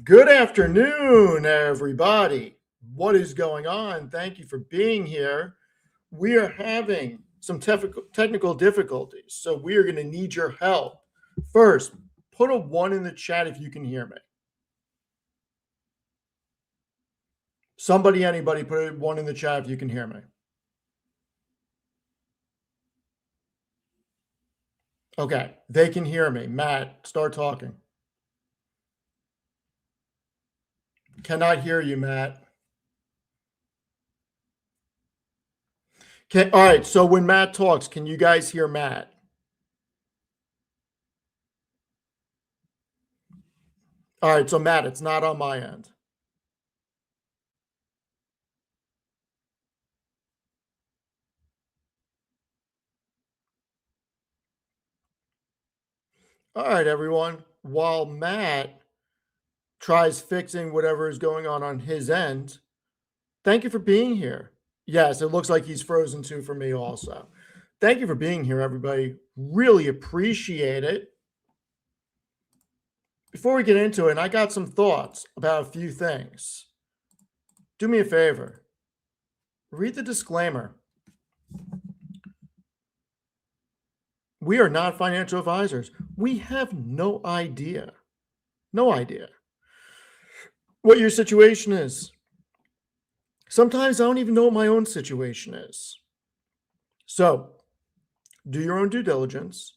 Good afternoon, everybody. What is going on? Thank you for being here. We are having some technical difficulties, so we are going to need your help. First, put a 1 in the chat if you can hear me. Somebody, anybody, put a 1 in the chat if you can hear me. Okay, they can hear me. Matt, start talking. Cannot hear you, Matt. All right, so when Matt talks, can you guys hear Matt? All right, so Matt, it's not on my end. All right, everyone. While Matt tries fixing whatever is going on his end, thank you for being here. Yes, it looks like he's frozen too for me also. Thank you for being here, everybody. Really appreciate it. Before we get into it, I got some thoughts about a few things. Do me a favor. Read the disclaimer. We are not financial advisors. We have no idea what your situation is. Sometimes I don't even know what my own situation is. So do your own due diligence.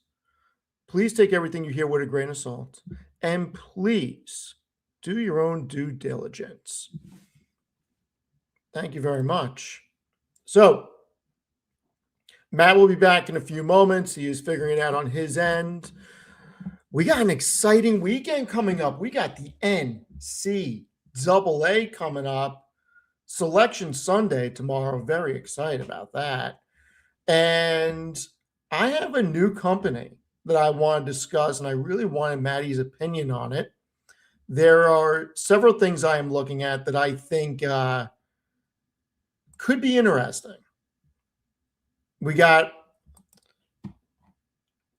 Please take everything you hear with a grain of salt. And please do your own due diligence. Thank you very much. So Matt will be back in a few moments. He is figuring it out on his end. We got an exciting weekend coming up. We got the NCAA coming up. Selection Sunday tomorrow. Very excited about that. And I have a new company that I want to discuss, and I really wanted Maddie's opinion on it. There are several things I am looking at that I think could be interesting. We got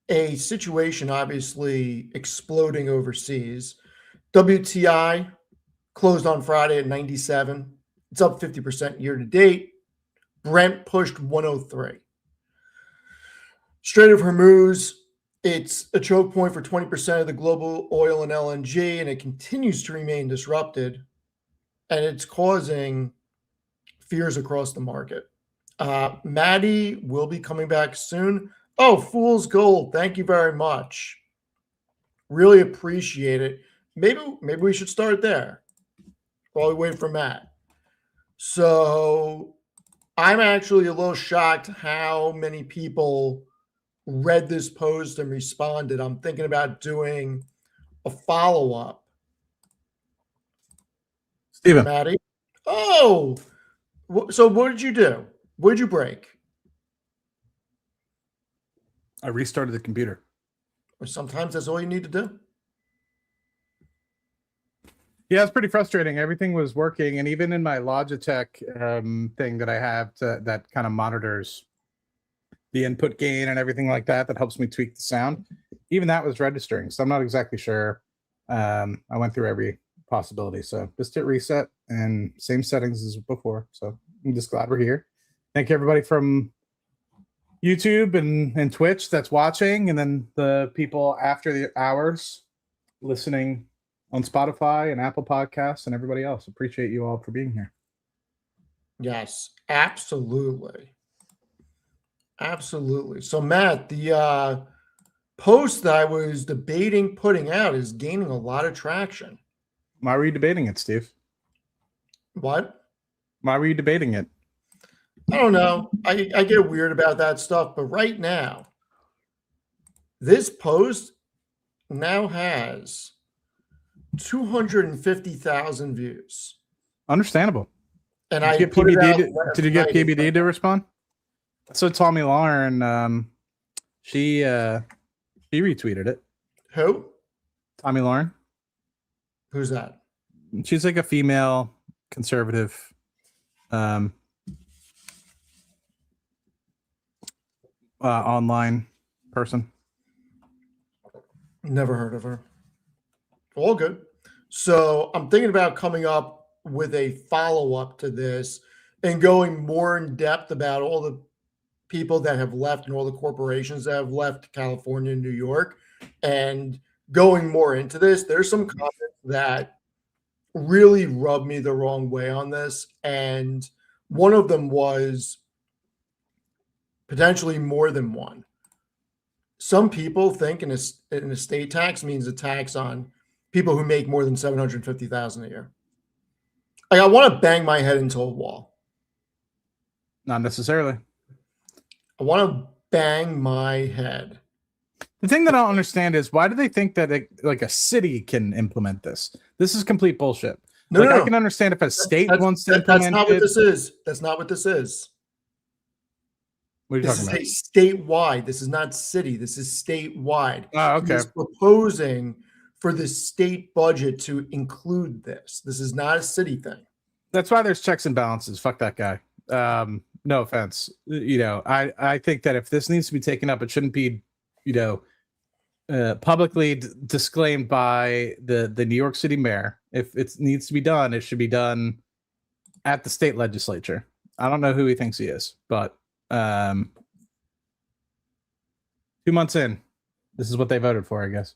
a situation obviously exploding overseas. WTI closed on Friday at 97. It's up 50% year to date. Brent pushed 103. Strait of Hormuz, it's a choke point for 20% of the global oil and LNG, and it continues to remain disrupted, and it's causing fears across the market. Maddie will be coming back soon. Oh, Fool's Gold, thank you very much. Really appreciate it. Maybe we should start there while we wait for Matt. So I'm actually a little shocked how many people read this post and responded. I'm thinking about doing a follow-up. Steven. Maddie? Oh, so what did you do? What did you break? I restarted the computer. Or sometimes that's all you need to do. Yeah, it's pretty frustrating. Everything was working, and even in my Logitech thing that I have that kind of monitors the input gain and everything like that, that helps me tweak the sound, even that was registering. So I'm not exactly sure. I went through every possibility. So just hit reset and same settings as before. So I'm just glad we're here. Thank you, everybody from YouTube and Twitch that's watching, and then the people after the hours listening on Spotify and Apple Podcasts and everybody else. Appreciate you all for being here. Yes, absolutely. Absolutely. So Matt, the post that I was debating putting out is gaining a lot of traction. Why were you debating it, Steve? What? Why were you debating it? I don't know. I get weird about that stuff, but right now, this post now has 250,000 views. Understandable. And did you get PBD to respond? So Tommy Lauren, she retweeted it. Who? Tommy Lauren. Who's that? She's like a female conservative online person. Never heard of her. All good. So I'm thinking about coming up with a follow-up to this and going more in depth about all the people that have left and all the corporations that have left California and New York, and going more into this. There's some comments that really rubbed me the wrong way on this, and one of them was potentially more than one. Some people think an estate tax means a tax on people who make more than $750,000 a year. Like, I want to bang my head into a wall. Not necessarily. I want to bang my head. The thing that I don't understand is why do they think that like a city can implement this? This is complete bullshit. No, I can understand if a state wants to implement that's not what this is. That's not what this is. What are you talking about? This is a statewide. This is not city. This is statewide. Oh, okay. He's proposing for the state budget to include this. This is not a city thing. That's why there's checks and balances. Fuck that guy. No offense. I think that if this needs to be taken up, it shouldn't be, publicly disclaimed by the New York City mayor. If it needs to be done, it should be done at the state legislature. I don't know who he thinks he is, but 2 months in, this is what they voted for, I guess.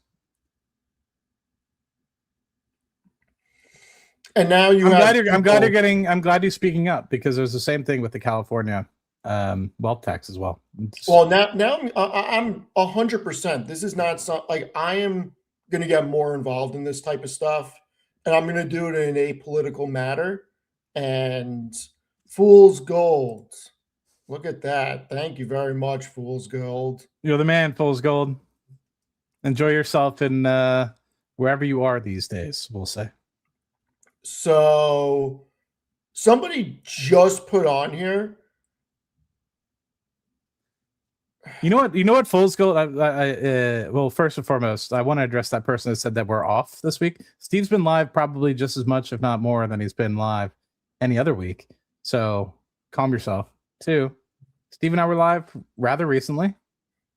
And now I'm glad you're speaking up, because there's the same thing with the California wealth tax as well. Well, now I'm 100%. This is not like I am going to get more involved in this type of stuff, and I'm going to do it in a political matter. And Fool's Gold. Look at that. Thank you very much, Fool's Gold. You're the man, Fool's Gold. Enjoy yourself in wherever you are these days, we'll say. So somebody just put on here. You know what, Fool's Gold? Well, first and foremost, I want to address that person that said that we're off this week. Steve's been live probably just as much, if not more, than he's been live any other week. So calm yourself. 2, Steve and I were live rather recently,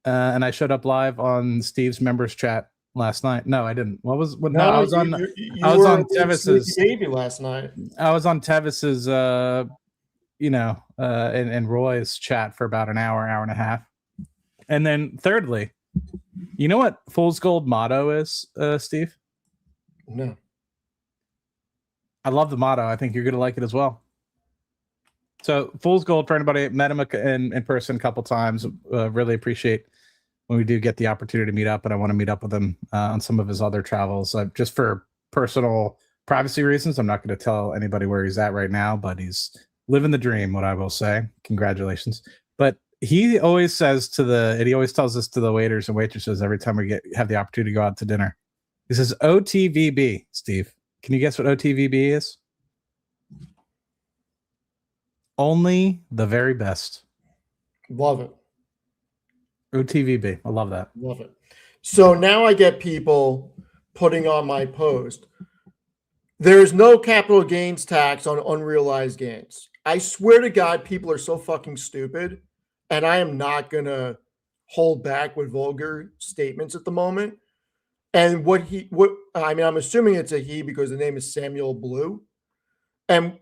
and I showed up live on Steve's members chat last night. No, I didn't. I was on Tevis's baby last night. I was on Tevis's and Roy's chat for about an hour and a half. And then thirdly, you know what Fool's Gold motto is, Steve? No. I love the motto. I think you're going to like it as well. So Fool's Gold, for anybody, met him in person a couple times. Really appreciate when we do get the opportunity to meet up, and I want to meet up with him on some of his other travels. Just for personal privacy reasons, I'm not going to tell anybody where he's at right now, but he's living the dream, what I will say. Congratulations. But he always says he always tells us to the waiters and waitresses every time we have the opportunity to go out to dinner. He says OTVB, Steve. Can you guess what OTVB is? Only the very best. Love it. OTVB. I love that. Love it. So now I get people putting on my post, there's no capital gains tax on unrealized gains. I swear to God, people are so fucking stupid, and I am not going to hold back with vulgar statements at the moment. And I'm assuming it's a he because the name is Samuel Blue. And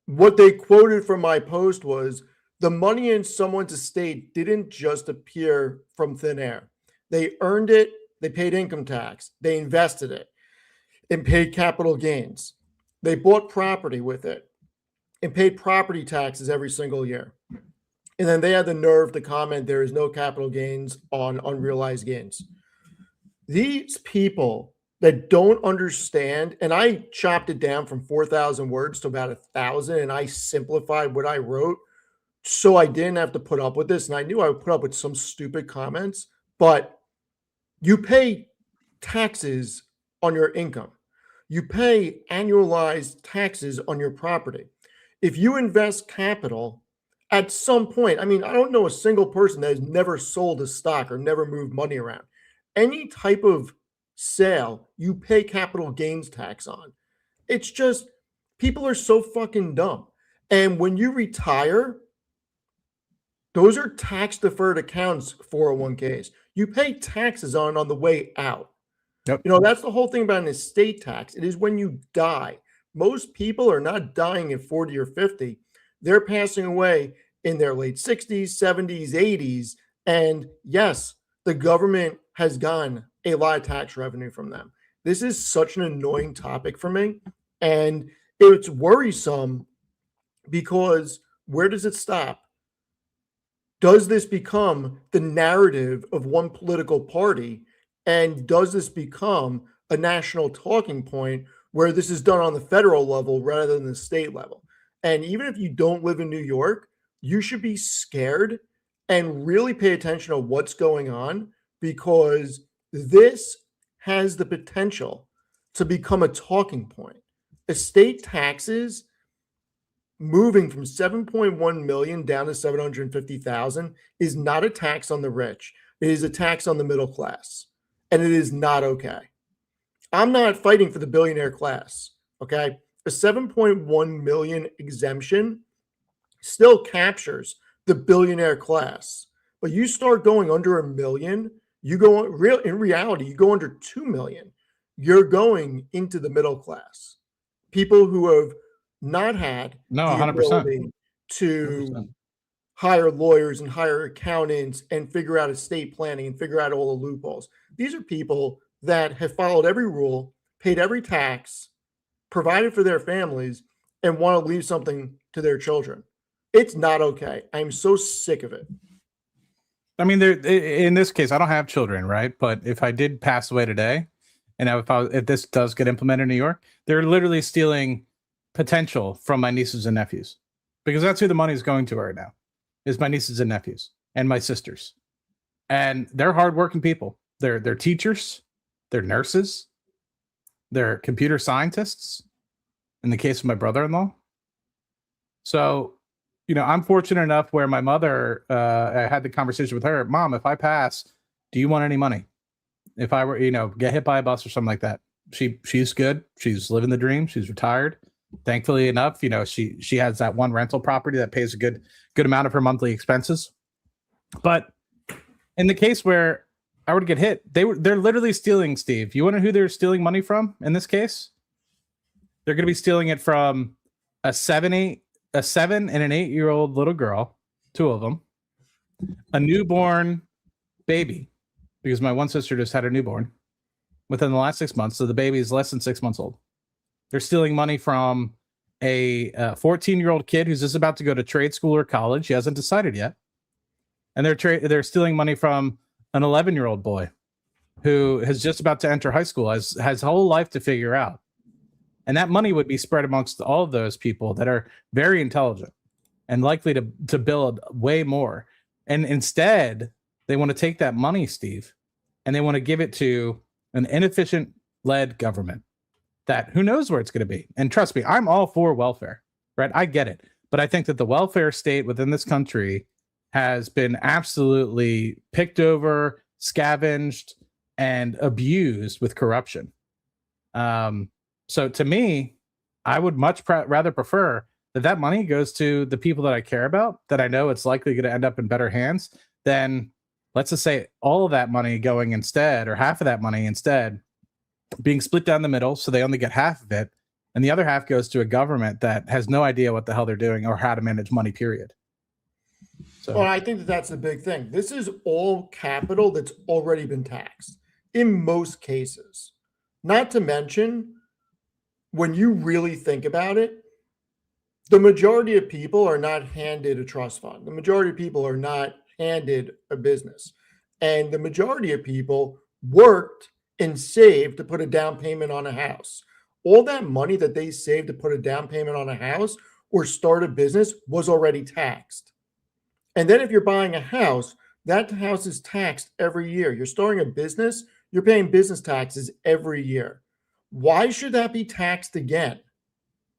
what they quoted from my post was, the money in someone's estate didn't just appear from thin air. They earned it, they paid income tax, they invested it, and paid capital gains. They bought property with it and paid property taxes every single year. And then they had the nerve to comment there is no capital gains on unrealized gains. These people that don't understand, and I chopped it down from 4,000 words to about 1,000, and I simplified what I wrote so I didn't have to put up with this. And I knew I would put up with some stupid comments, but you pay taxes on your income. You pay annualized taxes on your property. If you invest capital at some point, I don't know a single person that has never sold a stock or never moved money around. Any type of sale, you pay capital gains tax on. It's just, people are so fucking dumb. And when you retire, those are tax deferred accounts, 401ks. You pay taxes on the way out. Yep. That's the whole thing about an estate tax. It is when you die. Most people are not dying at 40 or 50. They're passing away in their late 60s, 70s, 80s. And yes, the government has gotten a lot of tax revenue from them. This is such an annoying topic for me. And it's worrisome because where does it stop? Does this become the narrative of one political party? And does this become a national talking point where this is done on the federal level rather than the state level? And even if you don't live in New York, you should be scared and really pay attention to what's going on, because this has the potential to become a talking point. Estate taxes moving from 7.1 million down to 750,000 is not a tax on the rich. It is a tax on the middle class, and it is not okay. I'm not fighting for the billionaire class, okay? A 7.1 million exemption still captures the billionaire class. But you start going under a million, you go in reality, you go under 2 million, you're going into the middle class. People who have not had No, the 100%. ability to 100%. hire lawyers and hire accountants and figure out estate planning and figure out all the loopholes. These are people that have followed every rule, paid every tax, provided for their families, and want to leave something to their children. It's not okay. I'm so sick of it. I mean, in this case, I don't have children, right? But if I did pass away today, and if this does get implemented in New York, they're literally stealing potential from my nieces and nephews, because that's who the money is going to right now, is my nieces and nephews and my sisters. And they're hardworking people. They're teachers, they're nurses, they're computer scientists, in the case of my brother-in-law. So, I'm fortunate enough where my mother, I had the conversation with her, Mom, if I pass, do you want any money? If I were, get hit by a bus or something like that. She's good. She's living the dream. She's retired. Thankfully enough, she has that one rental property that pays a good amount of her monthly expenses. But in the case where I would get hit, they're literally stealing, Steve. You want to know who they're stealing money from in this case? They're going to be stealing it from a 7 and an 8-year-old little girl, two of them, a newborn baby, because my one sister just had a newborn within the last 6 months. So the baby is less than 6 months old. They're stealing money from a 14-year-old kid who's just about to go to trade school or college. He hasn't decided yet. And they're stealing money from an 11-year-old boy who is just about to enter high school, has a whole life to figure out. And that money would be spread amongst all of those people that are very intelligent and likely to build way more. And instead, they want to take that money, Steve, and they want to give it to an inefficient-led government that who knows where it's going to be. And trust me, I'm all for welfare, right? I get it. But I think that the welfare state within this country has been absolutely picked over, scavenged, and abused with corruption. So to me, I would much rather prefer that money goes to the people that I care about, that I know it's likely going to end up in better hands, than, let's just say, all of that money going instead, or half of that money instead, being split down the middle, so they only get half of it, and the other half goes to a government that has no idea what the hell they're doing or how to manage money, period. So, well, I think that's the big thing. This is all capital that's already been taxed in most cases. Not to mention, when you really think about it, the majority of people are not handed a trust fund. The majority of people are not handed a business. And the majority of people worked and saved to put a down payment on a house. All that money that they saved to put a down payment on a house or start a business was already taxed. And then if you're buying a house, that house is taxed every year. You're starting a business, you're paying business taxes every year. Why should that be taxed again?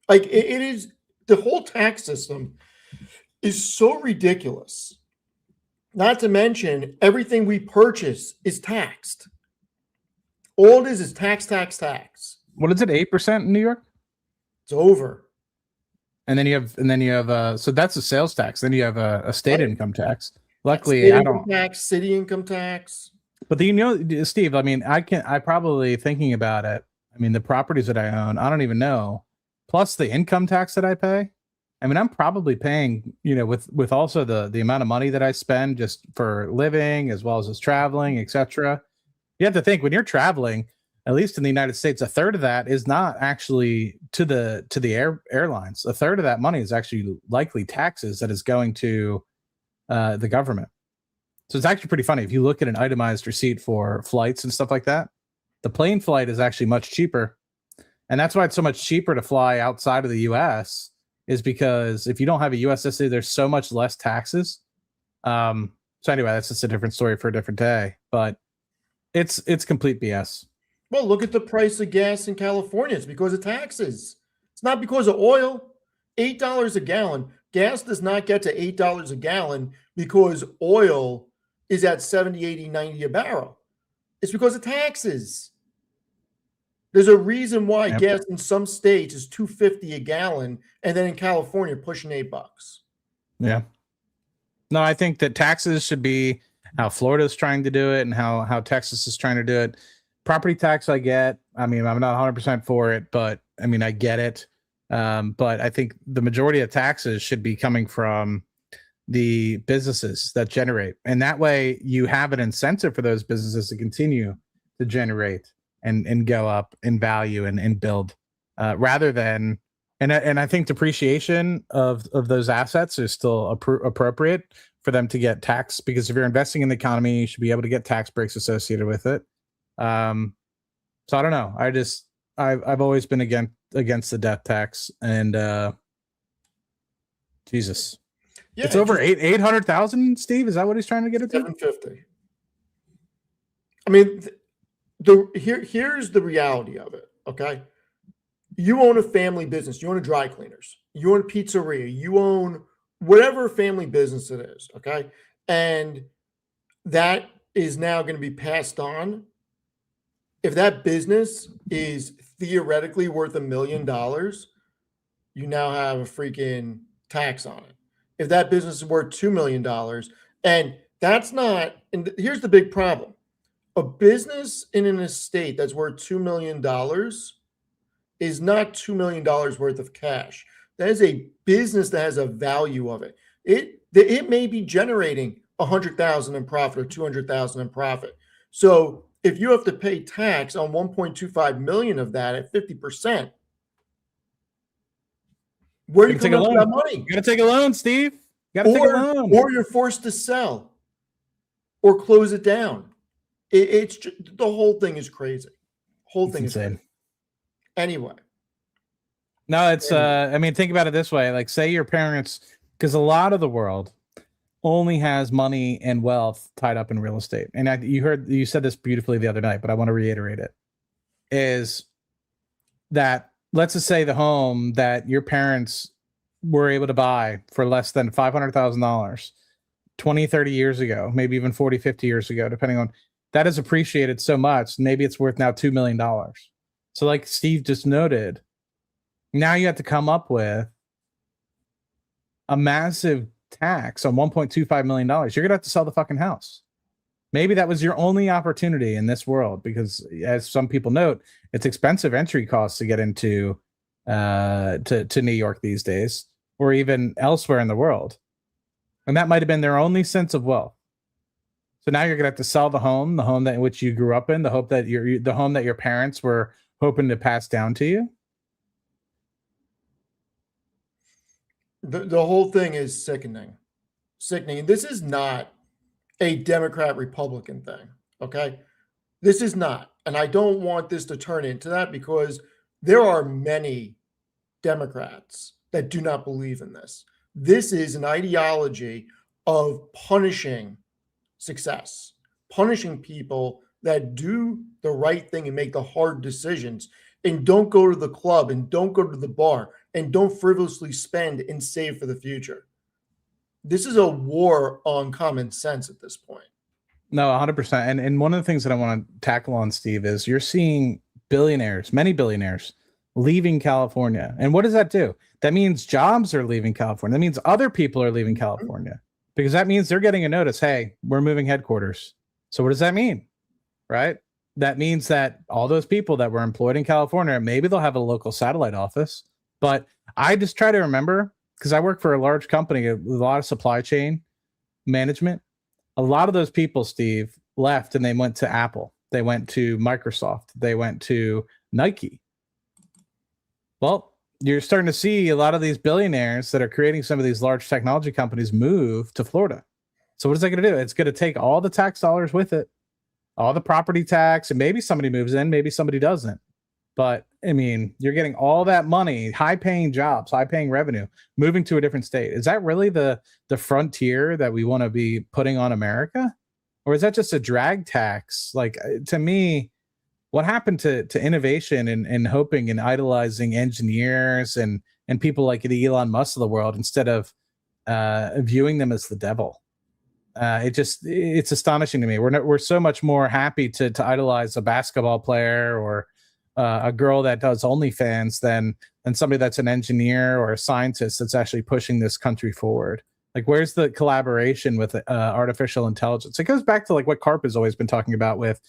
Like, it is, the whole tax system is so ridiculous. Not to mention, everything we purchase is taxed. All it is tax, tax, tax. what is it, 8% in New York? It's over. And then you have so that's a sales tax. Then you have a state income tax. Luckily, State I income don't. tax, city income tax. But Steve, I mean, I probably thinking about it. I mean, the properties that I own, I don't even know. Plus the income tax that I pay. I mean, I'm probably paying, with also the amount of money that I spend just for living as well as just traveling, etc. You have to think when you're traveling, at least in the United States, a third of that is not actually to the airlines. A third of that money is actually likely taxes that is going to the government. So it's actually pretty funny. If you look at an itemized receipt for flights and stuff like that, the plane flight is actually much cheaper. And that's why it's so much cheaper to fly outside of the US, is because if you don't have a USSA, there's so much less taxes. So anyway, that's just a different story for a different day. But it's complete BS. Well, look at the price of gas in California. It's because of taxes. It's not because of oil. $8 a gallon. Gas does not get to $8 a gallon because oil is at 70, 80, 90 a barrel. It's because of taxes. There's a reason why gas in some states is $2.50 a gallon, and then in California pushing $8. Yeah. No, I think that taxes should be how Florida's trying to do it and how Texas is trying to do it. Property tax, I get. I mean, I'm not 100% for it, but I mean, I get it. But I think the majority of taxes should be coming from the businesses that generate. And that way you have an incentive for those businesses to continue to generate and go up in value and build, rather than, and I think depreciation of those assets is still appropriate for them to get taxed, because if you're investing in the economy, you should be able to get tax breaks associated with it. So I don't know. I've always been against the death tax, and Jesus. Yeah, it's over 800,000, Steve. Is that what he's trying to get it to? 750. I mean, here's the reality of it. Okay, you own a family business. You own a dry cleaners. You own a pizzeria. You own whatever family business it is. Okay, and that is now going to be passed on. If that business is theoretically worth $1 million, you now have a freaking tax on it. If that business is worth $2 million, and that's not, and here's the big problem. A business in an estate that's worth $2 million is not $2 million worth of cash. That is a business that has a value of it. It may be generating 100,000 in profit or 200,000 in profit. So if you have to pay tax on 1.25 million of that at 50%, where are you coming up with that money? You got to take a loan, Steve. You got to take a loan. Or you're forced to sell or close it down. It's just, the whole thing is crazy. Whole thing is insane. Anyway. No, it's I mean, think about it this way. Like, say your parents, because a lot of the world only has money and wealth tied up in real estate. And you said this beautifully the other night, but I want to reiterate it. Is that, let's just say the home that your parents were able to buy for less than $500,000 20, 30 years ago, maybe even 40, 50 years ago, depending on, that has appreciated so much. Maybe it's worth now $2 million. So like Steve just noted, now you have to come up with a massive tax on $1.25 million. You're going to have to sell the fucking house. Maybe that was your only opportunity in this world, because as some people note, it's expensive entry costs to get into to New York these days, or even elsewhere in the world. And that might have been their only sense of wealth. So now you're going to have to sell the home that in which you grew up in, the home that your parents were hoping to pass down to you. The whole thing is sickening. And this is not a Democrat-Republican thing, okay? This is not. And I don't want this to turn into that, because there are many Democrats that do not believe in this. This is an ideology of punishing success, punishing people that do the right thing and make the hard decisions and don't go to the club and don't go to the bar and don't frivolously spend and save for the future. This is a war on common sense at this point. No, 100%. And one of the things that I want to tackle on, Steve, is you're seeing billionaires, many billionaires, leaving California. And what does that do? That means jobs are leaving California. That means other people are leaving California, because that means they're getting a notice. Hey, we're moving headquarters. So what does that mean? right? That means that all those people that were employed in California, maybe they'll have a local satellite office. But I just try to remember, because I work for a large company with a lot of supply chain management. A lot of those people, Steve, left and they went to Apple. They went to Microsoft. They went to Nike. Well, you're starting to see a lot of these billionaires that are creating some of these large technology companies move to Florida. So what is that going to do? It's going to take all the tax dollars with it, all the property tax, and maybe somebody moves in, maybe somebody doesn't. But I mean, you're getting all that money, high-paying jobs, high-paying revenue, moving to a different state. Is that really the frontier that we want to be putting on America? Or is that just a drag tax? Like, to me, what happened to innovation and hoping and idolizing engineers and people like the Elon Musk of the world instead of viewing them as the devil? It's astonishing to me. We're so much more happy to idolize a basketball player or a girl that does OnlyFans than somebody that's an engineer or a scientist that's actually pushing this country forward. Like, where's the collaboration with artificial intelligence? It goes back to like what Karp has always been talking about with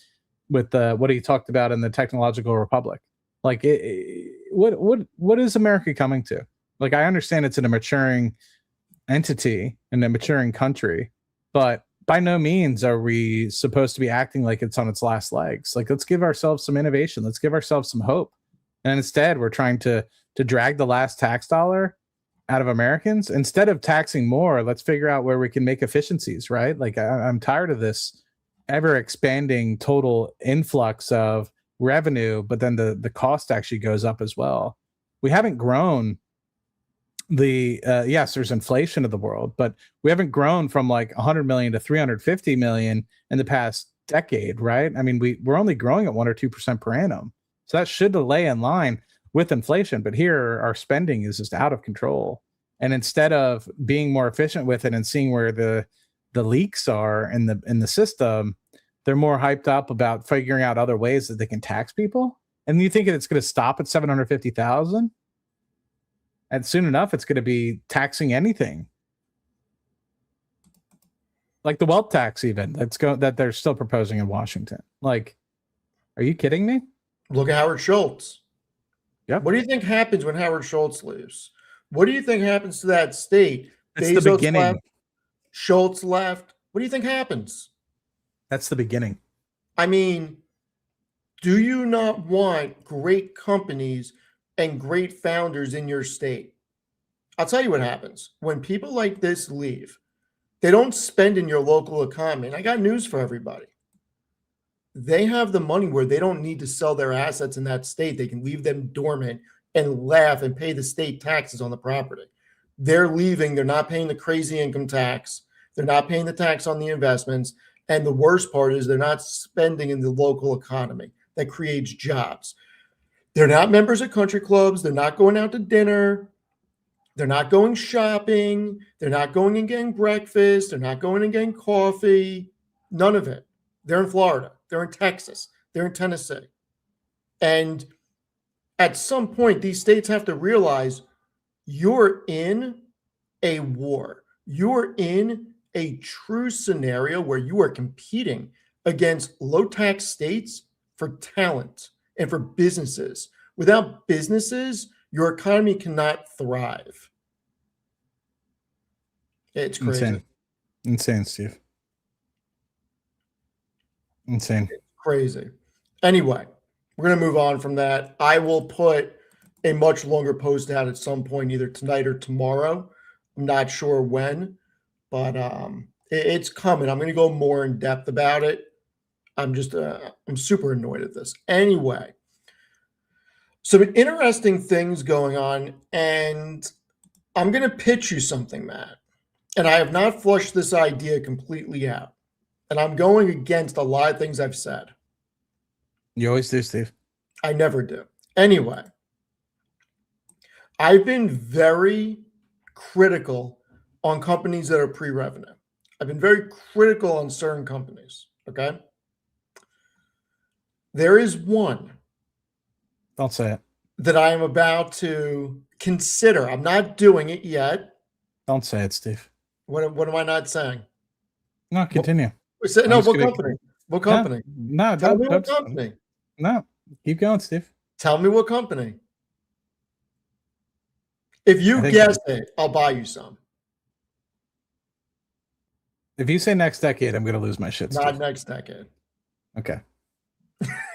what he talked about in the Technological Republic. Like, what is America coming to? Like, I understand it's in a maturing entity and a maturing country, but by no means are we supposed to be acting like it's on its last legs. Like, let's give ourselves some innovation. Let's give ourselves some hope. And instead, we're trying to drag the last tax dollar out of Americans. Instead of taxing more, let's figure out where we can make efficiencies, right? Like, I'm tired of this ever expanding total influx of revenue, but then the cost actually goes up as well. We haven't grown yes, there's inflation of the world, but we haven't grown from like 100 million to 350 million in the past decade, right? I mean, we're only growing at 1 or 2% per annum. So that should lay in line with inflation. But here our spending is just out of control. And instead of being more efficient with it and seeing where the leaks are in the system, they're more hyped up about figuring out other ways that they can tax people. And you think it's going to stop at 750,000? And soon enough, it's going to be taxing anything, like the wealth tax, even that they're still proposing in Washington. Like, are you kidding me? Look at Howard Schultz. Yep. What do you think happens when Howard Schultz leaves? What do you think happens to that state? It's Bezos the beginning. left, Schultz left. What do you think happens? That's the beginning. I mean, do you not want great companies and great founders in your state? I'll tell you what happens. When people like this leave, they don't spend in your local economy. And I got news for everybody. They have the money where they don't need to sell their assets in that state. They can leave them dormant and laugh and pay the state taxes on the property. They're leaving. They're not paying the crazy income tax. They're not paying the tax on the investments. And the worst part is they're not spending in the local economy that creates jobs. They're not members of country clubs. They're not going out to dinner. They're not going shopping. They're not going and getting breakfast. They're not going and getting coffee. None of it. They're in Florida. They're in Texas. They're in Tennessee. And at some point, these states have to realize you're in a war. You're in a true scenario where you are competing against low-tax states for talent and for businesses. Without businesses, your economy cannot thrive. It's crazy. Insane, Steve. Insane. It's crazy. Anyway, we're going to move on from that. I will put a much longer post out at some point, either tonight or tomorrow. I'm not sure when, but it's coming. I'm going to go more in depth about it. I'm super annoyed at this. Anyway, some interesting things going on, and I'm going to pitch you something, Matt. And I have not flushed this idea completely out. And I'm going against a lot of things I've said. You always do, Steve. I never do. Anyway, I've been very critical on companies that are pre-revenue. I've been very critical on certain companies, okay? There is one. Don't say it. That I am about to consider. I'm not doing it yet. Don't say it, Steve. What am I not saying? No, continue. What company? What company? No, Tell me don't, what company. no. Keep going, Steve. Tell me what company. If you guess it, I'll buy you some. If you say next decade, I'm going to lose my shit, Not Steve. next decade. Okay.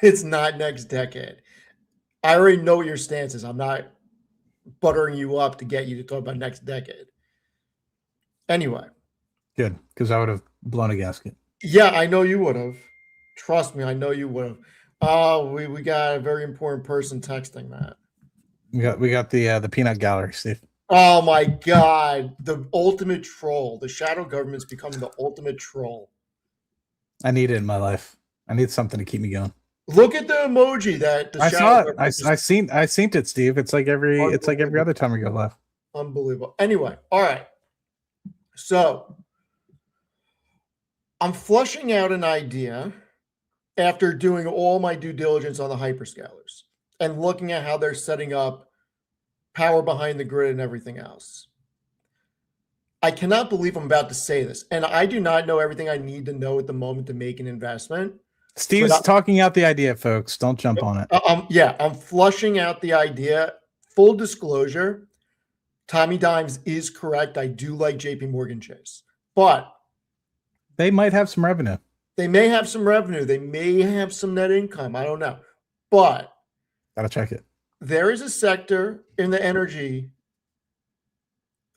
It's not next decade. I already know what your stance is. I'm not buttering you up to get you to talk about next decade. Anyway. Good, because I would have blown a gasket. Yeah, I know you would have. Trust me, I know you would have. Oh, we got a very important person texting that. We got the peanut gallery, Steve. Oh my God, the ultimate troll. The shadow government's becoming the ultimate troll. I need it in my life. I need something to keep me going. Look at the emoji that the I shadow saw it. I seen it, Steve. It's like every other time we go live. Unbelievable. Anyway, all right. So I'm flushing out an idea after doing all my due diligence on the hyperscalers and looking at how they're setting up power behind the grid and everything else. I cannot believe I'm about to say this, and I do not know everything I need to know at the moment to make an investment. Steve's talking out the idea, folks. Don't jump on it. Yeah, I'm flushing out the idea. Full disclosure, Tommy Dimes is correct. I do like JP Morgan Chase, but they might have some revenue. They may have some revenue. They may have some net income. I don't know. But gotta check it. There is a sector in the energy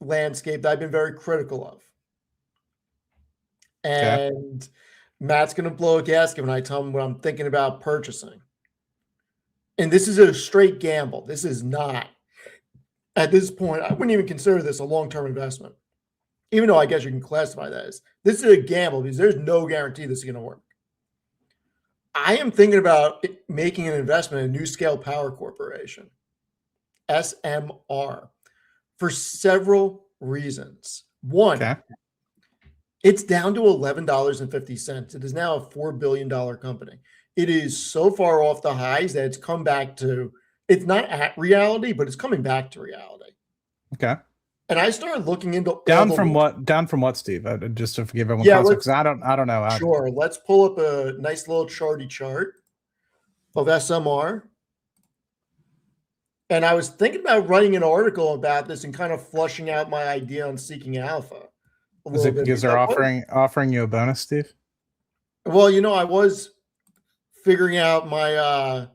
landscape that I've been very critical of. And Matt's going to blow a gasket when I tell him what I'm thinking about purchasing. And this is a straight gamble. This is not, at this point, I wouldn't even consider this a long-term investment. Even though I guess you can classify that as, this is a gamble because there's no guarantee this is going to work. I am thinking about making an investment in NuScale Power Corporation, SMR, for several reasons. One, it's down to $11.50. It is now a $4 billion company. It is so far off the highs that it's come back to, it's not at reality, but it's coming back to reality. Okay. And I started looking into down from what, Steve? Just to forgive everyone, because I don't know. Sure. Let's pull up a nice little charty chart of SMR. And I was thinking about writing an article about this and kind of flushing out my idea on Seeking Alpha. Is it because they're offering you a bonus, Steve? Well, you know, I was figuring out my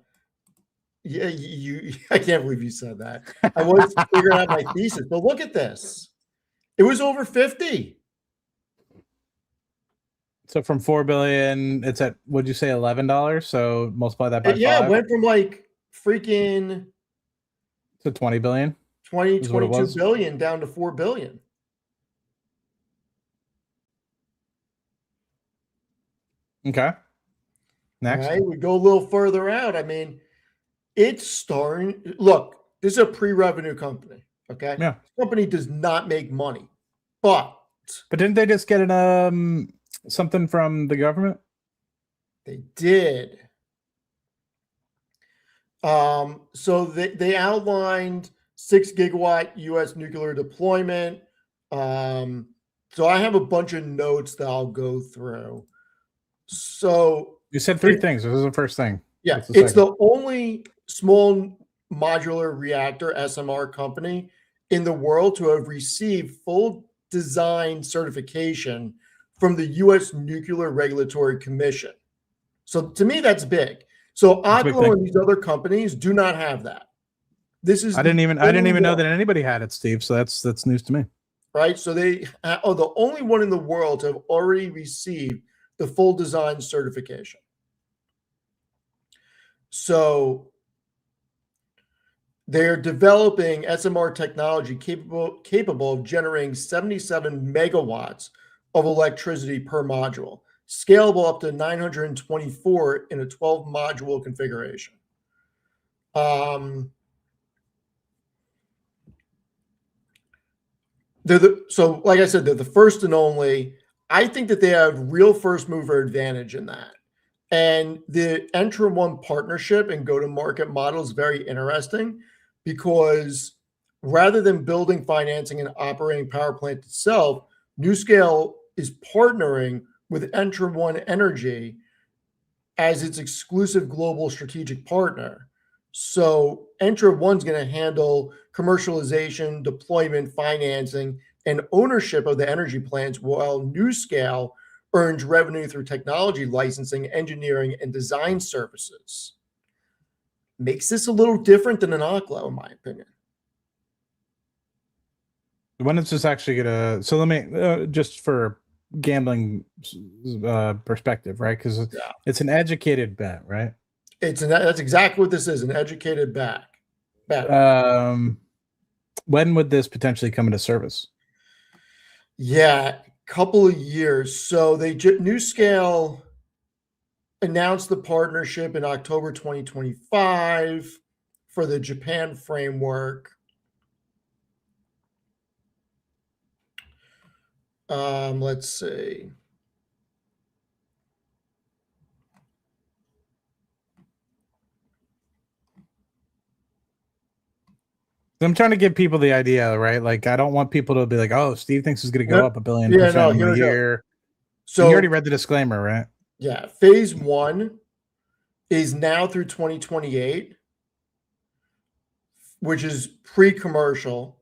I can't believe you said that. I was figuring out my thesis, but look at this. It was over 50. So from 4 billion, it's at, would you say $11? So multiply that by 5. Yeah, it went from like freaking to 20 billion. 22 billion down to 4 billion. Okay. Next. All right, we go a little further out. I mean, it's starting. Look, this is a pre-revenue company. Okay. Yeah. This company does not make money, but didn't they just get an something from the government? They did. So they outlined 6 gigawatt U.S. nuclear deployment. So I have a bunch of notes that I'll go through. So you said 3 things. This is the first thing. Yeah, it's the only small modular reactor SMR company in the world to have received full design certification from the U.S. Nuclear Regulatory Commission. So to me, that's big. So Aqua and these other companies do not have that. This is I didn't even know that anybody had it, Steve. So that's news to me. Right. So they are the only one in the world to have already received the full design certification. So they're developing SMR technology capable of generating 77 megawatts of electricity per module, scalable up to 924 in a 12 module configuration. So like I said, they're the first and only. I think that they have real first mover advantage in that. And the ENTRA1 partnership and go-to-market model is very interesting because rather than building, financing, and operating power plant itself, NuScale is partnering with ENTRA1 Energy as its exclusive global strategic partner. So Entra One's going to handle commercialization, deployment, financing, and ownership of the energy plants, while NuScale earns revenue through technology licensing, engineering, and design services. Makes this a little different than an Oklo, in my opinion. When is this actually gonna? So let me just for gambling perspective, right? Because it's an educated bet, right? That's exactly what this is, an educated bet. When would this potentially come into service? Yeah, couple of years. So NuScale announced the partnership in October 2025 for the Japan framework. Let's see. I'm trying to give people the idea, right? Like, I don't want people to be like, "Oh, Steve thinks it's going to go up $1 billion Yeah, no, in a year." So you already read the disclaimer, right? Yeah, phase 1 is now through 2028, which is pre-commercial.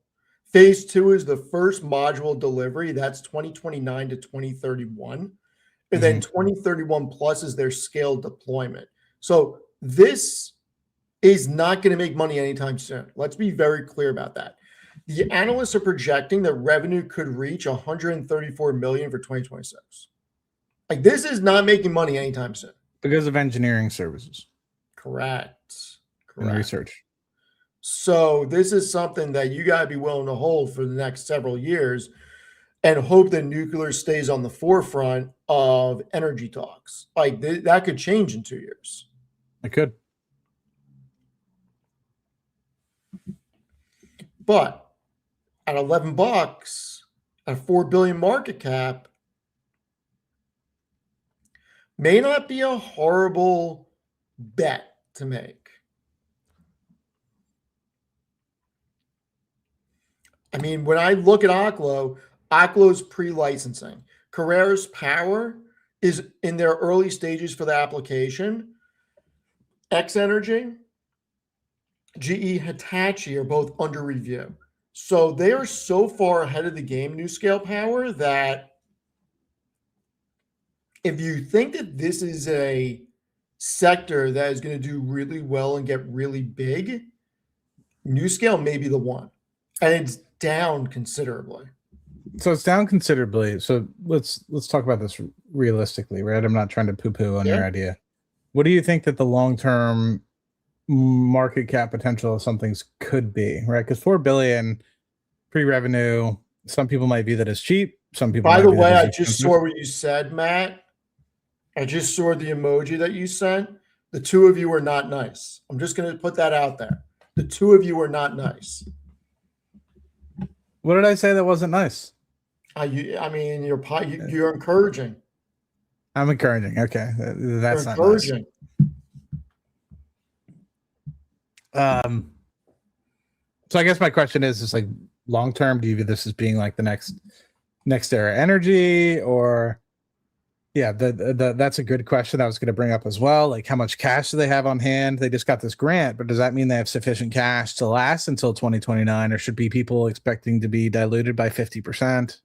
Phase 2 is the first module delivery. That's 2029 to 2031. And then 2031 plus is their scaled deployment. So this is not going to make money anytime soon. Let's be very clear about that. The analysts are projecting that revenue could reach 134 million for 2026. Like, this is not making money anytime soon. Because of engineering services. Correct. And research. So this is something that you got to be willing to hold for the next several years and hope that nuclear stays on the forefront of energy talks. Like, that could change in 2 years. It could. But at $11, at a $4 billion market cap, may not be a horrible bet to make. I mean, when I look at Oklo's pre-licensing. Carrera's Power is in their early stages for the application. X Energy, GE, Hitachi are both under review. So they are so far ahead of the game, NuScale Power, that if you think that this is a sector that is going to do really well and get really big, NuScale may be the one. And it's down considerably. So it's down considerably. So let's talk about this realistically, right? I'm not trying to poo-poo on your idea. What do you think that the long-term market cap potential of some things could be, right? Because $4 billion pre-revenue, some people might view that as cheap. Some people. By the way, I just saw what you said, Matt. I just saw the emoji that you sent. The two of you are not nice. I'm just going to put that out there. The two of you are not nice. What did I say that wasn't nice? I mean, you're encouraging. I'm encouraging. Okay, that's not encouraging. Nice. So I guess my question is like, long term, do you view this as being like the next era energy, or that's a good question I was going to bring up as well. Like, how much cash do they have on hand? They just got this grant, but does that mean they have sufficient cash to last until 2029, or should be people expecting to be diluted by 50%?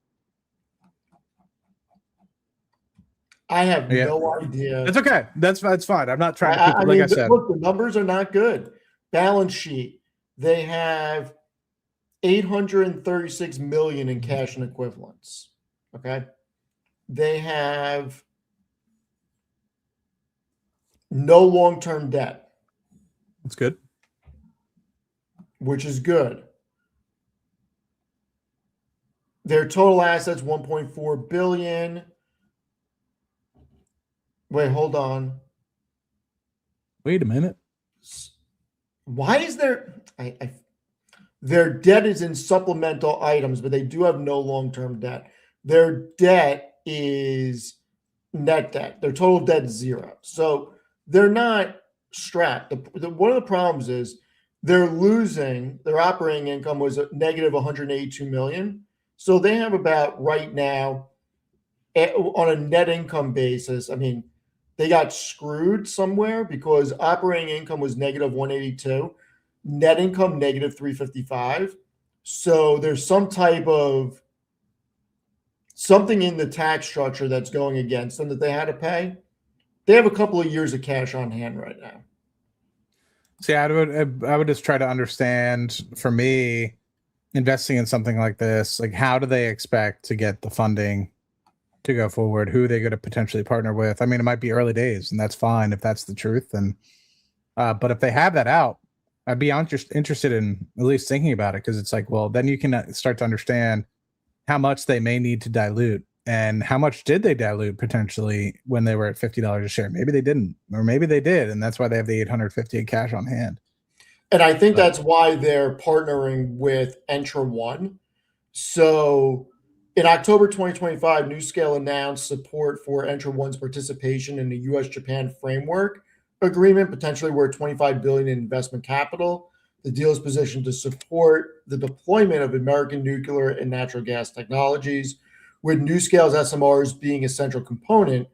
I have no idea. It's okay. That's fine. I'm not trying to I said. Look, the numbers are not good. Balance sheet. They have 836 million in cash and equivalents. Okay. They have no long-term debt. That's good. Which is good. Their total assets, 1.4 billion. Wait, hold on. Wait a minute. Why is there... their debt is in supplemental items, but they do have no long-term debt. Their debt is net debt. Their total debt is zero. So they're not strapped. One of the problems is they're losing... Their operating income was a negative 182 million. So they have about, right now, on a net income basis, I mean, they got screwed somewhere because operating income was negative 182, net income negative 355. So there's some type of something in the tax structure that's going against them that they had to pay. They have a couple of years of cash on hand right now. See, I would just try to understand, for me, investing in something like this, like how do they expect to get the funding to go forward? Who are they going to potentially partner with? I mean, it might be early days, and that's fine if that's the truth. And but if they have that out, I'd be interested in at least thinking about it, because it's like, well, then you can start to understand how much they may need to dilute, and how much did they dilute potentially when they were at $50 a share. Maybe they didn't, or maybe they did, and that's why they have the 850 in cash on hand. And I think that's why they're partnering with Entra One. So in October 2025, NuScale announced support for Entra One's participation in the U.S.-Japan framework agreement, potentially worth $25 billion in investment capital. The deal is positioned to support the deployment of American nuclear and natural gas technologies, with NuScale's SMRs being a central component.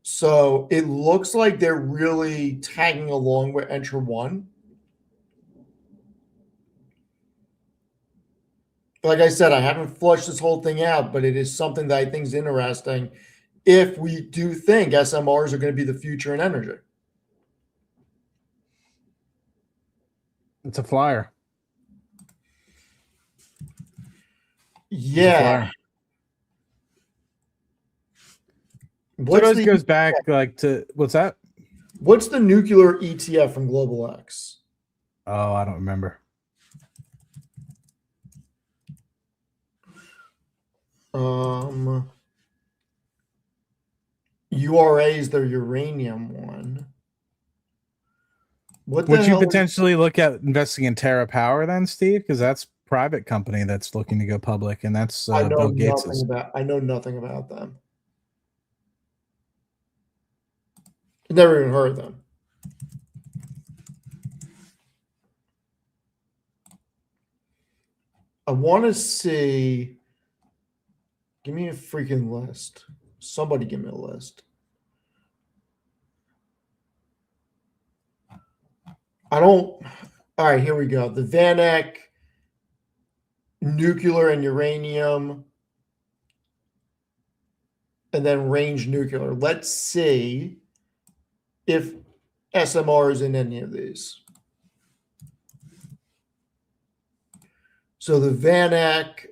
So it looks like they're really tagging along with Entra One. Like I said, I haven't flushed this whole thing out, but it is something that I think is interesting if we do think SMRs are going to be the future in energy. It's a flyer. Yeah. So it always goes back like to, what's that? What's the nuclear ETF from Global X? Oh, I don't remember. URA is their uranium one. What would you potentially look at investing in Terra Power then, Steve? Because that's a private company that's looking to go public, and that's Bill Gates's. I know nothing about them. Never even heard of them. I want to see. Give me a freaking list. Somebody give me a list. I don't. All right, here we go. The VanEck, nuclear and uranium, and then range nuclear. Let's see if SMR is in any of these. So the VanEck,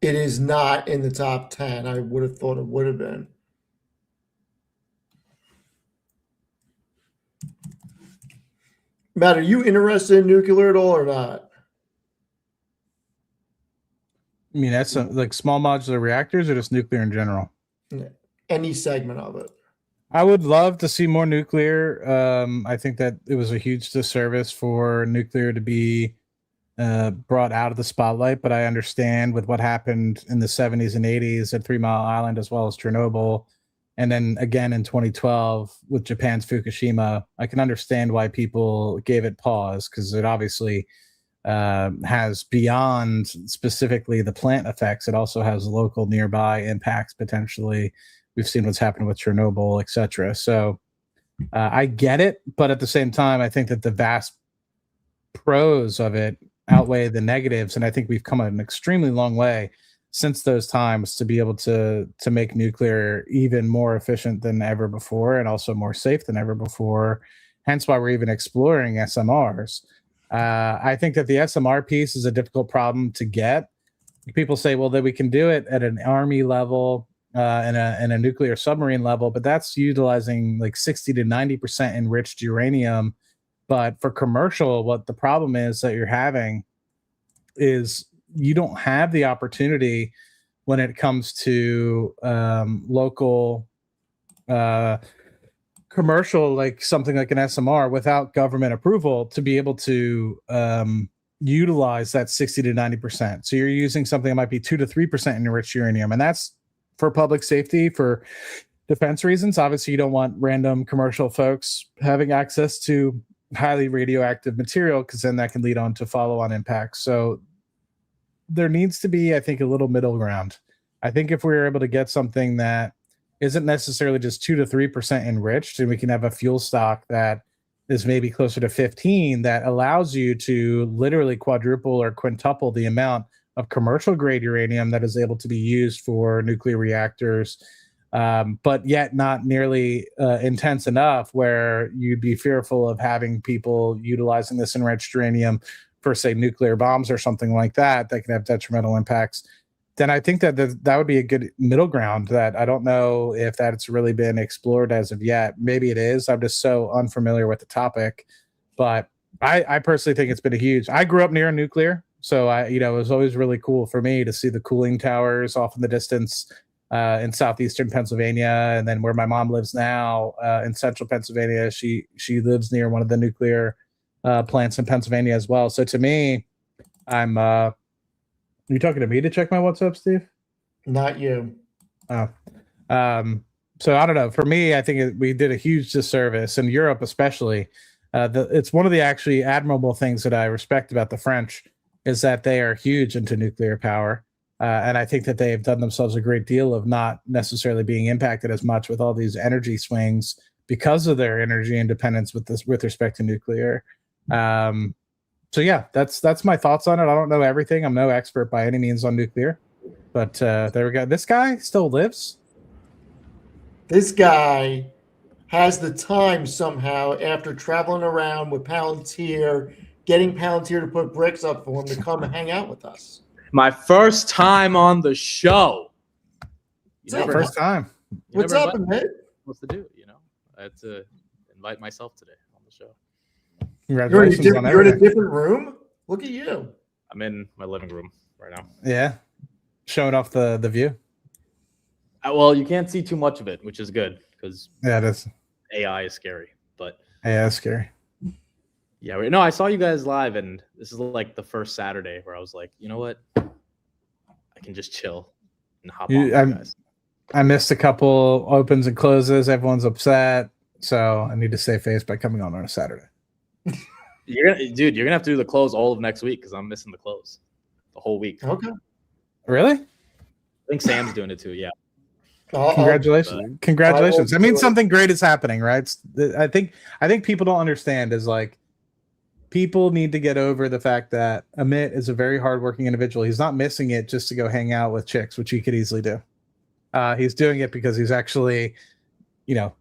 it is not in the top 10. I would have thought it would have been. Matt, are you interested in nuclear at all or not? I mean, that's like small modular reactors or just nuclear in general? Any segment of it. I would love to see more nuclear. I think that it was a huge disservice for nuclear to be brought out of the spotlight, but I understand with what happened in the 70s and 80s at 3 Mile Island, as well as Chernobyl, and then again in 2012 with Japan's Fukushima, I can understand why people gave it pause, because it obviously has, beyond specifically the plant effects, it also has local nearby impacts potentially. We've seen what's happened with Chernobyl, etc. So I get it, but at the same time, I think that the vast pros of it outweigh the negatives, and I think we've come an extremely long way since those times to be able to make nuclear even more efficient than ever before, and also more safe than ever before. Hence why we're even exploring SMRs. I think that the SMR piece is a difficult problem to get. People say, well, that we can do it at an Army level and a nuclear submarine level, but that's utilizing like 60 to 90% enriched uranium. But for commercial, what the problem is that you're having is you don't have the opportunity when it comes to local commercial, like something like an SMR, without government approval, to be able to utilize that 60 to 90%. So you're using something that might be 2 to 3% enriched uranium, and that's for public safety, for defense reasons. Obviously, you don't want random commercial folks having access to highly radioactive material, because then that can lead on to follow-on impacts. So there needs to be, I think, a little middle ground. I think if we were able to get something that isn't necessarily just 2 to 3% enriched, and we can have a fuel stock that is maybe closer to 15 that allows you to literally quadruple or quintuple the amount of commercial grade uranium that is able to be used for nuclear reactors, but yet not nearly intense enough where you'd be fearful of having people utilizing this enriched uranium for, say, nuclear bombs or something like that can have detrimental impacts. Then I think that that would be a good middle ground that I don't know if that's really been explored as of yet. Maybe it is. I'm just so unfamiliar with the topic. But I personally think it's been a huge. I grew up near a nuclear, so it was always really cool for me to see the cooling towers off in the distance in southeastern Pennsylvania, and then where my mom lives now in central Pennsylvania. She lives near one of the nuclear plants in Pennsylvania as well. So to me, I'm. You talking to me to check my WhatsApp, Steve? Not you. Oh. So I don't know. For me, I think we did a huge disservice in Europe, especially. It's one of the actually admirable things that I respect about the French is that they are huge into nuclear power. And I think that they have done themselves a great deal of not necessarily being impacted as much with all these energy swings because of their energy independence with respect to nuclear. So yeah, that's my thoughts on it. I don't know everything. I'm no expert by any means on nuclear, but there we go. This guy still lives. This guy has the time somehow after traveling around with Palantir, getting Palantir to put bricks up for him to come and hang out with us. My first time on the show. First time. What's up, Amit? What's to do? I had to invite myself today on the show. Congratulations you're in a different room? Look at you. I'm in my living room right now. Yeah. Showing off the view. Well, you can't see too much of it, which is good because it is. AI is scary. But yeah, it's scary. Yeah, no, I saw you guys live, and this is like the first Saturday where I was like, you know what? I can just chill and hop on with you guys. I missed a couple opens and closes. Everyone's upset. So I need to save face by coming on a Saturday. You're gonna have to do the close all of next week because I'm missing the close the whole week. Okay. Really? I think Sam's doing it too. Yeah. Congratulations! Congratulations! That means something great is happening, right? I think people don't understand is like people need to get over the fact that Amit is a very hardworking individual. He's not missing it just to go hang out with chicks, which he could easily do. He's doing it because he's actually,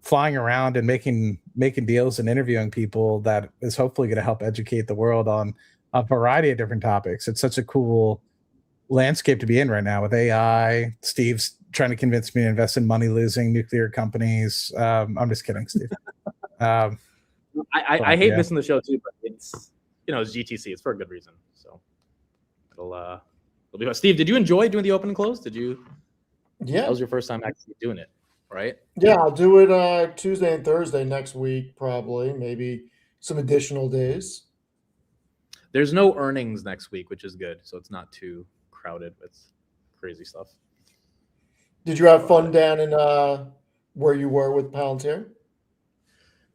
flying around and making deals and interviewing people that is hopefully going to help educate the world on a variety of different topics. It's such a cool landscape to be in right now with AI. Steve's trying to convince me to invest in money-losing nuclear companies. I'm just kidding, Steve. I hate missing the show too, but it's GTC. It's for a good reason. So it'll be. Steve, did you enjoy doing the open and close? Did you? Yeah. That was your first time actually doing it, right? Yeah, I'll do it Tuesday and Thursday next week, probably. Maybe some additional days. There's no earnings next week, which is good. So it's not too crowded with crazy stuff. Did you have fun down in where you were with Palantir?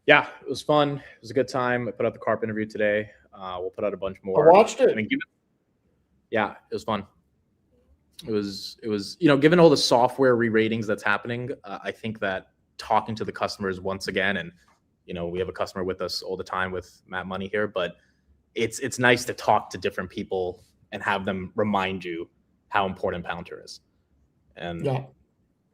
Yeah, it was fun. It was a good time. I put out the CARP interview today. We'll put out a bunch more. I watched it. Yeah, it was fun. It was given all the software re-ratings that's happening, I think that talking to the customers once again, and we have a customer with us all the time with Matt Money here, but it's nice to talk to different people and have them remind you how important Palantir is. And yeah.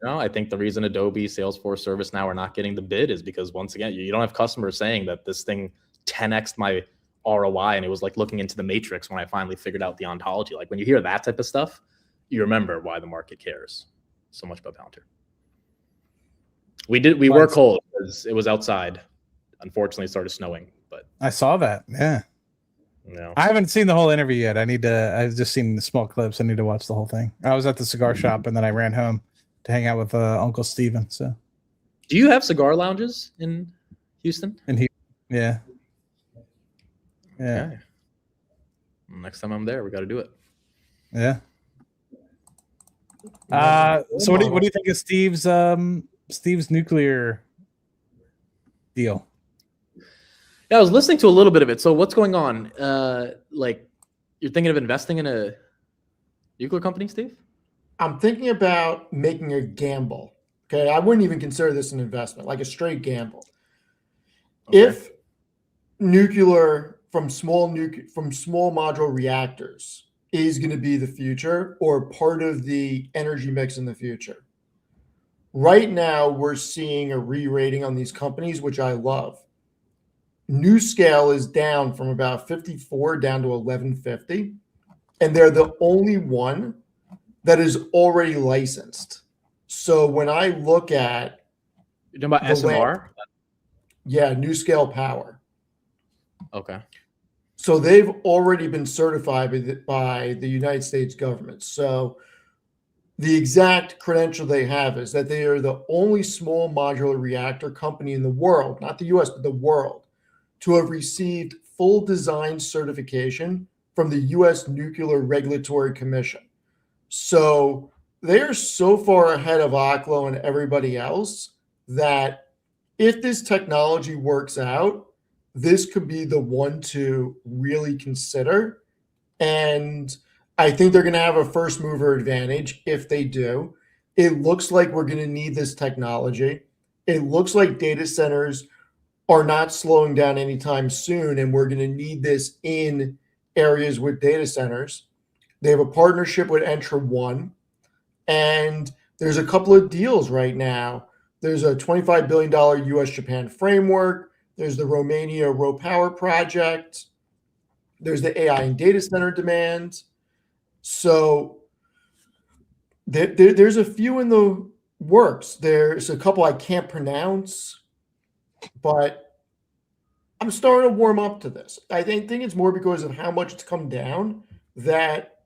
I think the reason Adobe, Salesforce, ServiceNow are not getting the bid is because once again, you don't have customers saying that this thing 10x'd my ROI, and it was like looking into the matrix when I finally figured out the ontology. Like when you hear that type of stuff, you remember why the market cares so much about Palantir. We were cold because it was outside. Unfortunately, it started snowing, but I saw that. Yeah. No. I haven't seen the whole interview yet. I've just seen the small clips. I need to watch the whole thing. I was at the cigar shop and then I ran home to hang out with Uncle Steven. So, do you have cigar lounges in Houston? Yeah. Okay. Next time I'm there, we got to do it. Yeah. So what do you think of Steve's nuclear deal? Yeah, I was listening to a little bit of it. So what's going on? Like, you're thinking of investing in a nuclear company, Steve? I'm thinking about making a gamble. Okay, I wouldn't even consider this an investment, like a straight gamble. Okay. If nuclear from small modular reactors is going to be the future or part of the energy mix in the future. Right now, we're seeing a re-rating on these companies, which I love. NuScale is down from about 54 down to 1150, and they're the only one that is already licensed. So when I look at You're talking about SMR? NuScale Power. Okay. So they've already been certified by the United States government. So the exact credential they have is that they are the only small modular reactor company in the world, not the US, but the world, to have received full design certification from the US Nuclear Regulatory Commission. So they are so far ahead of Oklo and everybody else that if this technology works out, this could be the one to really consider. And I think they're going to have a first mover advantage if they do. It looks like we're going to need this technology. It looks like data centers are not slowing down anytime soon, and we're going to need this in areas with data centers. They have a partnership with Entra One, and there's a couple of deals right now. There's a $25 billion US-Japan framework. There's the Romania RoPower project. There's the AI and data center demand. So there's a few in the works. There's a couple I can't pronounce, but I'm starting to warm up to this. I think it's more because of how much it's come down that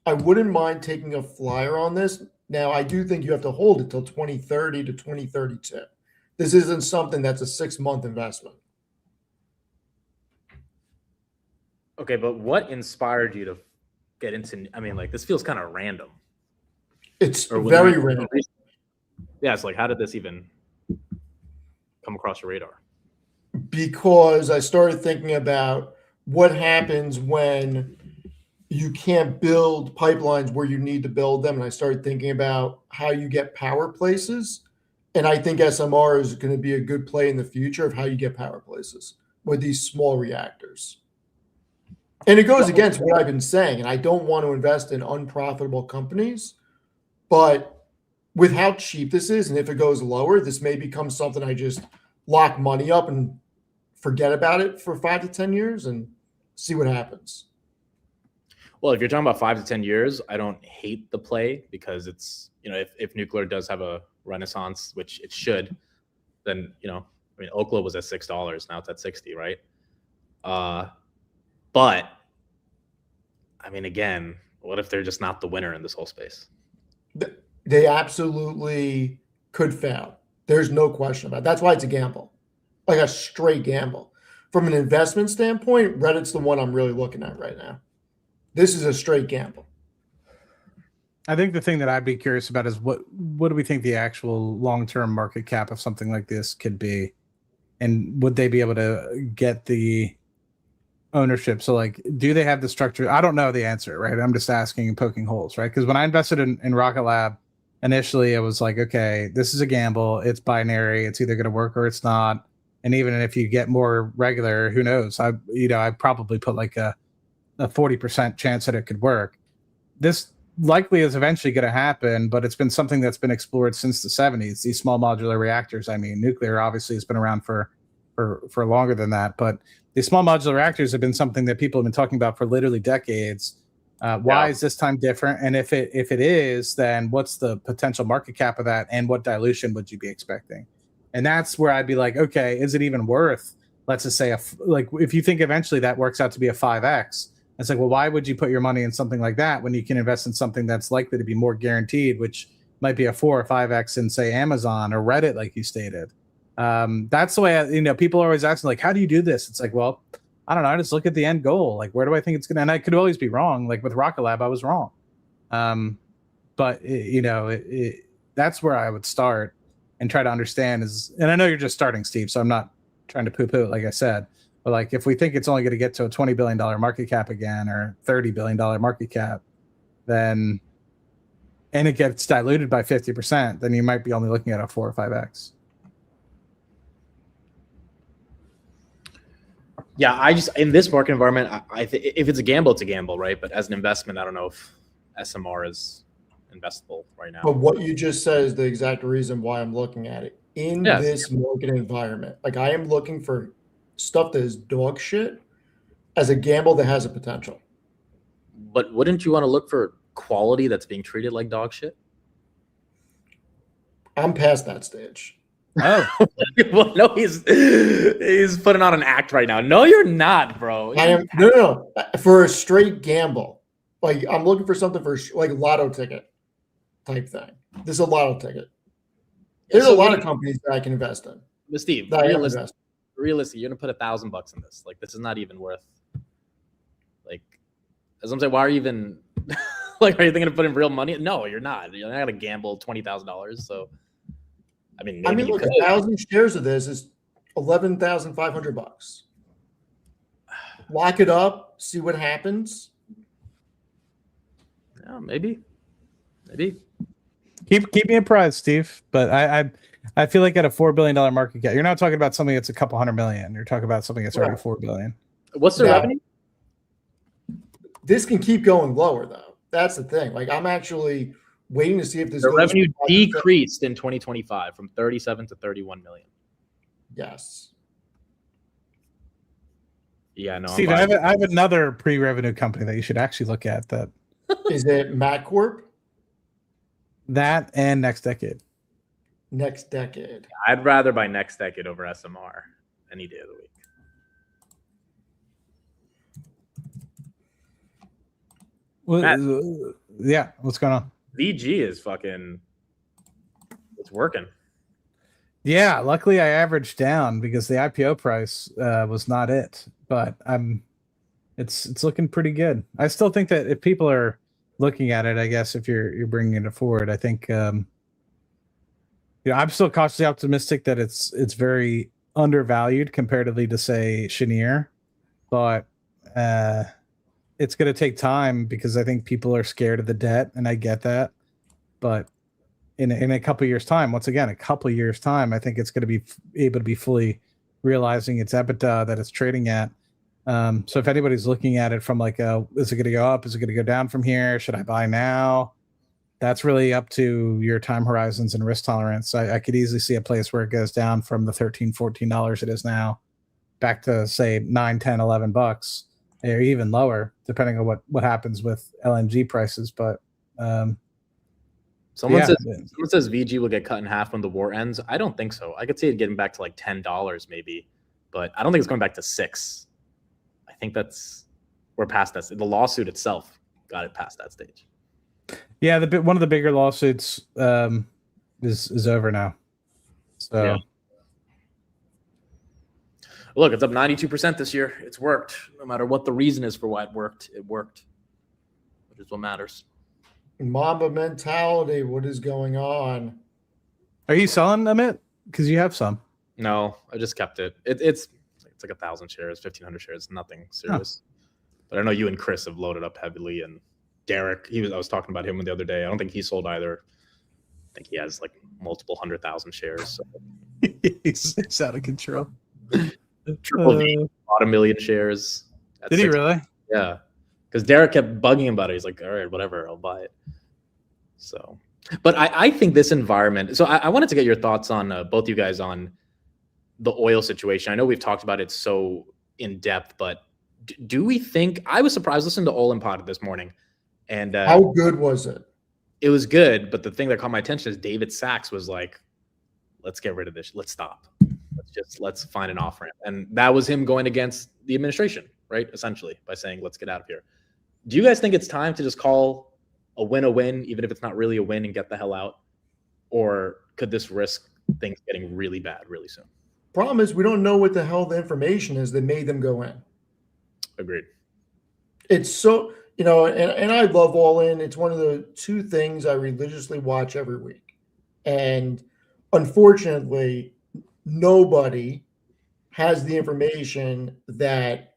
I wouldn't mind taking a flyer on this. Now, I do think you have to hold it till 2030 to 2032. This isn't something that's a 6-month investment. Okay, but what inspired you to get into? I mean, like, this feels kind of random. It's very random. Yeah, it's like, how did this even come across your radar? Because I started thinking about what happens when you can't build pipelines where you need to build them. And I started thinking about how you get power places. And I think SMR is going to be a good play in the future of how you get power places with these small reactors. And it goes against what I've been saying. And I don't want to invest in unprofitable companies. But with how cheap this is, and if it goes lower, this may become something I just lock money up and forget about it for 5 to 10 years and see what happens. Well, if you're talking about 5 to 10 years, I don't hate the play because it's, if nuclear does have a renaissance, which it should, then, Oklo was at $6. Now it's at 60, right? But I mean, again, what if they're just not the winner in this whole space? They absolutely could fail. There's no question about it. That's why it's a gamble, like a straight gamble. From an investment standpoint, Reddit's the one I'm really looking at right now. This is a straight gamble. I think the thing that I'd be curious about is what do we think the actual long-term market cap of something like this could be? And would they be able to get the ownership? So, like, do they have the structure? I don't know the answer, right? I'm just asking and poking holes, right? Because when I invested in Rocket Lab, initially it was like, okay, this is a gamble. It's binary. It's either going to work or it's not. And even if you get more regular, who knows? I probably put like a 40% chance that it could work. This likely is eventually going to happen, but it's been something that's been explored since the 70s. These small modular reactors. I mean, nuclear obviously has been around for longer than that, but these small modular reactors have been something that people have been talking about for literally decades. Why is this time different? And if it is, then what's the potential market cap of that, and what dilution would you be expecting? And that's where I'd be like, okay, is it even worth? Let's just say if you think eventually that works out to be a 5x. It's like, well, why would you put your money in something like that when you can invest in something that's likely to be more guaranteed, which might be a 4 or 5x in, say, Amazon or Reddit, like you stated. That's the way, people are always asking, like, how do you do this? It's like, well, I don't know. I just look at the end goal. Like, where do I think it's going to, and I could always be wrong. Like with Rocket Lab, I was wrong. But that's where I would start and try to understand and I know you're just starting, Steve, so I'm not trying to poo-poo it, like I said. But like, if we think it's only going to get to a $20 billion market cap again, or $30 billion market cap, then and it gets diluted by 50%, then you might be only looking at a 4 or 5x. Yeah, I just in this market environment, if it's a gamble, it's a gamble, right? But as an investment, I don't know if SMR is investable right now. But what you just said is the exact reason why I'm looking at it. In Yes. this market environment, like I am looking for stuff that is dog shit as a gamble that has a potential. But wouldn't you want to look for quality that's being treated like dog shit? I'm past that stage. Oh, Well, no, he's putting on an act right now. No, you're not, bro. I am no, for a straight gamble. Like I'm looking for something for like lotto ticket type thing. This is a lotto ticket. There's a lot of companies that I can invest in. But Steve, that I am realistic, investing. you're gonna put $1,000 in this. Like, this is not even worth. Like, as I'm saying, why are you even like? Are you thinking of putting real money? No, you're not. You're not gonna gamble $20,000. So, I mean, maybe look, 1,000 shares of this is $11,500. Lock it up, see what happens. Yeah, maybe. keep me apprised, Steve. But I feel like at a $4 billion market cap, you're not talking about something that's a couple $100 million. You're talking about something that's already $4 billion. What's the revenue? This can keep going lower, though. That's the thing. Like I'm actually waiting to see if this The goes revenue to 5%. decreased in 2025 from 37 to 31 million. Yes. Yeah, no. Steve, I have another pre-revenue company that you should actually look at. Is it MacCorp? That and Next Decade. Next Decade. I'd rather buy Next Decade over SMR any day of the week. Yeah, what's going on? VG is fucking. It's working. Yeah, luckily I averaged down because the IPO price was not it, but it's looking pretty good. I still think that if people are looking at it, I guess if you're bringing it forward, I think I'm still cautiously optimistic that it's very undervalued comparatively to say Cheniere, but it's going to take time because I think people are scared of the debt, and I get that, but in a couple of years' time, once again, I think it's going to be able to be fully realizing its EBITDA that it's trading at. So if anybody's looking at it from like, is it going to go up? Is it going to go down from here? Should I buy now? That's really up to your time horizons and risk tolerance. I could easily see a place where it goes down from the $13, $14 it is now back to say $9, $10, $11 or even lower, depending on what happens with LNG prices. But someone says VG will get cut in half when the war ends. I don't think so. I could see it getting back to like $10 maybe, but I don't think it's going back to $6. I think we're past that. The lawsuit itself got it past that stage. Yeah, one of the bigger lawsuits is over now. So, yeah. Look, it's up 92% this year. It's worked. No matter what the reason is for why it worked, which is what matters. Mamba mentality. What is going on? Are you selling Amit? Because you have some. No, I just kept it. It's like 1,000 shares, 1,500 shares, nothing serious. But I know you and Chris have loaded up heavily, and Derek, I was talking about him the other day. I don't think he sold either. I think he has like multiple 100,000 shares. So. It's out of control. Triple V bought 1 million shares. Did he really? Yeah, because Derek kept bugging him about it. He's like, all right, whatever, I'll buy it. So, but I think this environment. So I wanted to get your thoughts on both you guys on the oil situation. I know we've talked about it so in depth, but do we think? I was surprised listening to Olin Pod this morning, and how good was it? It was good, but the thing that caught my attention is David Sachs was like, "Let's get rid of this. Let's stop. Let's find an off ramp." And that was him going against the administration, right? Essentially, by saying, "Let's get out of here." Do you guys think it's time to just call a win, even if it's not really a win, and get the hell out? Or could this risk things getting really bad really soon? Problem is, we don't know what the hell the information is that made them go in. Agreed. It's so, and I love All In. It's one of the two things I religiously watch every week. And unfortunately, nobody has the information that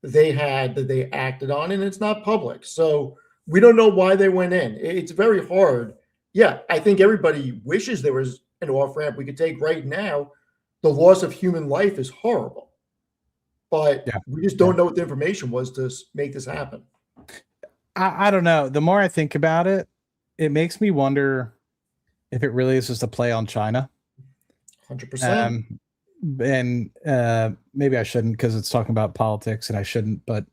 they had that they acted on, and it's not public. So We don't know why they went in. It's very hard. Yeah, I think everybody wishes there was an off ramp we could take right now. The loss of human life is horrible, but Yeah. we just don't know what the information was to make this happen. I don't know. The more I think about it, it makes me wonder if it really is just a play on China. 100%. And maybe I shouldn't because it's talking about politics and I shouldn't. But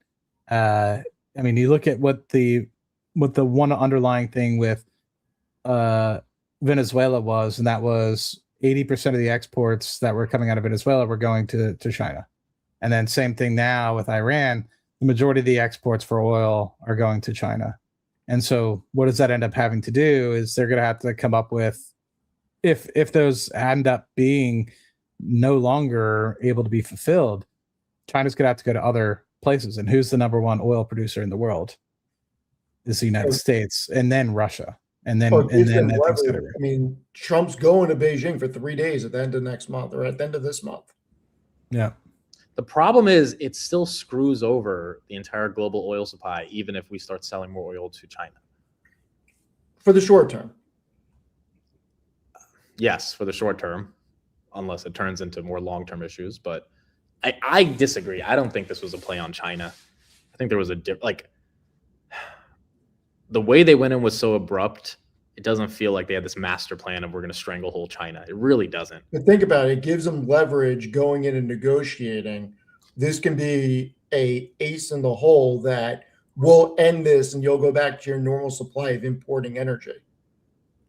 I mean, you look at what the one underlying thing with Venezuela was, and that was 80% of the exports that were coming out of Venezuela were going to China. And then same thing now with Iran, the majority of the exports for oil are going to China. And so what does that end up having to do is they're going to have to come up with, if those end up being no longer able to be fulfilled, China's going to have to go to other places. And who's the number one oil producer in the world? Is the United States, and then Russia. And then, I mean, Trump's going to Beijing for 3 days at the end of next month or at the end of this month. Yeah. The problem is it still screws over the entire global oil supply, even if we start selling more oil to China. For the short term. Yes, for the short term, unless it turns into more long-term issues. But I disagree. I don't think this was a play on China. I think there was the way they went in was so abrupt. It doesn't feel like they had this master plan of we're going to stranglehold China. It really doesn't. But think about it. It gives them leverage going in and negotiating. This can be a ace in the hole that will end this and you'll go back to your normal supply of importing energy.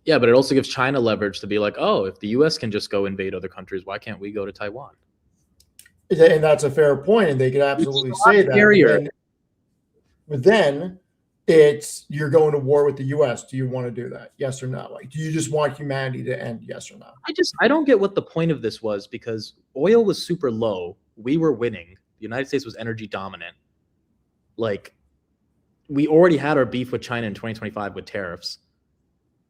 Yeah, but it also gives China leverage to be like, oh, if the U.S. can just go invade other countries, why can't we go to Taiwan? And that's a fair point, and they could absolutely say that. But then it's you're going to war with the U.S. Do you want to do that? Yes or no? Like, do you just want humanity to end? Yes or no? I don't get what the point of this was, because oil was super low. We were winning. The United States was energy dominant. Like, we already had our beef with China in 2025 with tariffs.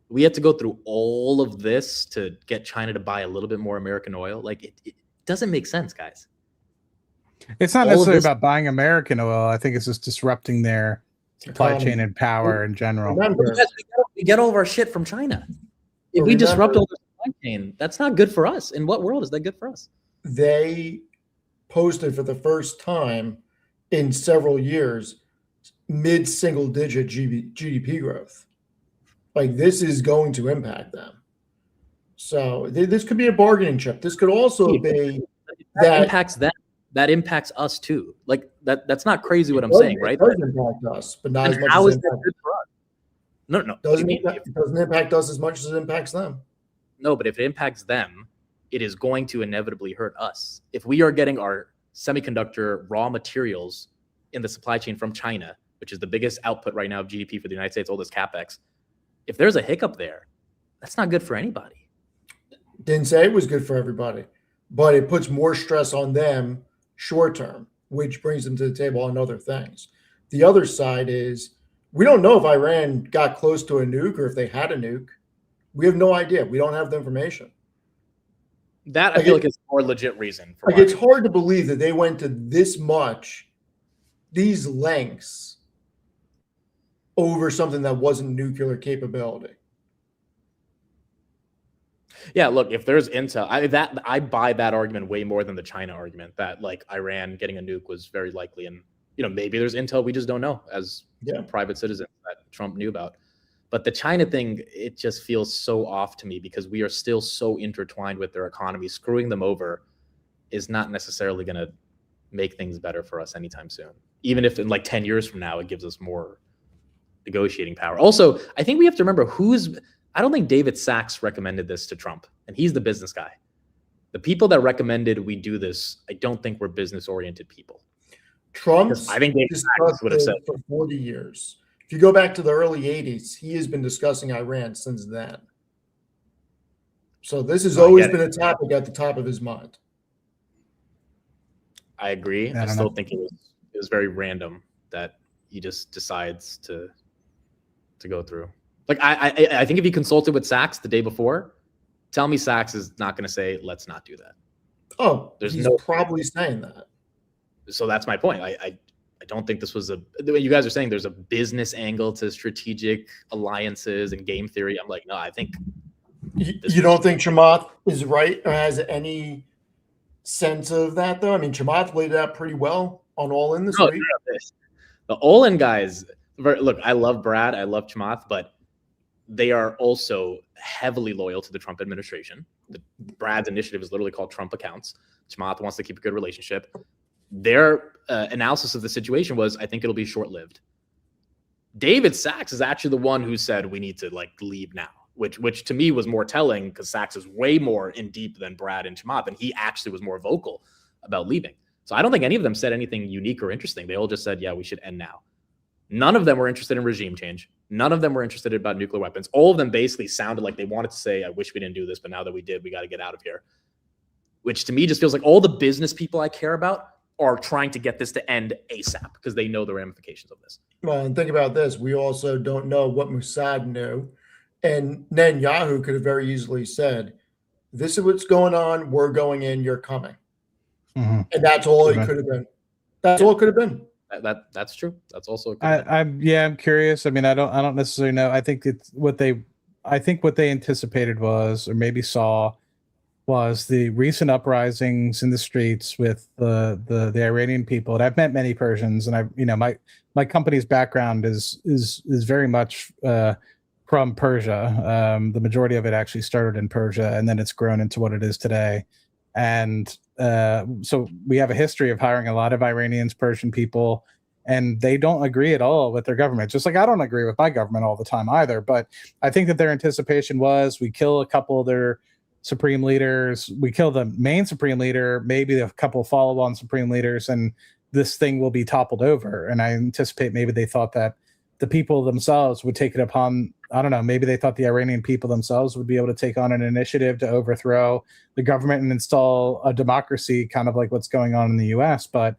We had to go through all of this to get China to buy a little bit more American oil. Like, it doesn't make sense, guys. It's not necessarily about buying American oil. I think it's just disrupting their supply chain and power in general. Remember, we get all of our shit from China. If we disrupt all the supply chain, that's not good for us. In what world is that good for us? They posted for the first time in several years mid-single digit GDP growth. Like, this is going to impact them. So this could be a bargaining chip. This could also be that impacts them. That impacts us too. Like, that's not crazy what I'm saying, right? It does impact us, but not as much how as is that good for us? No. It doesn't impact us as much as it impacts them. No, but if it impacts them, it is going to inevitably hurt us. If we are getting our semiconductor raw materials in the supply chain from China, which is the biggest output right now of GDP for the United States, all this CapEx, if there's a hiccup there, that's not good for anybody. Didn't say it was good for everybody, but it puts more stress on them short term, which brings them to the table on other things. The other side is we don't know if Iran got close to a nuke or if they had a nuke. We have no idea. We don't have the information. That I feel like is a more legit reason. Like, it's hard to believe that they went to these lengths over something that wasn't nuclear capability. Yeah, look, if there's intel, I buy that argument way more than the China argument that, like, Iran getting a nuke was very likely, and maybe there's intel we just don't know as private citizens that Trump knew about. But the China thing, it just feels so off to me because we are still so intertwined with their economy. Screwing them over is not necessarily going to make things better for us anytime soon. Even if in like 10 years from now, it gives us more negotiating power. Also, I think we have to remember I don't think David Sachs recommended this to Trump, and he's the business guy. The people that recommended we do this, I don't think were business-oriented people. I think David Sachs would have said for 40 years. If you go back to the early 80s, he has been discussing Iran since then. So this has always been a topic at the top of his mind. I agree. I still think it was very random that he just decides to go through. Like, I think if he consulted with Sachs the day before, tell me Sachs is not going to say, let's not do that. Oh, he's probably saying that. So that's my point. I I don't think this was the way you guys are saying there's a business angle to strategic alliances and game theory. I'm like, no, I think You don't think Chamath is right or has any sense of that, though? I mean, Chamath laid it out pretty well on All In this week. The All-In guys, look, I love Brad, I love Chamath, but they are also heavily loyal to the Trump administration. Brad's initiative is literally called Trump Accounts. Chamath wants to keep a good relationship. Their analysis of the situation was, I think it'll be short-lived. David Sachs is actually the one who said we need to leave now, which to me was more telling, because Sachs is way more in deep than Brad and Chamath, and he actually was more vocal about leaving. So I don't think any of them said anything unique or interesting. They all just said, yeah, we should end now. None of them were interested in regime change. None of them were interested about nuclear weapons. All of them basically sounded like they wanted to say, I wish we didn't do this, but now that we did, we got to get out of here. Which to me just feels like all the business people I care about are trying to get this to end ASAP because they know the ramifications of this. Well, and think about this. We also don't know what Mossad knew. And Netanyahu could have very easily said, this is what's going on. We're going in. You're coming. Mm-hmm. And that's all it could have been. That's all it could have been. That's true. That's also. I'm curious. I mean, I don't necessarily know. I think what they anticipated was, or maybe saw, was the recent uprisings in the streets with the Iranian people. And I've met many Persians, and my company's background is very much from Persia. The majority of it actually started in Persia, and then it's grown into what it is today. And so we have a history of hiring a lot of Iranians, Persian people, and they don't agree at all with their government. Just like I don't agree with my government all the time either. But I think that their anticipation was, we kill a couple of their supreme leaders, we kill the main supreme leader, maybe a couple of follow-on supreme leaders, and this thing will be toppled over. And I anticipate maybe they thought that the people themselves would take it upon, I don't know, maybe they thought the Iranian people themselves would be able to take on an initiative to overthrow the government and install a democracy, kind of like what's going on in the US. But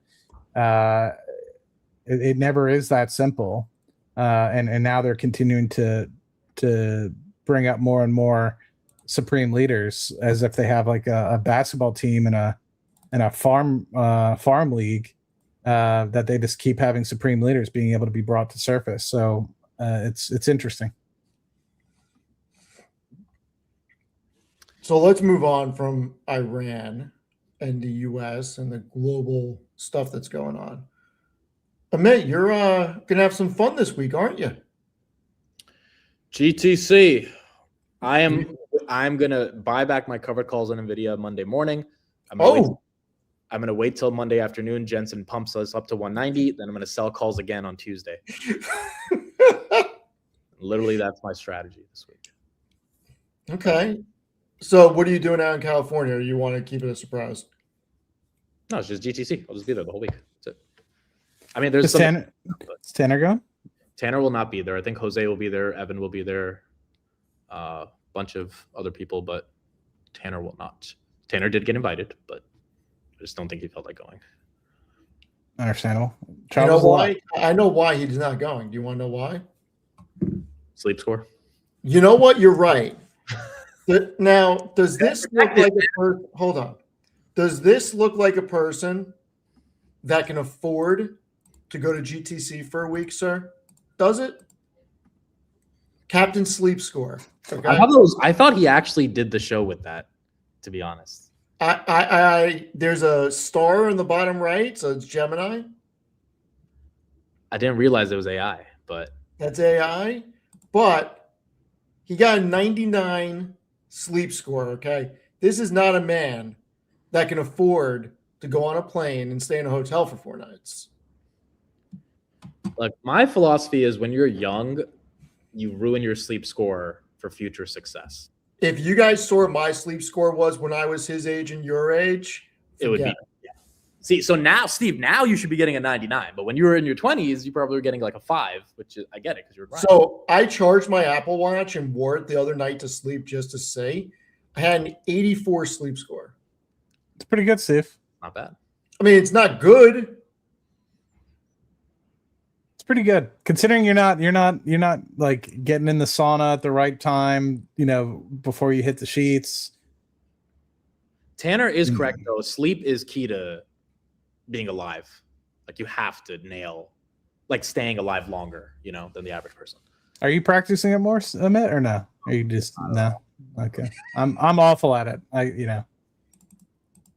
it never is that simple. And now they're continuing to bring up more and more supreme leaders, as if they have like a basketball team and a farm league, that they just keep having supreme leaders being able to be brought to surface. So it's interesting. So let's move on from Iran and the US and the global stuff that's going on. Amit, you're gonna have some fun this week, aren't you? GTC. I'm gonna buy back my covered calls on Nvidia Monday morning. I'm gonna wait till Monday afternoon. Jensen pumps us up to 190. Then I'm gonna sell calls again on Tuesday. Literally, that's my strategy this week. Okay. So what are you doing out in California? Or you want to keep it a surprise? No, it's just GTC. I'll just be there the whole week. That's it. I mean, there's Is Tannor going? Tannor will not be there. I think Jose will be there. Evan will be there. A bunch of other people, but Tannor will not. Tannor did get invited, but I just don't think he felt like going. Understandable. You know why? I know why he's not going. Do you want to know why? Sleep score. You know what? You're right. Now, does this look like a person? Hold on. Does this look like a person that can afford to go to GTC for a week, sir? Does it? Captain Sleep Score. Okay. I thought he actually did the show with that, to be honest. There's a star in the bottom right, so it's Gemini. I didn't realize it was AI, but that's AI. But he got a 99 sleep score. Okay, this is not a man that can afford to go on a plane and stay in a hotel for 4 nights. Look, my philosophy is when you're young, you ruin your sleep score for future success. If you guys saw what my sleep score was when I was his age and your age, it would be. Yeah. See, so now, Steve, now you should be getting a 99. But when you were in your 20s, you probably were getting like a 5, which is, I get it because you're grinding. So I charged my Apple Watch and wore it the other night to sleep just to say I had an 84 sleep score. It's pretty good, Steve. Not bad. I mean, it's not good. Pretty good, considering you're not like getting in the sauna at the right time, before you hit the sheets. Tannor is correct though. Sleep is key to being alive. Like you have to nail, like staying alive longer, than the average person. Are you practicing it more, Amit, or no? Are you just no? Okay, I'm awful at it. I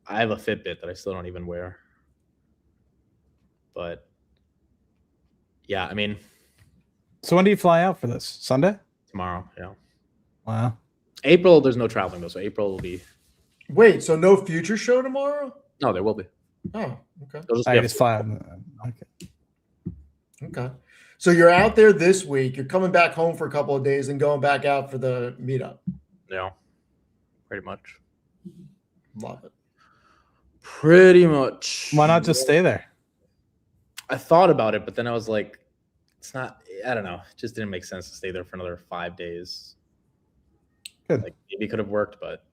have a Fitbit that I still don't even wear. But yeah, I mean, so when do you fly out for this? Sunday? Tomorrow, yeah. Wow. April, there's no traveling though, so April will be. Wait, so no future show tomorrow? No, there will be. Oh, okay. I just fly out. Okay. Okay. So you're out there this week. You're coming back home for a couple of days and going back out for the meetup. Yeah, pretty much. Love it. Pretty much. Why not just stay there? I thought about it, but then I was like, it's not. I don't know. It just didn't make sense to stay there for another 5 days. Good. Like maybe it could have worked, but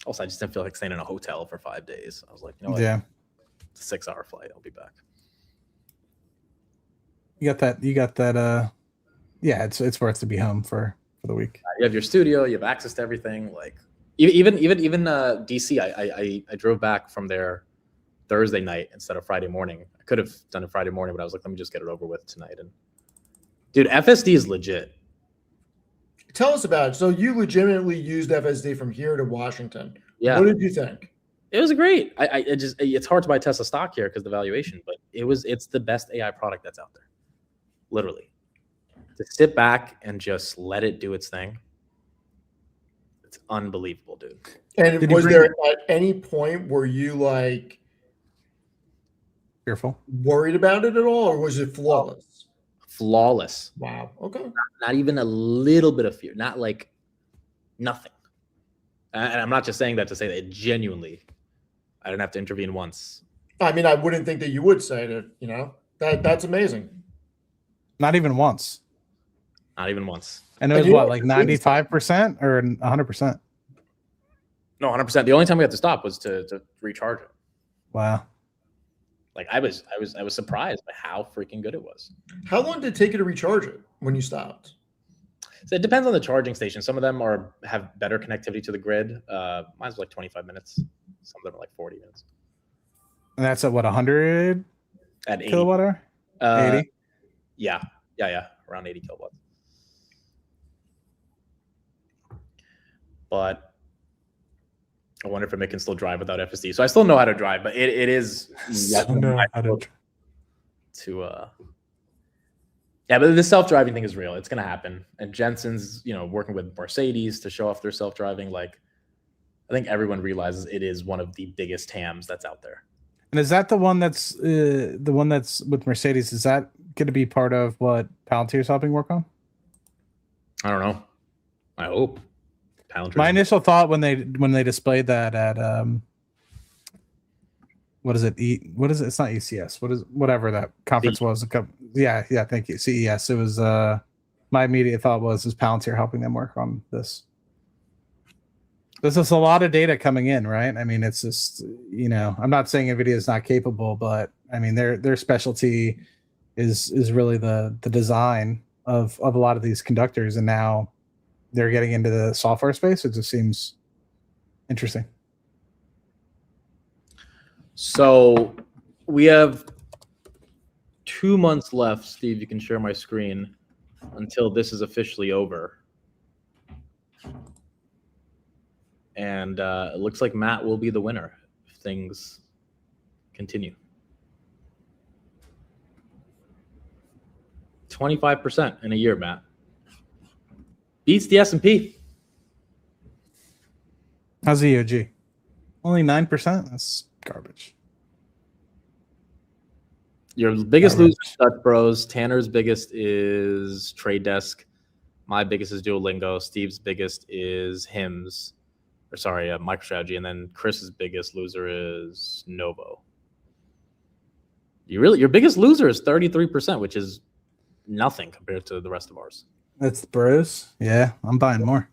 also I just didn't feel like staying in a hotel for 5 days. I was like, what? Yeah. It's a 6-hour flight. I'll be back. You got that. Yeah, it's worth to be home for the week. You have your studio. You have access to everything. Like even DC. I drove back from there Thursday night instead of Friday morning. I could have done it Friday morning, but I was like, let me just get it over with tonight. And dude, FSD is legit. Tell us about it. So you legitimately used FSD from here to Washington. Yeah. What did you think? It was great. It's hard to buy Tesla stock here because the valuation, but it's the best AI product that's out there. Literally. To sit back and just let it do its thing. It's unbelievable, dude. And was there at any point were you like fearful, worried about it at all, or was it flawless? Flawless. Wow. Okay. Not even a little bit of fear. Not like nothing. And I'm not just saying that to say that genuinely, I didn't have to intervene once. I mean, I wouldn't think that you would say that, that's amazing. Not even once. Not even once. And it was what, like 95% or 100%? No, 100%. The only time we had to stop was to recharge it. Wow. Like I was surprised by how freaking good it was. How long did it take you to recharge it when you stopped? So it depends on the charging station. Some of them have better connectivity to the grid. Mine's like 25 minutes. Some of them are like 40 minutes. And that's at what, 100 at 80 kilowatt hour? 80? Yeah. Around 80 kilowatts. But I wonder if it can still drive without FSD. So I still know how to drive, but it is yeah, but the self-driving thing is real. It's going to happen. And Jensen's, working with Mercedes to show off their self-driving. Like, I think everyone realizes it is one of the biggest TAMs that's out there. And is that the one that's with Mercedes? Is that going to be part of what Palantir is helping work on? I don't know. I hope. My initial thought when they displayed that at what is it? What is it? It's not ECS. What is whatever that conference was? Yeah. Thank you. CES. It was. My immediate thought was Palantir helping them work on this. There's just a lot of data coming in, right? I mean, it's just I'm not saying Nvidia is not capable, but I mean their specialty is really the design of a lot of these conductors, and now they're getting into the software space. It just seems interesting. So we have 2 months left. Steve, you can share my screen until this is officially over. And it looks like Matt will be the winner if things continue. 25% in a year, Matt. Beats the S&P. How's the EOG? Only 9%? That's garbage. Your biggest loser is Dutch Bros. Tanner's biggest is Trade Desk. My biggest is Duolingo. Steve's biggest is Hims. MicroStrategy. And then Chris's biggest loser is Novo. Your biggest loser is 33%, which is nothing compared to the rest of ours. That's the bros. Yeah, I'm buying more.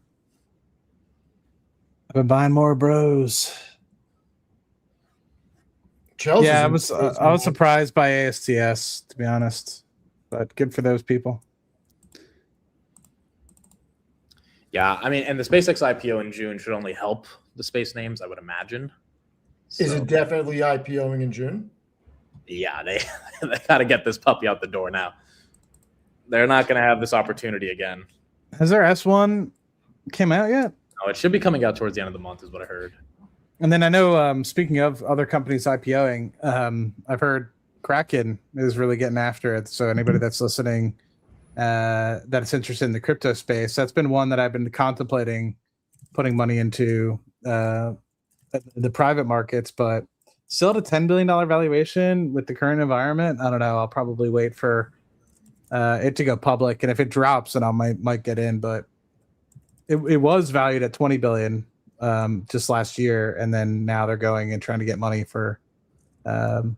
I've been buying more bros. Chelsea's I was surprised by ASTS, to be honest, but good for those people. Yeah, I mean, and the SpaceX IPO in June should only help the space names, I would imagine. Is it definitely IPOing in June? yeah, they got to get this puppy out the door now. They're not going to have this opportunity again. Has their S1 came out yet? No, it should be coming out towards the end of the month, is what I heard. And then I know, speaking of other companies IPOing, I've heard Kraken is really getting after it. So anybody that's listening that's interested in the crypto space, that's been one that I've been contemplating putting money into the private markets, but still at a $10 billion valuation with the current environment. I don't know. I'll probably wait for it to go public. And if it drops, then I might get in, but it was valued at 20 billion just last year, and then now they're going and trying to get money for 10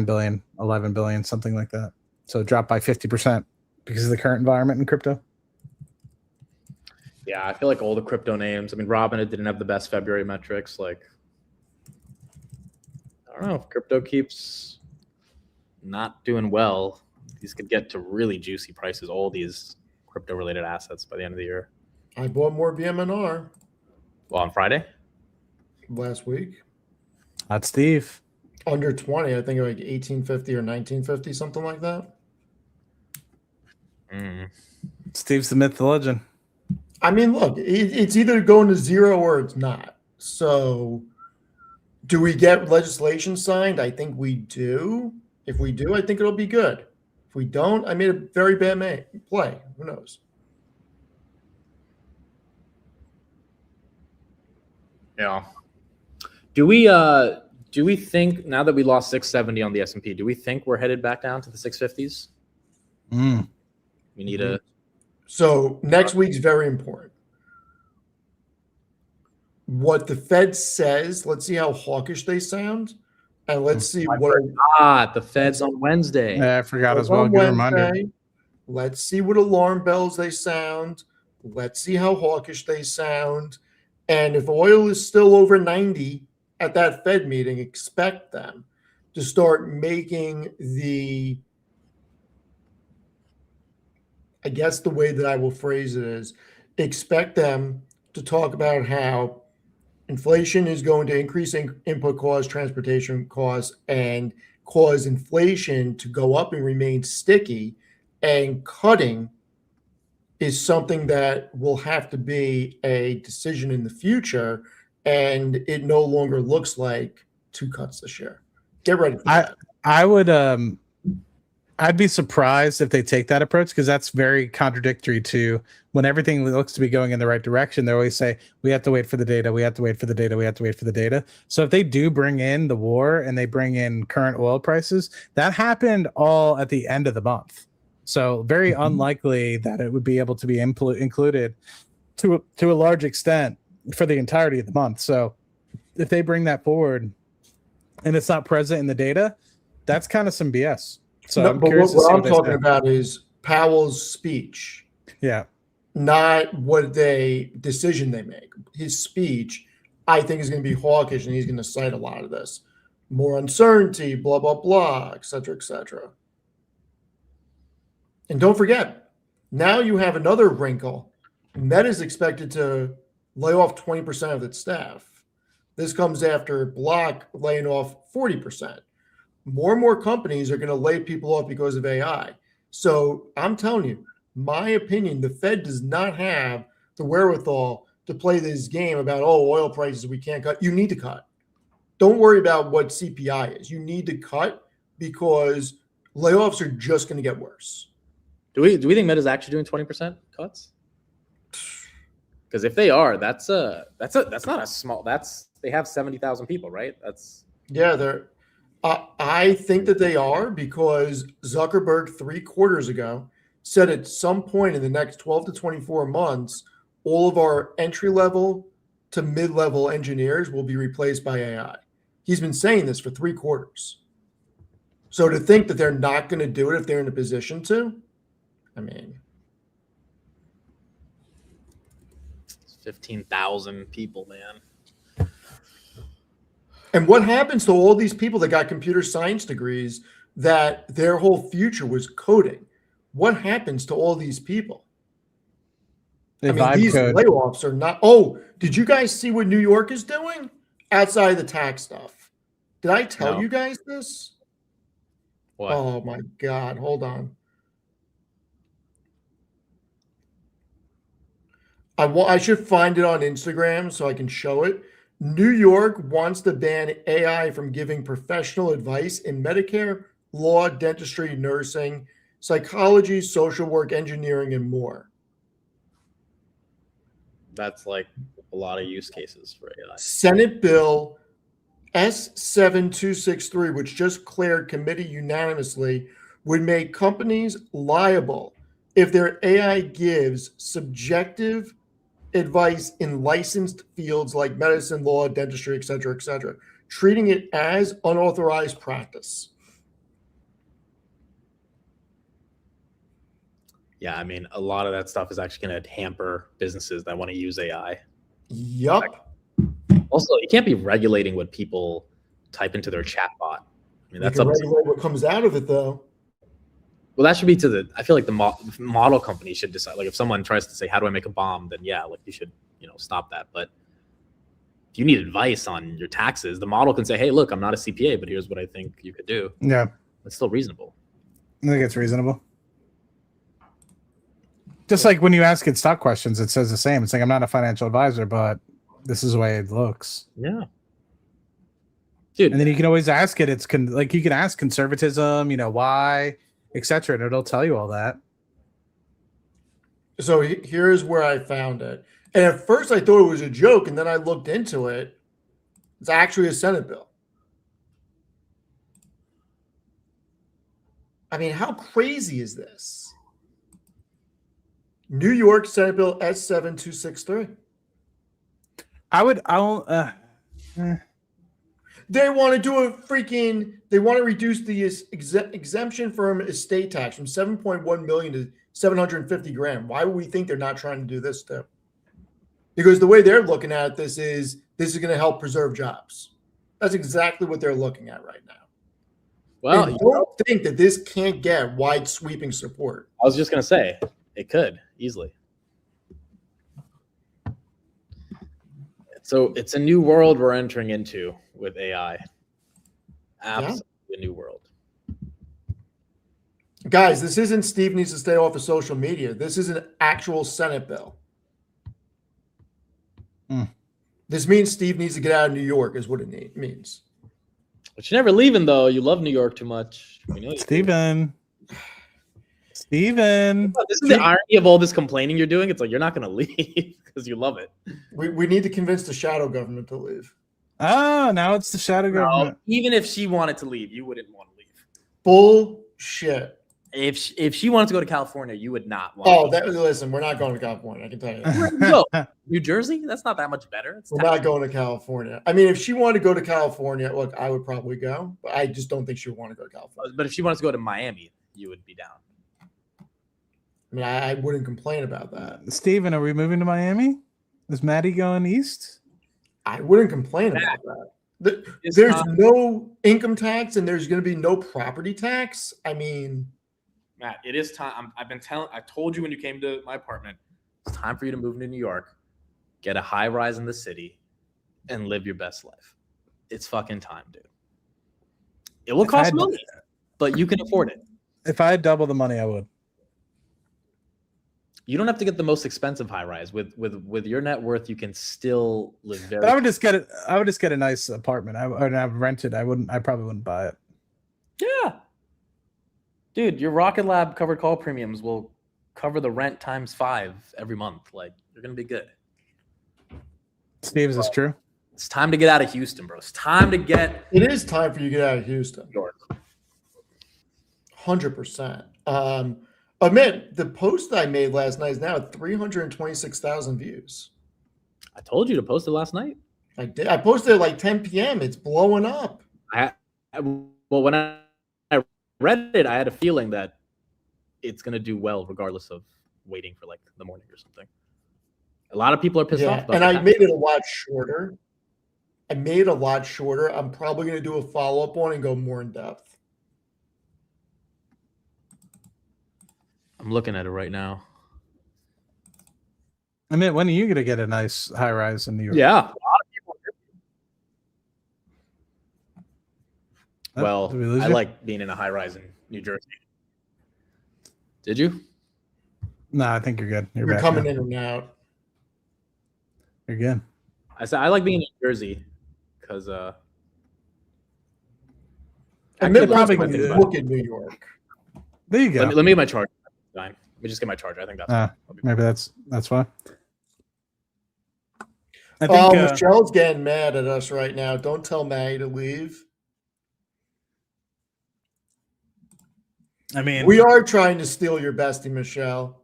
billion, 11 billion, something like that. So it dropped by 50% because of the current environment in crypto. Yeah, I feel like all the crypto names. I mean, Robinhood didn't have the best February metrics. Like, I don't know, if crypto keeps not doing well, these could get to really juicy prices, all these crypto-related assets by the end of the year. I bought more BMNR Well, on Friday? last week. That's Steve. Under 20, I think like 1850 or 1950, something like that. Steve's the myth, the legend. I mean, look, it's either going to zero or it's not. So do we get legislation signed? I think we do. If we do, I think it'll be good. If we don't, I made a very bad play. Who knows? Yeah. Do we think, now that we lost 670 on the S&P, do we think we're headed back down to the 650s? We need a... So next week's very important. What the Fed says, let's see how hawkish they sound, and let's see the Fed's on Wednesday. Yeah, I forgot as well. Good reminder. Let's see what alarm bells they sound. Let's see how hawkish they sound. And if oil is still over 90 at that Fed meeting, expect them to start making the, I guess the way that I will phrase it is, expect them to talk about how inflation is going to increase input costs, transportation costs, and cause inflation to go up and remain sticky. And cutting is something that will have to be a decision in the future. And it no longer looks like 2 cuts this year. Get ready for that. I would I'd be surprised if they take that approach, because that's very contradictory to when everything looks to be going in the right direction. They always say, we have to wait for the data. We have to wait for the data. We have to wait for the data. So if they do bring in the war and they bring in current oil prices, that happened all at the end of the month. So very unlikely that it would be able to be included to a large extent for the entirety of the month. So if they bring that forward and it's not present in the data, that's kind of some BS. So no, but what I'm talking about is Powell's speech. Yeah. Not what decision they make. His speech, I think, is going to be hawkish, and he's going to cite a lot of this. More uncertainty, blah, blah, blah, et cetera, et cetera. And don't forget, now you have another wrinkle. Meta is expected to lay off 20% of its staff. This comes after Block laying off 40%. More and more companies are going to lay people off because of AI. So I'm telling you, my opinion, the Fed does not have the wherewithal to play this game about, oil prices we can't cut. You need to cut. Don't worry about what CPI is. You need to cut because layoffs are just going to get worse. Do we think Meta's actually doing 20% cuts? Because if they are, that's not a small. They have 70,000 people, right? They're. I think that they are, because Zuckerberg 3 quarters ago said at some point in the next 12 to 24 months, all of our entry-level to mid-level engineers will be replaced by AI. He's been saying this for 3 quarters. So to think that they're not going to do it if they're in a position to, I mean. 15,000 people, man. And what happens to all these people that got computer science degrees that their whole future was coding? What happens to all these people? These layoffs are not. Oh, did you guys see what New York is doing outside of the tax stuff? Did I tell you guys this? What? Oh my God. Hold on. I should find it on Instagram so I can show it. New York wants to ban AI from giving professional advice in Medicare, law, dentistry, nursing, psychology, social work, engineering, and more. That's like a lot of use cases for AI. Senate Bill S7263, which just cleared committee unanimously, would make companies liable if their AI gives subjective advice in licensed fields like medicine, law, dentistry, et cetera, treating it as unauthorized practice. Yeah, I mean, a lot of that stuff is actually going to hamper businesses that want to use AI. Yup. Also, you can't be regulating what people type into their chatbot. I mean, that's You can up to, regulate what comes out of it, though. well, that should be to the, I feel like the model company should decide. Like if someone tries to say, how do I make a bomb? Then yeah, like you should, stop that. But if you need advice on your taxes, the model can say, hey, look, I'm not a CPA, but here's what I think you could do. Yeah, It's still reasonable. I think it's reasonable. Just like when you ask it stock questions, it says the same. It's like, I'm not a financial advisor, but this is the way it looks. Yeah. Dude. And then you can always ask it. It's like you can ask conservatism, why, etc. And it'll tell you all that. So here's where I found it. And at first I thought it was a joke, and then I looked into it. It's actually a Senate bill. I mean, how crazy is this? New York Senate Bill S7263. They want to do they want to reduce the exemption from estate tax from 7.1 million to 750 grand. Why would we think they're not trying to do this too? Because the way they're looking at this is going to help preserve jobs. That's exactly what they're looking at right now. Well, I don't think that this can't get wide sweeping support. I was just going to say, it could easily. So it's a new world we're entering into with AI. Absolutely a new world. Guys, this isn't Steve needs to stay off of social media. This is an actual Senate bill. This means Steve needs to get out of New York is what it means. But you're never leaving, though. You love New York too much. Steven. This is the irony of all this complaining you're doing. It's like you're not going to leave because you love it. We need to convince the shadow government to leave. Oh, now it's the shadow government. Even if she wanted to leave, you wouldn't want to leave. Bullshit. If she wanted to go to California, you would not want to leave. Listen, we're not going to California. I can tell you. Where do you go? New Jersey? That's not that much better. We're not going to California. I mean, if she wanted to go to California, look, I would probably go, but I just don't think she would want to go to California. But if she wanted to go to Miami, you would be down. I mean, I wouldn't complain about that. Steven, are we moving to Miami? Is Maddie going east? I wouldn't complain about that. There's no income tax and there's going to be no property tax. I mean, Matt, it is time. I told you when you came to my apartment, it's time for you to move to New York, get a high rise in the city, and live your best life. It's fucking time, dude. It will cost money, but you can afford it. If I had double the money, I would. You don't have to get the most expensive high rise. With your net worth, you can still live very. But I would just get it. I would just get a nice apartment. I would have rented. I probably wouldn't buy it. Yeah, dude, your Rocket Lab covered call premiums will cover the rent times 5 every month. Like you're gonna be good. Steve, is this true? It's time to get out of Houston, bro. It's time to get. It is time for you to get out of Houston. New York. 100%. Amit, the post that I made last night is now at 326,000 views. I told you to post it last night. I did. I posted at like 10 p.m. It's blowing up. When I read it, I had a feeling that it's going to do well regardless of waiting for like the morning or something. A lot of people are pissed off about and I made it a lot shorter. I'm probably going to do a follow-up one and go more in depth. I'm looking at it right now. I mean, when are you going to get a nice high rise in New York? Yeah. Well, did we lose I you? like being in a high rise in New Jersey. Did you? No, I think you're good. You're You're back coming now. in and out. You're good. I said I like being in New Jersey because Admit could last probably time do you that. look at New York. There you go. let me get my charger. Fine. Let me just get my charger. I think that's fine. Maybe that's why. I think Michelle's getting mad at us right now. Don't tell Maggie to leave. I mean, We are trying to steal your bestie, Michelle.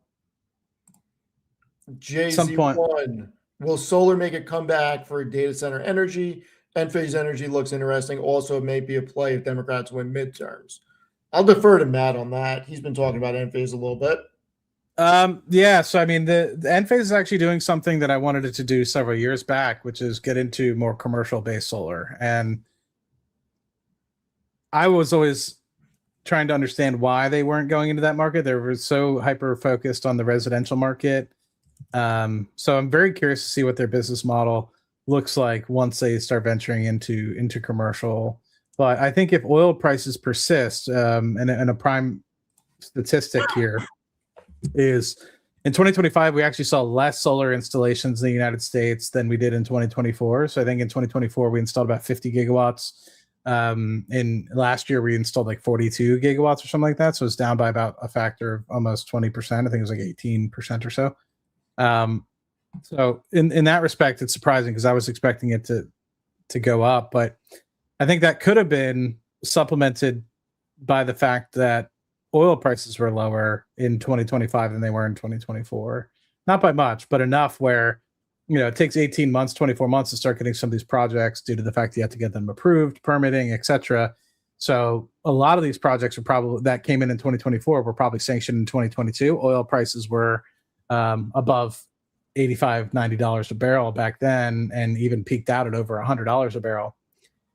Some point. JZ1. Will solar make a comeback for data center energy? Enphase energy looks interesting. Also, it may be a play if Democrats win midterms. I'll defer to Matt on that. He's been talking about Enphase a little bit. Yeah. So I mean, the Enphase is actually doing something that I wanted it to do several years back, which is get into more commercial-based solar. And I was always trying to understand why they weren't going into that market. They were so hyper focused on the residential market. So I'm very curious to see what their business model looks like once they start venturing into commercial. But I think if oil prices persist, and a prime statistic here is in 2025, we actually saw less solar installations in the United States than we did in 2024. So I think in 2024, we installed about 50 gigawatts. In last year, we installed like 42 gigawatts or something like that. So it's down by about a factor of almost 20%. I think it was like 18% or so. So in that respect, it's surprising because I was expecting it to go up, but I think that could have been supplemented by the fact that oil prices were lower in 2025 than they were in 2024. Not by much, but enough where, it takes 18 months, 24 months to start getting some of these projects due to the fact you have to get them approved, permitting, etc. So a lot of these projects that came in 2024 were probably sanctioned in 2022. Oil prices were above $85, $90 a barrel back then, and even peaked out at over $100 a barrel.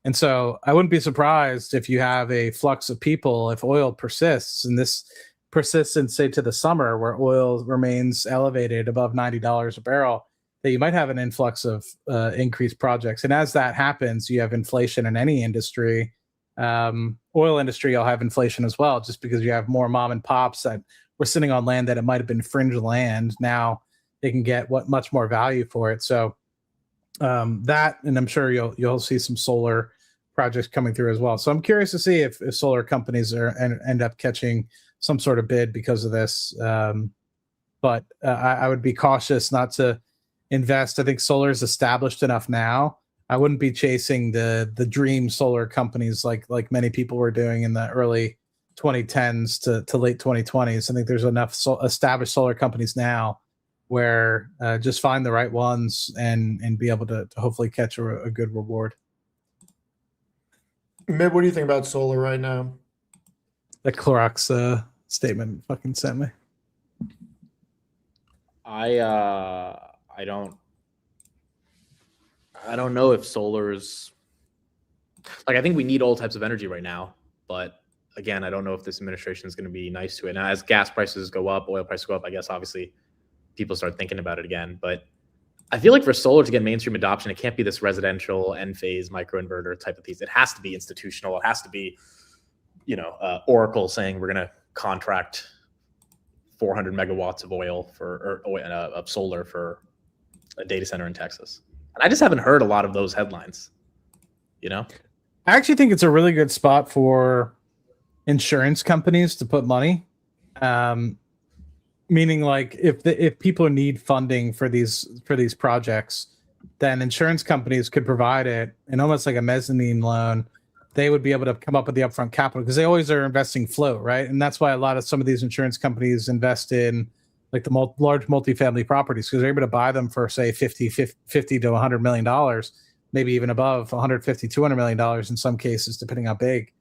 And so I wouldn't be surprised if you have a flux of people, if oil persists, and this persists in, say, to the summer where oil remains elevated above $90 a barrel, that you might have an influx of increased projects. And as that happens, you have inflation in any industry. Oil industry, you'll have inflation as well, just because you have more mom and pops that were sitting on land that it might have been fringe land. Now they can get much more value for it. So that, and I'm sure you'll see some solar projects coming through as well. So I'm curious to see if solar companies end up catching some sort of bid because of this. But I would be cautious not to invest. I think solar is established enough now. I wouldn't be chasing the dream solar companies like many people were doing in the early 2010s to late 2020s. I think there's enough established solar companies now where just find the right ones and be able to hopefully catch a good reward. Mid, what do you think about solar right now? The Clorox statement fucking sent me. I don't know if solar's like, I think we need all types of energy right now, but again, I don't know if this administration is going to be nice to it. Now, as gas prices go up, oil prices go up, I guess obviously people start thinking about it again. But I feel like for solar to get mainstream adoption, it can't be this residential Enphase microinverter type of piece. It has to be institutional. It has to be, Oracle saying we're going to contract 400 megawatts of of solar for a data center in Texas. And I just haven't heard a lot of those headlines. I actually think it's a really good spot for insurance companies to put money. Meaning, like, if people need funding for these projects, then insurance companies could provide it in almost like a mezzanine loan. They would be able to come up with the upfront capital because they always are investing float, right? And that's why a lot of some of these insurance companies invest in like the large multifamily properties because they're able to buy them for, say, $50 to $100 million, maybe even above $150, $200 million in some cases, depending how big.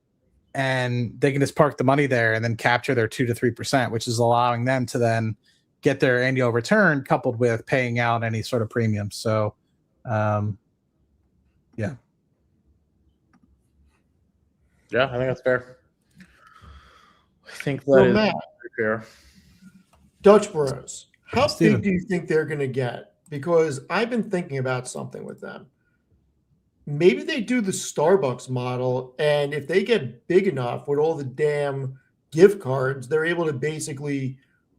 And they can just park the money there and then capture their 2 to 3%, which is allowing them to then get their annual return coupled with paying out any sort of premium. So, yeah. Yeah, I think that's fair. I think that So is Matt, fair. Dutch Bros, how Steven. big do you think they're going to get? Because I've been thinking about something with them. maybe they do the Starbucks model, and if they get big enough with all the damn gift cards, they're able to basically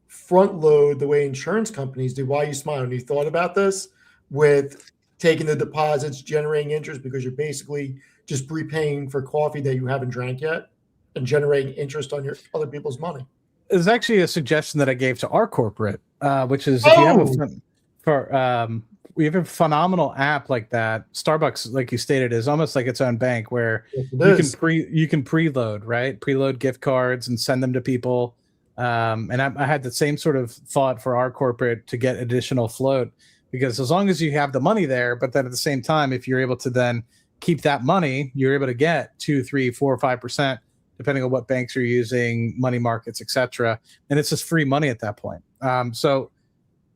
front load the way insurance companies do. Why are you smiling? You thought about this with taking the deposits, generating interest, because you're basically just prepaying for coffee that you haven't drank yet and generating interest on your other people's money. It's actually a suggestion that I gave to our corporate, which is if you have we have a phenomenal app like that. Starbucks, like you stated, is almost like its own bank where Yes, you can preload, right? Preload gift cards and send them to people. And I had the same sort of thought for our corporate to get additional float, because as long as you have the money there, but then at the same time, if you're able to then keep that money, you're able to get 2, 3, 4, 5%, depending on what banks you're using, money markets, etc. And it's just free money at that point. So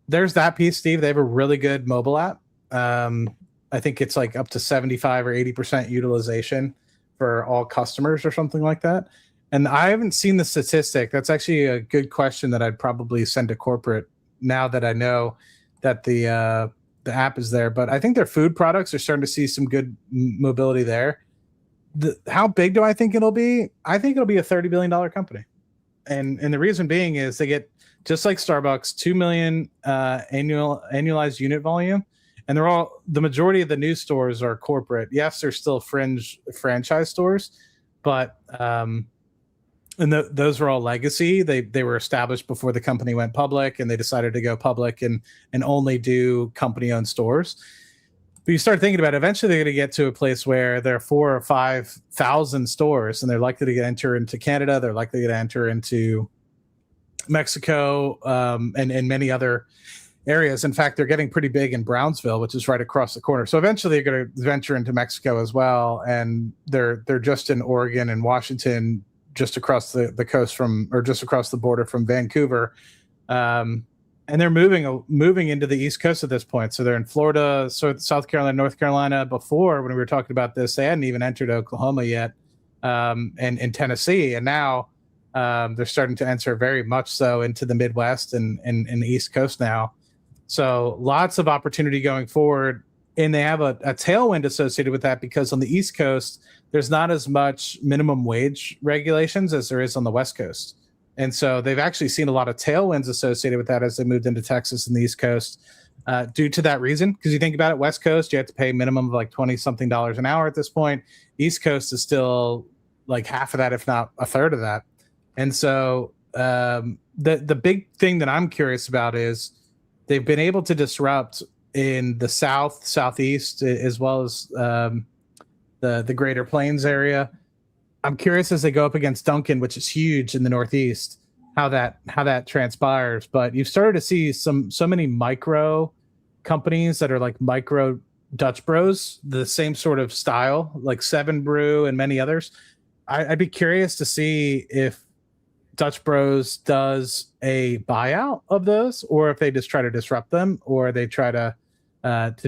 there's that piece, Steve. They have a really good mobile app. I think it's like up to 75 or 80% utilization for all customers or something like that. And I haven't seen the statistic. That's actually a good question that I'd probably send to corporate now that I know that the app is there. But I think their food products are starting to see some good mobility there. How big do I think it'll be? I think it'll be a $30 billion company. And the reason being is they get, just like Starbucks, 2 million annualized unit volume. And the majority of the new stores are corporate. Yes, they're still fringe franchise stores, but those are all legacy. They were established before the company went public, and they decided to go public and only do company-owned stores. But you start thinking about it, eventually they're going to get to a place where there are 4,000 or 5,000 stores, and they're likely to enter into Canada. They're likely to enter into Mexico, and many other areas. In fact, they're getting pretty big in Brownsville, which is right across the corner. So eventually they're going to venture into Mexico as well. And they're just in Oregon and Washington, just across the coast or just across the border from Vancouver. And they're moving into the East Coast at this point. So they're in Florida, South Carolina, North Carolina. Before, when we were talking about this, they hadn't even entered Oklahoma yet, and in Tennessee. And now they're starting to enter very much so into the Midwest and the East Coast now. So lots of opportunity going forward. And they have a tailwind associated with that, because on the East Coast, there's not as much minimum wage regulations as there is on the West Coast. And so they've actually seen a lot of tailwinds associated with that as they moved into Texas and the East Coast, due to that reason. Because you think about it, West Coast, you have to pay a minimum of like $20-something an hour at this point. East Coast is still like half of that, if not a third of that. And so the big thing that I'm curious about is they've been able to disrupt in the South, Southeast, as well as the Greater Plains area. I'm curious as they go up against Duncan, which is huge in the Northeast, how that transpires. But you've started to see so many micro companies that are like micro Dutch Bros, the same sort of style, like Seven Brew and many others. I'd be curious to see if Dutch Bros does a buyout of those, or if they just try to disrupt them, or they try to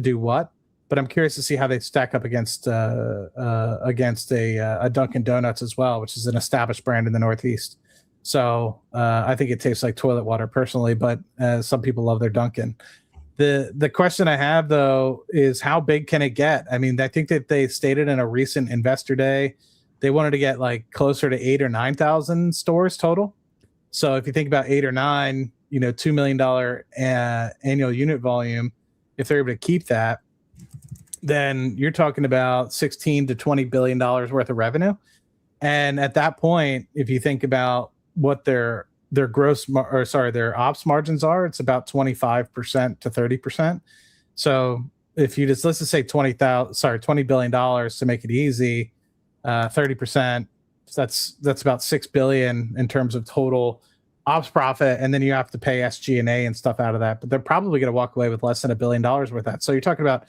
do what. But I'm curious to see how they stack up against a Dunkin' Donuts as well, which is an established brand in the Northeast. So I think it tastes like toilet water personally, but some people love their Dunkin'. The question I have, though, is how big can it get? I mean, I think that they stated in a recent investor day they wanted to get like closer to 8,000 or 9,000 stores total. So if you think about 8 or 9, $2 million annual unit volume, if they're able to keep that, then you're talking about $16 to $20 billion worth of revenue. And at that point, if you think about what their their ops margins are, it's about 25% to 30%. So if you let's just say $20 billion to make it easy, 30%, that's about $6 billion in terms of total ops profit, and then you have to pay SG&A and stuff out of that. But they're probably going to walk away with less than $1 billion worth of that. So you're talking about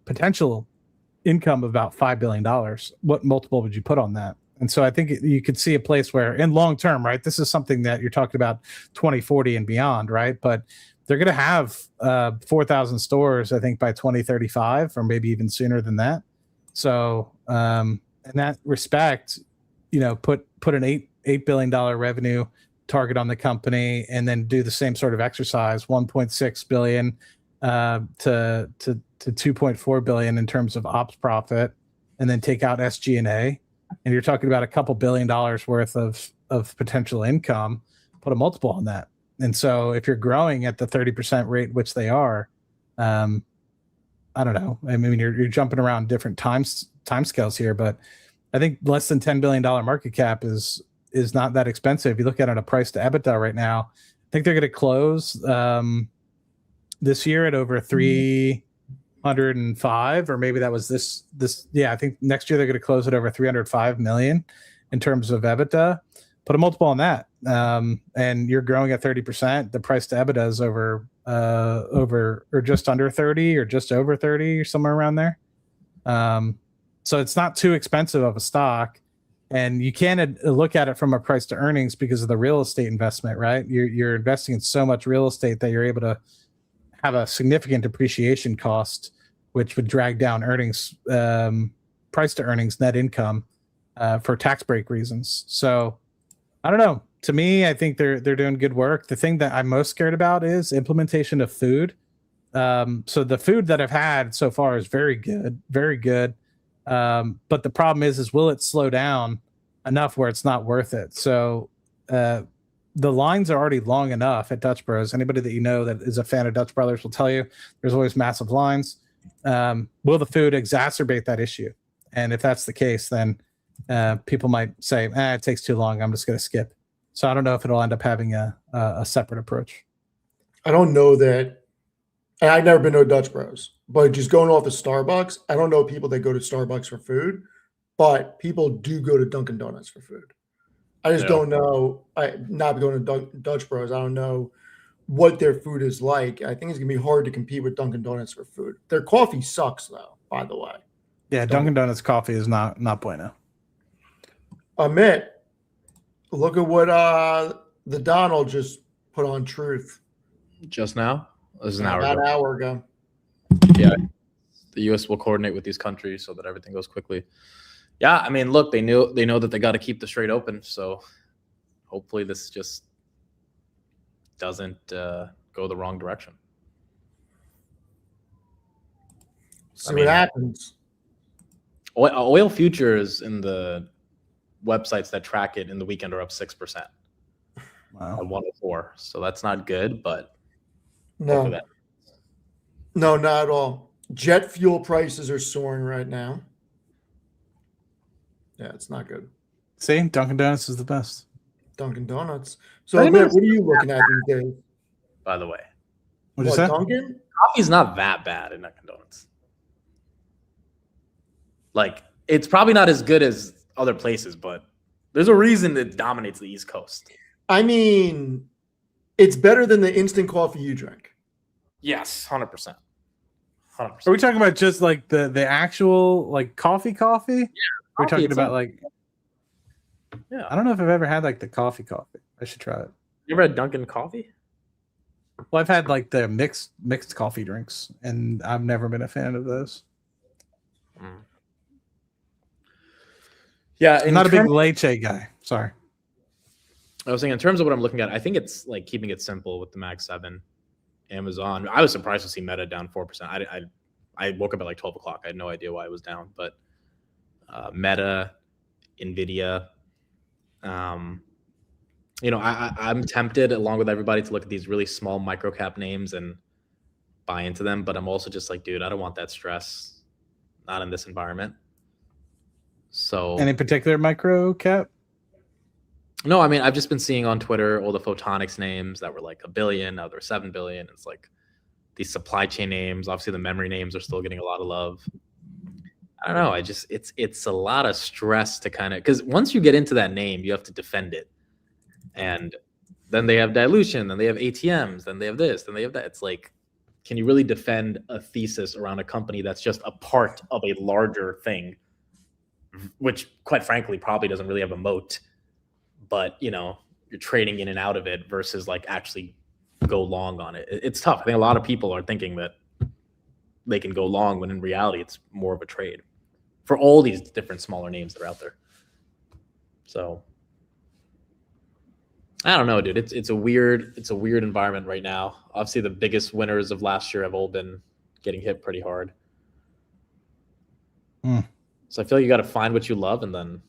potential income of about $5 billion. What multiple would you put on that? And so I think you could see a place where, in long term, right, this is something that you're talking about 2040 and beyond, right? But they're going to have 4,000 stores, I think, by 2035, or maybe even sooner than that. So in that respect, put an $8 billion revenue target on the company, and then do the same sort of exercise, 1.6 billion to 2.4 billion in terms of ops profit. and then take out SG&A, and you're talking about a couple $1 billion worth of potential income, put a multiple on that. And so if you're growing at the 30% rate, which they are, I don't know. I mean, you're jumping around different time scales here, but I think less than $10 billion market cap is not that expensive. If you look at it on a price to EBITDA right now, I think they're going to close this year at over 305, or maybe that was this. Yeah, I think next year they're going to close at over 305 million in terms of EBITDA. Put a multiple on that, and you're growing at 30%. The price to EBITDA is over or just under 30 or just over 30 or somewhere around there. So it's not too expensive of a stock, and you can look at it from a price to earnings because of the real estate investment, right? You're investing in so much real estate that you're able to have a significant depreciation cost, which would drag down earnings, price to earnings, net income, for tax break reasons. So I don't know. To me, I think they're doing good work. The thing that I'm most scared about is implementation of food. So the food that I've had so far is very good, very good. But the problem is will it slow down enough where it's not worth it? So the lines are already long enough at Dutch Bros. Anybody that you know that is a fan of Dutch Brothers will tell you there's always massive lines. Will the food exacerbate that issue? And if that's the case, then people might say, it takes too long, I'm just going to skip. So I don't know if it'll end up having a separate approach. I don't know that. And I've never been to a Dutch Bros, but just going off of Starbucks, I don't know people that go to Starbucks for food, but people do go to Dunkin' Donuts for food. I just don't know. Not going to Dutch Bros, I don't know what their food is like. I think it's going to be hard to compete with Dunkin' Donuts for food. Their coffee sucks, though, by the way. Yeah, Dunkin' Donuts coffee is not bueno. Amit, look at what the Donald just put on Truth. Just now? This is an hour about ago. An hour ago. Yeah. The U.S. will coordinate with these countries so that everything goes quickly. Yeah, I mean, look, they know that they got to keep the Strait open. So hopefully this just doesn't go the wrong direction. See what happens. Oil futures in the websites that track it in the weekend are up 6%. Wow. At 104. So that's not good, but no, not at all. Jet fuel prices are soaring right now. Yeah, it's not good. See, Dunkin' Donuts is the best. Dunkin' Donuts. So, Amit, what are you looking at these days? By the way, What'd you say? Dunkin'? Coffee's not that bad in Dunkin' Donuts. Like, it's probably not as good as other places, but there's a reason it dominates the East Coast. I mean, it's better than the instant coffee you drink. Yes, 100%. 100%. Are we talking about just like the actual like coffee? Yeah. We're talking about like. Yeah. I don't know if I've ever had like the coffee. I should try it. You ever had Dunkin' coffee? Well, I've had like the mixed coffee drinks, and I've never been a fan of those. Yeah, I'm not a big leche guy. Sorry. I was saying in terms of what I'm looking at, I think it's like keeping it simple with the Mag 7, Amazon. I was surprised to see Meta down 4%. I woke up at like 12 o'clock. I had no idea why it was down, but Meta, Nvidia. I'm tempted along with everybody to look at these really small micro cap names and buy into them, but I'm also just like, dude, I don't want that stress. Not in this environment. So any particular micro cap? No, I mean, I've just been seeing on Twitter all the photonics names that were like $1 billion, now they're $7 billion. It's like these supply chain names. Obviously, the memory names are still getting a lot of love. I don't know. It's a lot of stress to kind of, because once you get into that name, you have to defend it. And then they have dilution, then they have ATMs, then they have this, then they have that. It's like, can you really defend a thesis around a company that's just a part of a larger thing, which quite frankly probably doesn't really have a moat? But you're trading in and out of it versus like actually go long on it. It's tough. I think a lot of people are thinking that they can go long when in reality it's more of a trade for all these different smaller names that are out there. So I don't know, dude. It's a weird environment right now. Obviously, the biggest winners of last year have all been getting hit pretty hard. So I feel like you got to find what you love, and then,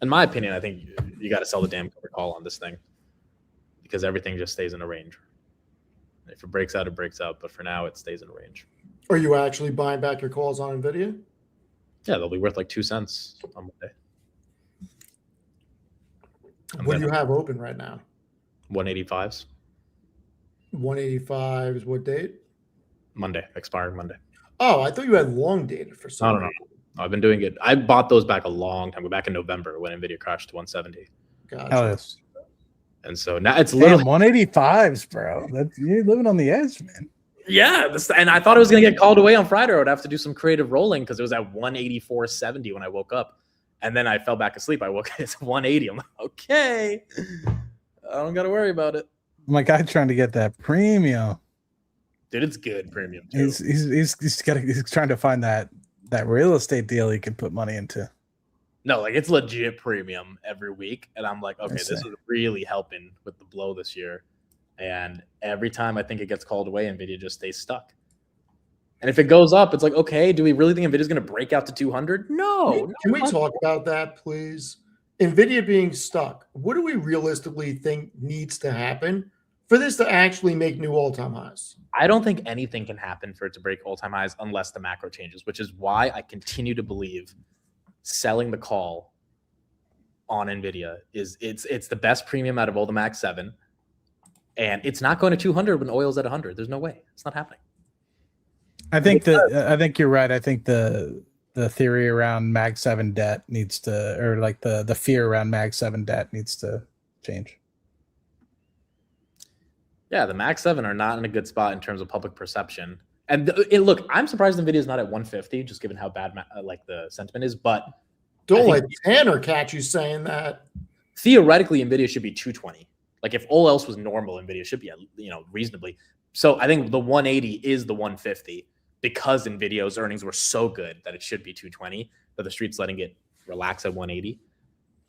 in my opinion, I think you got to sell the damn covered call on this thing because everything just stays in a range. If it breaks out, it breaks out. But for now, it stays in a range. Are you actually buying back your calls on Nvidia? Yeah, they'll be worth like 2 cents on Monday. What do you have open right now? 185s. 185 is what date? Monday, expiring Monday. Oh, I thought you had long dated for some No. I've been doing it. I bought those back a long time ago, back in November when Nvidia crashed to 170. Gotcha. Oh, yes. And so now it's literally 185s, bro. You're living on the edge, man. Yeah, and I thought it was going to get called away on Friday. I would have to do some creative rolling because it was at 184.70 when I woke up. And then I fell back asleep. I woke up, it's 180. I'm like, okay. I don't got to worry about it. My guy trying to get that premium. Dude, it's good premium too. He's trying to find that real estate deal he can put money into. No, like it's legit premium every week. And I'm like, okay, this is really helping with the blow this year. And every time I think it gets called away, Nvidia just stays stuck. And if it goes up, it's like, okay, do we really think Nvidia's going to break out to 200? No. Can we talk about that, please? Nvidia being stuck. What do we realistically think needs to happen for this to actually make new all-time highs? I don't think anything can happen for it to break all-time highs unless the macro changes, which is why I continue to believe selling the call on Nvidia it's the best premium out of all the Max 7. And it's not going to 200 when oil's at 100. There's no way. It's not happening. I think you're right. I think the theory around Mag 7 debt needs to, or like the fear around Mag 7 debt needs to change. Yeah, the Mag 7 are not in a good spot in terms of public perception. And look, I'm surprised Nvidia is not at 150, just given how bad like the sentiment is. But don't let Tannor catch you saying that. Theoretically, Nvidia should be 220. Like if all else was normal, Nvidia should be, reasonably. So I think the 180 is the 150 because Nvidia's earnings were so good that it should be 220. But the street's letting it relax at 180.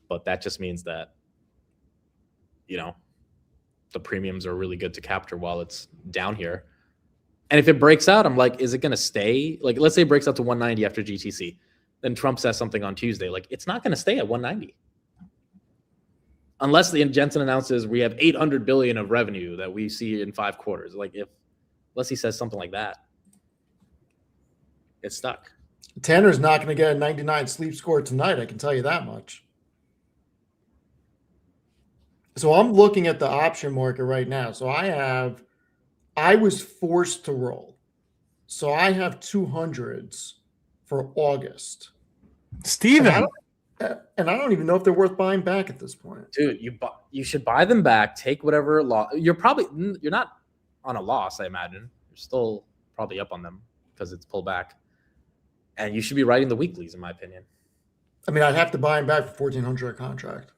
But that just means that, the premiums are really good to capture while it's down here. And if it breaks out, I'm like, is it going to stay? Like, let's say it breaks out to 190 after GTC. Then Trump says something on Tuesday. Like, it's not going to stay at 190. Unless Jensen announces we have 800 billion of revenue that we see in 5 quarters. Like unless he says something like that, it's stuck. Tanner's not going to get a 99 sleep score tonight. I can tell you that much. So I'm looking at the option market right now. So I was forced to roll. So I have 200s for August. Steven. And I don't even know if they're worth buying back at this point. Dude, you should buy them back. Take whatever loss. You're not on a loss, I imagine. You're still probably up on them because it's pulled back. And you should be writing the weeklies, in my opinion. I mean, I'd have to buy them back for $1,400 a contract.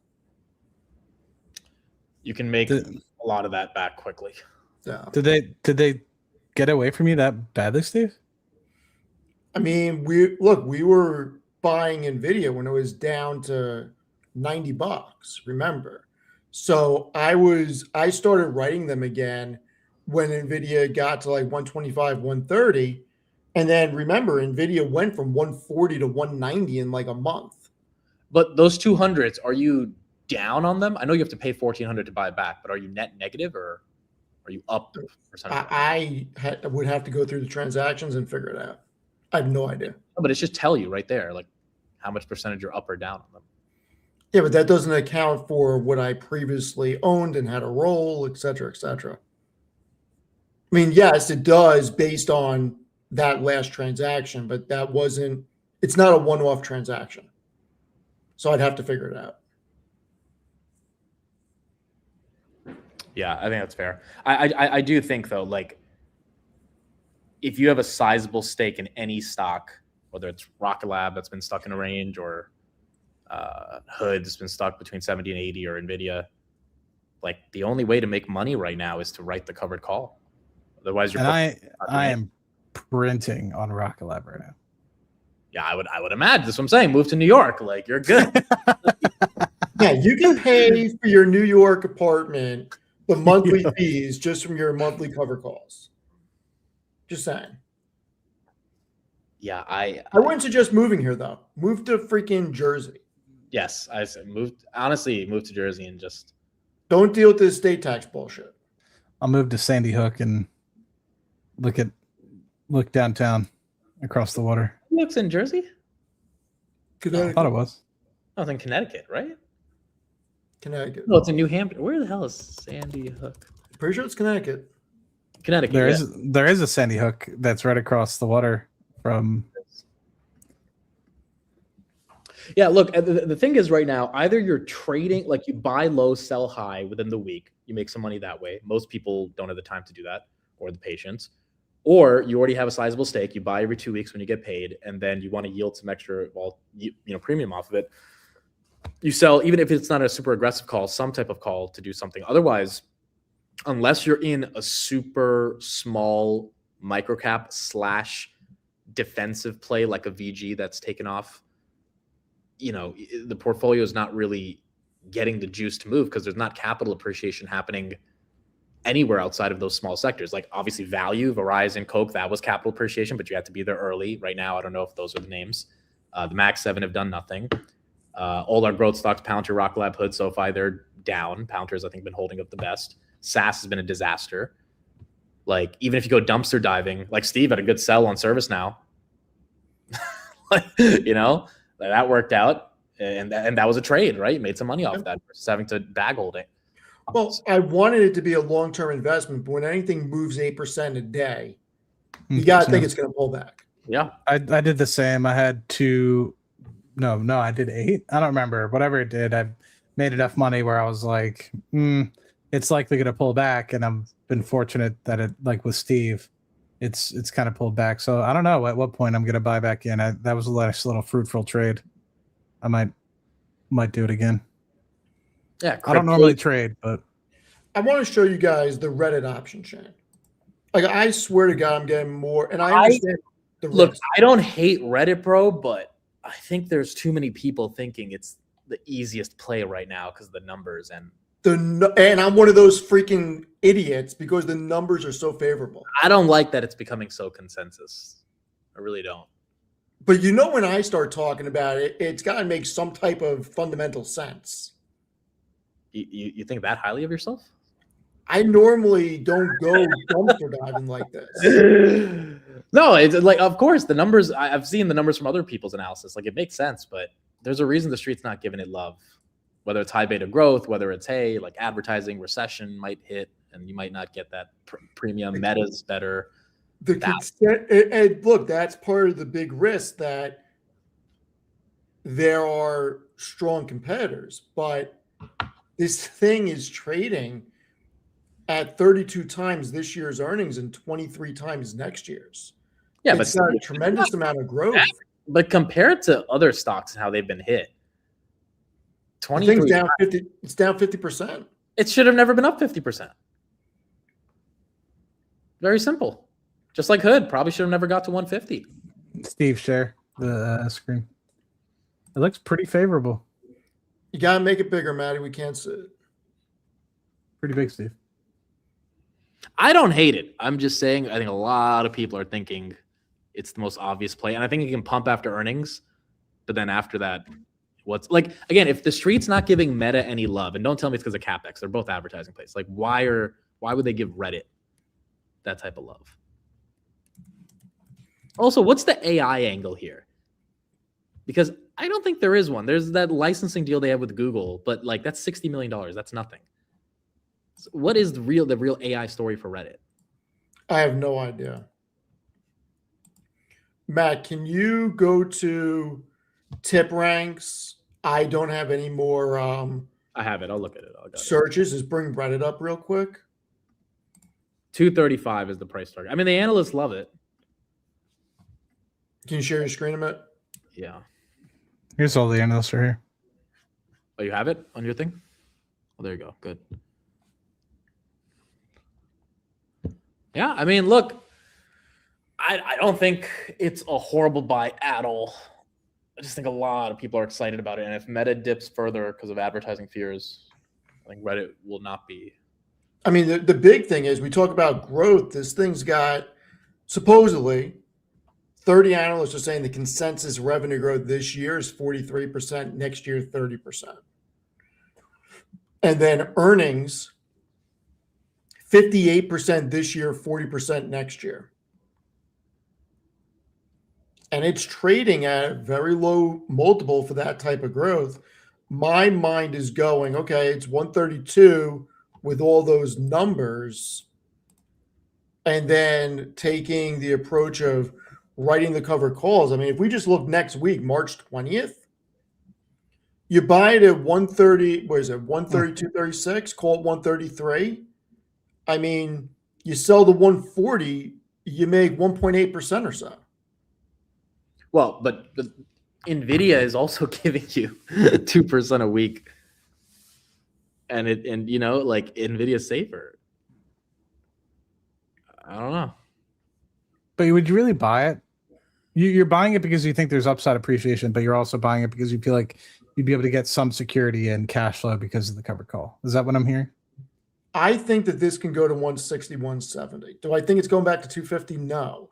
You can make a lot of that back quickly. Yeah. Did they get away from you that badly, Steve? I mean, we were buying Nvidia when it was down to $90, remember? So I started writing them again when Nvidia got to like 125, 130. And then remember, Nvidia went from 140 to 190 in like a month. But those 200s, are you down on them? I know you have to pay $1,400 to buy it back, but are you net negative or are you up? I would have to go through the transactions and figure it out. I have no idea. No, but it's just tell you right there, like how much percentage you're up or down on them. Yeah, but that doesn't account for what I previously owned and had a roll, et cetera, et cetera. I mean, yes, it does based on that last transaction, but it's not a one-off transaction. So I'd have to figure it out. Yeah, I think that's fair. I do think though, like if you have a sizable stake in any stock, whether it's Rocket Lab that's been stuck in a range or Hood that's been stuck between 70 and 80 or Nvidia, like the only way to make money right now is to write the covered call. Otherwise, you're. And I am printing on Rocket Lab right now. Yeah, I would imagine. That's what I'm saying. Move to New York, like you're good. Yeah, you can pay for your New York apartment the monthly fees just from your monthly cover calls. Just saying. Yeah, I wouldn't suggest moving here though. Move to freaking Jersey. yes, I said move to Jersey and just Don't deal with this estate tax bullshit. I'll move to Sandy Hook and look downtown across the water. looks in Jersey. I thought it was. I was in Connecticut, right? Connecticut. No, it's in New Hampshire. Where the hell is Sandy Hook? Pretty sure it's Connecticut. Connecticut. There is a Sandy Hook that's right across the water from. Yeah, look, the thing is right now, either you're trading, like you buy low, sell high within the week, you make some money that way. Most people don't have the time to do that or the patience. Or you already have a sizable stake, you buy every 2 weeks when you get paid, and then you want to yield some extra, premium off of it. You sell, even if it's not a super aggressive call, some type of call to do something. Otherwise, unless you're in a super small microcap / defensive play like a VG that's taken off, the portfolio is not really getting the juice to move because there's not capital appreciation happening anywhere outside of those small sectors. Like obviously value, Verizon, Coke, that was capital appreciation, but you had to be there early. Right now, I don't know if those are the names. The Max 7 have done nothing. All our growth stocks, Palantir, Rocket Lab, Hood, SoFi, they're down. Palantir's, I think, been holding up the best. SAS has been a disaster. Like, even if you go dumpster diving, like Steve had a good sell on ServiceNow. That worked out. And that was a trade, right? You made some money off that versus having to bag hold it. Well, I wanted it to be a long-term investment, but when anything moves 8% a day, you got to think it's going to pull back. Yeah. I did the same. I had I did 8. I don't remember. Whatever it did, I made enough money where I was like, it's likely going to pull back. And I've been fortunate that it, like with Steve, it's kind of pulled back. So I don't know at what point I'm going to buy back in. That was a nice little fruitful trade. I might do it again. Yeah. I don't normally trade, but I want to show you guys the Reddit option chain. Like, I swear to God, I'm getting more. And I understand the Look, risk. I don't hate Reddit, bro, but I think there's too many people thinking it's the easiest play right now because of the numbers and I'm one of those freaking idiots because the numbers are so favorable. I don't like that it's becoming so consensus. I really don't. But when I start talking about it, it's got to make some type of fundamental sense. You think that highly of yourself? I normally don't go dumpster diving like this. No, it's like, of course, the numbers, I've seen the numbers from other people's analysis. Like, it makes sense, but there's a reason the street's not giving it love. Whether it's high beta growth, whether it's, hey, like advertising recession might hit and you might not get that premium. Meta's better. Look, that's part of the big risk that there are strong competitors, but this thing is trading at 32 times this year's earnings and 23 times next year's. Yeah, it's got a tremendous amount of growth. But compared to other stocks and how they've been hit, 23 down 50. It's down 50%. It should have never been up 50%. Very simple. Just like Hood, probably should have never got to 150. Steve, share the screen. It looks pretty favorable. You got to make it bigger, Matty. We can't see it. Pretty big, Steve. I don't hate it. I'm just saying I think a lot of people are thinking it's the most obvious play. And I think it can pump after earnings. But then after that, again, if the street's not giving Meta any love, and don't tell me it's because of CapEx, they're both advertising plays. Like, why would they give Reddit that type of love? Also, what's the AI angle here? Because I don't think there is one. There's that licensing deal they have with Google, but like that's $60 million. That's nothing. So what is the real AI story for Reddit? I have no idea. Matt, can you go to tip ranks? I don't have any more I have it. I'll look at it. Searches. Just bring Reddit up real quick. 235 is the price target. I mean, the analysts love it. Can you share your screen a minute? Yeah. Here's all the analysts are here. Oh, you have it on your thing? Oh, there you go. Good. Yeah, I mean, look, I don't think it's a horrible buy at all. I just think a lot of people are excited about it. And if Meta dips further because of advertising fears, I think Reddit will not be. I mean, the big thing is we talk about growth. This thing's got supposedly 30 analysts are saying the consensus revenue growth this year is 43%, next year 30%. And then earnings, 58% this year, 40% next year. And it's trading at a very low multiple for that type of growth. My mind is going, okay, it's 132 with all those numbers, and then taking the approach of writing the cover calls. I mean, if we just look next week, March 20th, you buy it at 130, what is it, 132.36, call it 133. I mean, you sell the 140, you make 1.8% or so. Well, but Nvidia is also giving you 2% a week, and like Nvidia's safer. I don't know. But would you really buy it? You're buying it because you think there's upside appreciation, but you're also buying it because you feel like you'd be able to get some security and cash flow because of the covered call. Is that what I'm hearing? I think that this can go to 160, 170. Do I think it's going back to 250? No.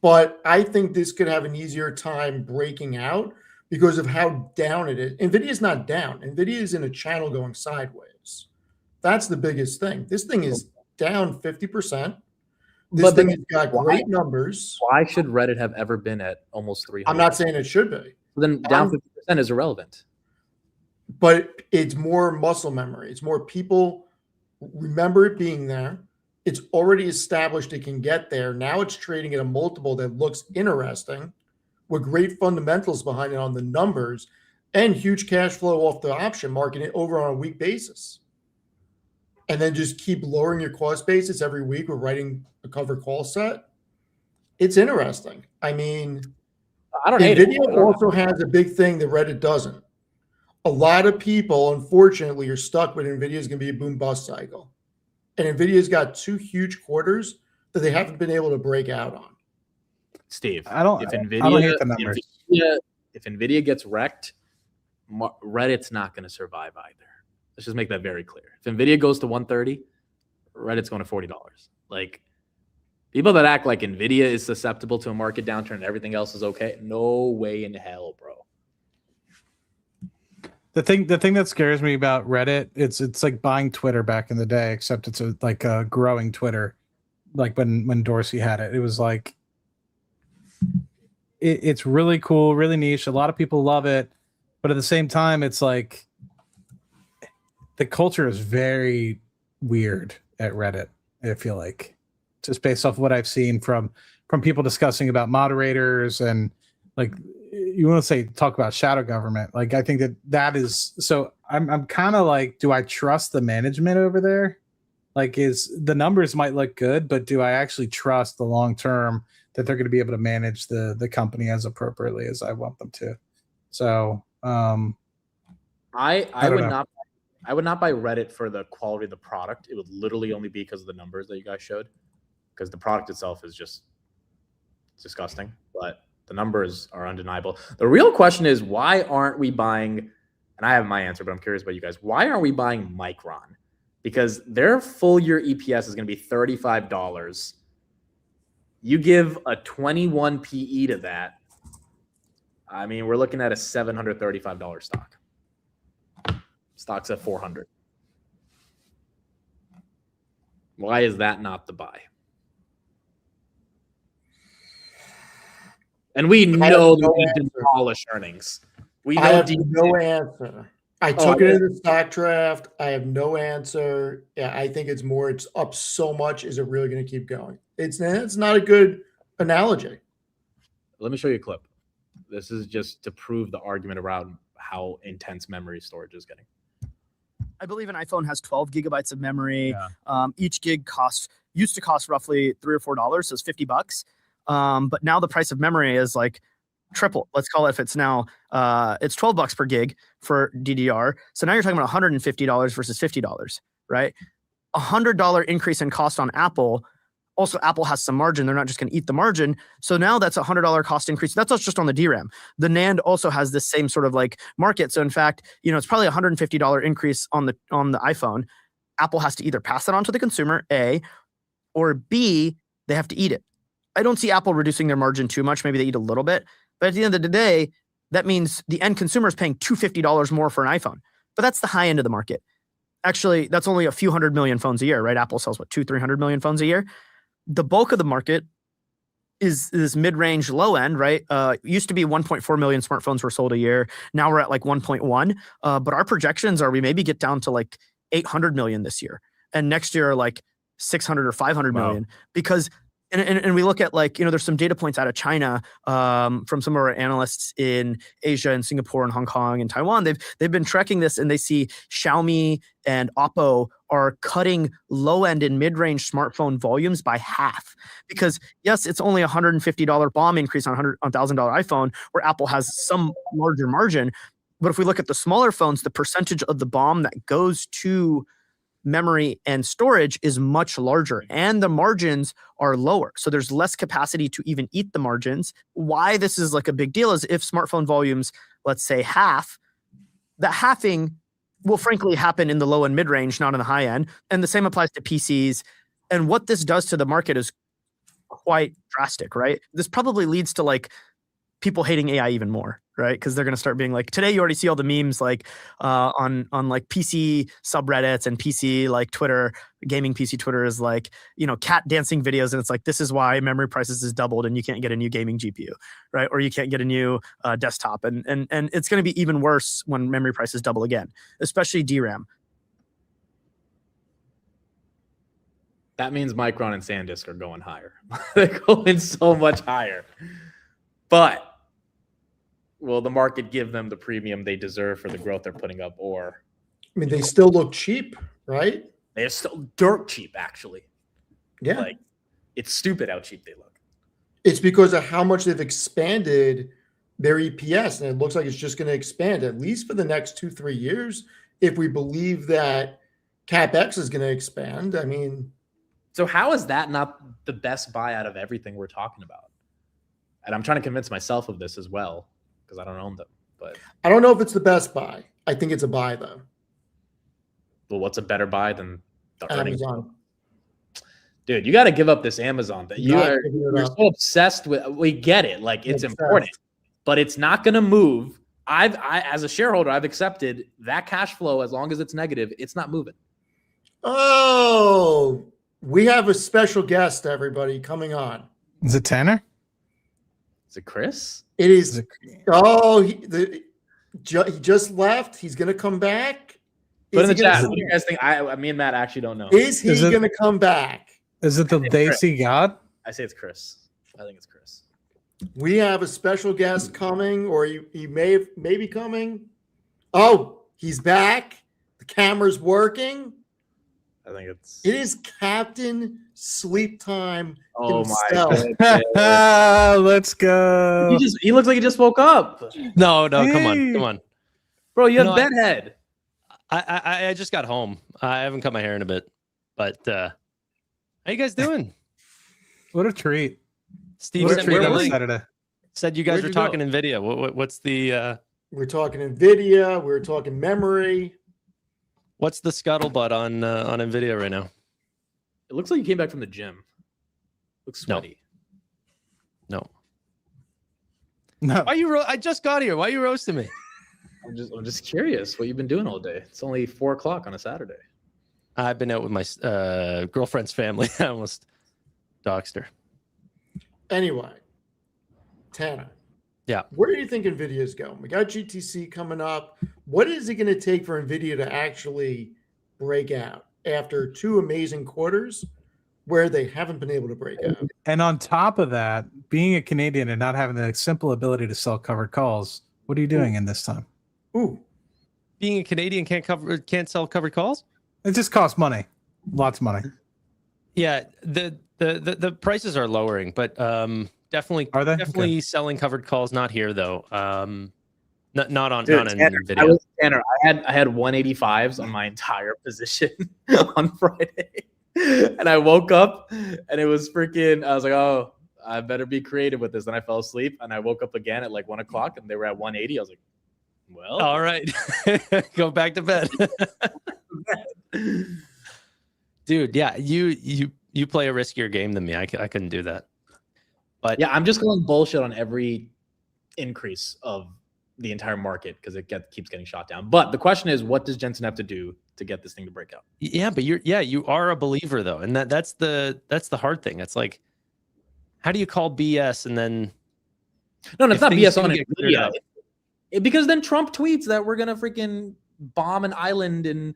But I think this could have an easier time breaking out because of how down it is. NVIDIA's not down. NVIDIA is in a channel going sideways. That's the biggest thing. This thing is down 50%. This thing has got great numbers. Why should Reddit have ever been at almost 300? I'm not saying it should be. Then down 50% is irrelevant. But it's more muscle memory. It's more people remember it being there. It's already established it can get there. Now it's trading at a multiple that looks interesting with great fundamentals behind it on the numbers and huge cash flow off the option market over on a week basis. And then just keep lowering your cost basis every week with writing a cover call set. It's interesting. I mean, I don't hate it. NVIDIA also has a big thing that Reddit doesn't. A lot of people, unfortunately, are stuck with NVIDIA is going to be a boom bust cycle. And NVIDIA's got 2 huge quarters that they haven't been able to break out on. Steve, I don't hate the numbers. If NVIDIA gets wrecked, Reddit's not going to survive either. Let's just make that very clear. If NVIDIA goes to 130, Reddit's going to $40. Like, people that act like NVIDIA is susceptible to a market downturn and everything else is okay, no way in hell, bro. The thing that scares me about Reddit, it's like buying Twitter back in the day, except it's like a growing Twitter, like when Dorsey had it. It was like it's really cool, really niche. A lot of people love it, but at the same time, it's like the culture is very weird at Reddit. I feel like, just based off what I've seen from people discussing about moderators and like. You want to talk about shadow government. Like, I think that is, so I'm kind of like, do I trust the management over there? Like, the numbers might look good, but do I actually trust the long-term that they're going to be able to manage the company as appropriately as I want them to? So, I would not buy Reddit for the quality of the product. It would literally only be because of the numbers that you guys showed, because the product itself is just disgusting, but the numbers are undeniable. The real question is, why aren't we buying, and I have my answer, but I'm curious about you guys, why aren't we buying Micron? Because their full year EPS is going to be $35. You give a 21 PE to that, I mean, we're looking at a $735 stock. Stock's at 400. Why is that not the buy? And we know that we demolish earnings. I have no answer. I took it in the stock draft. I have no answer. Yeah, I think it's up so much. Is it really going to keep going? It's not a good analogy. Let me show you a clip. This is just to prove the argument around how intense memory storage is getting. I believe an iPhone has 12 gigabytes of memory. Yeah. Each gig used to cost roughly $3 or $4, so it's $50. But now the price of memory is like triple. Let's call it, if it's now it's $12 per gig for DDR. So now you're talking about $150 versus $50, right? $100 increase in cost on Apple. Also, Apple has some margin. They're not just going to eat the margin. So now that's $100 cost increase. That's just on the DRAM. The NAND also has this same sort of like market. So in fact, it's probably $150 increase on the iPhone. Apple has to either pass it on to the consumer, A, or B, they have to eat it. I don't see Apple reducing their margin too much. Maybe they eat a little bit, but at the end of the day, that means the end consumer is paying $250 more for an iPhone. But that's the high end of the market. Actually, that's only a few 100 million phones a year, right? Apple sells what, 200-300 million phones a year. The bulk of the market is this mid-range low end, right? Used to be 1.4 million smartphones were sold a year. Now we're at like 1.1. But our projections are we maybe get down to like 800 million this year, and next year like 600 or 500 million, because and we look at like, there's some data points out of China from some of our analysts in Asia and Singapore and Hong Kong and Taiwan. They've been tracking this, and they see Xiaomi and Oppo are cutting low end and mid range smartphone volumes by half, because yes, it's only $150 BOM increase on $1,000 iPhone, where Apple has some larger margin. But if we look at the smaller phones, the percentage of the BOM that goes to memory and storage is much larger, and the margins are lower. So there's less capacity to even eat the margins. Why this is like a big deal is if smartphone volumes, let's say half, that halving will frankly happen in the low and mid range, not in the high end. And the same applies to PCs. And what this does to the market is quite drastic, right? This probably leads to like people hating AI even more, right? Because they're going to start being like, today you already see all the memes like on like PC subreddits and PC like Twitter, gaming PC Twitter is like, cat dancing videos. And it's like, this is why memory prices is doubled and you can't get a new gaming GPU, right? Or you can't get a new desktop. And it's going to be even worse when memory prices double again, especially DRAM. That means Micron and SanDisk are going higher. They're going so much higher. But will the market give them the premium they deserve for the growth they're putting up? Or, I mean, they still look cheap, right? They're still dirt cheap, actually. Yeah. Like, it's stupid how cheap they look. It's because of how much they've expanded their EPS, and it looks like it's just going to expand at least for the next 2-3 years if we believe that CapEx is going to expand. I mean, so how is that not the best buy out of everything we're talking about? And I'm trying to convince myself of this as well, because I don't own them. But I don't know if it's the best buy. I think it's a buy, though. Well, what's a better buy than the earnings? Amazon. Dude, you got to give up this Amazon that you're so obsessed with. We get it. Like, it's important, but it's not going to move. I, as a shareholder, I've accepted that cash flow. As long as it's negative, it's not moving. Oh, we have a special guest, everybody, coming on. Is it Tannor? Is it Chris? It is. Oh, he just left. He's going to come back. Put in the chat. What do you guys think? Me and Matt actually don't know. Is he going to come back? Is it the Daisy God? I say it's Chris. I think it's Chris. We have a special guest coming, or he may be coming. Oh, he's back. The camera's working. I think it is Captain Sleep Time himself. My let's go. He looks like he just woke up. No, come on, bro. You have bedhead. I just got home. I haven't cut my hair in a bit, but how you guys doing? What a treat. Steve sent me the link. Said you guys were talking Nvidia. What's the? We're talking Nvidia. We're talking memory. What's the scuttlebutt on Nvidia right now? It looks like you came back from the gym. Looks sweaty. No. Why you? I just got here. Why are you roasting me? I'm just curious what you've been doing all day. It's only 4:00 on a Saturday. I've been out with my girlfriend's family. I almost doxed her. Anyway, Tannor. Yeah. Where do you think Nvidia is going? We got GTC coming up. What is it going to take for Nvidia to actually break out after 2 amazing quarters where they haven't been able to break out? And on top of that, being a Canadian and not having the simple ability to sell covered calls, what are you doing in this time? Ooh. Being a Canadian can't sell covered calls? It just costs money. Lots of money. Yeah, the prices are lowering, but definitely are they? Definitely selling covered calls. Not here though. Not on Tannor, Nvidia. I had 185s on my entire position on Friday, and I woke up and it was freaking. I was like, oh, I better be creative with this. Then I fell asleep and I woke up again at like 1:00 and they were at 180. I was like, well, all right, go back to bed. Dude, yeah, you play a riskier game than me. I couldn't do that. But Yeah, I'm just going bullshit on every increase of the entire market because it keeps getting shot down. But the question is, what does Jensen have to do to get this thing to break out? yeah, but you are a believer though, and that's the hard thing. It's like, how do you call BS and then No, it's not BS on get cleared Nvidia. up? Because then Trump tweets that we're gonna freaking bomb an island in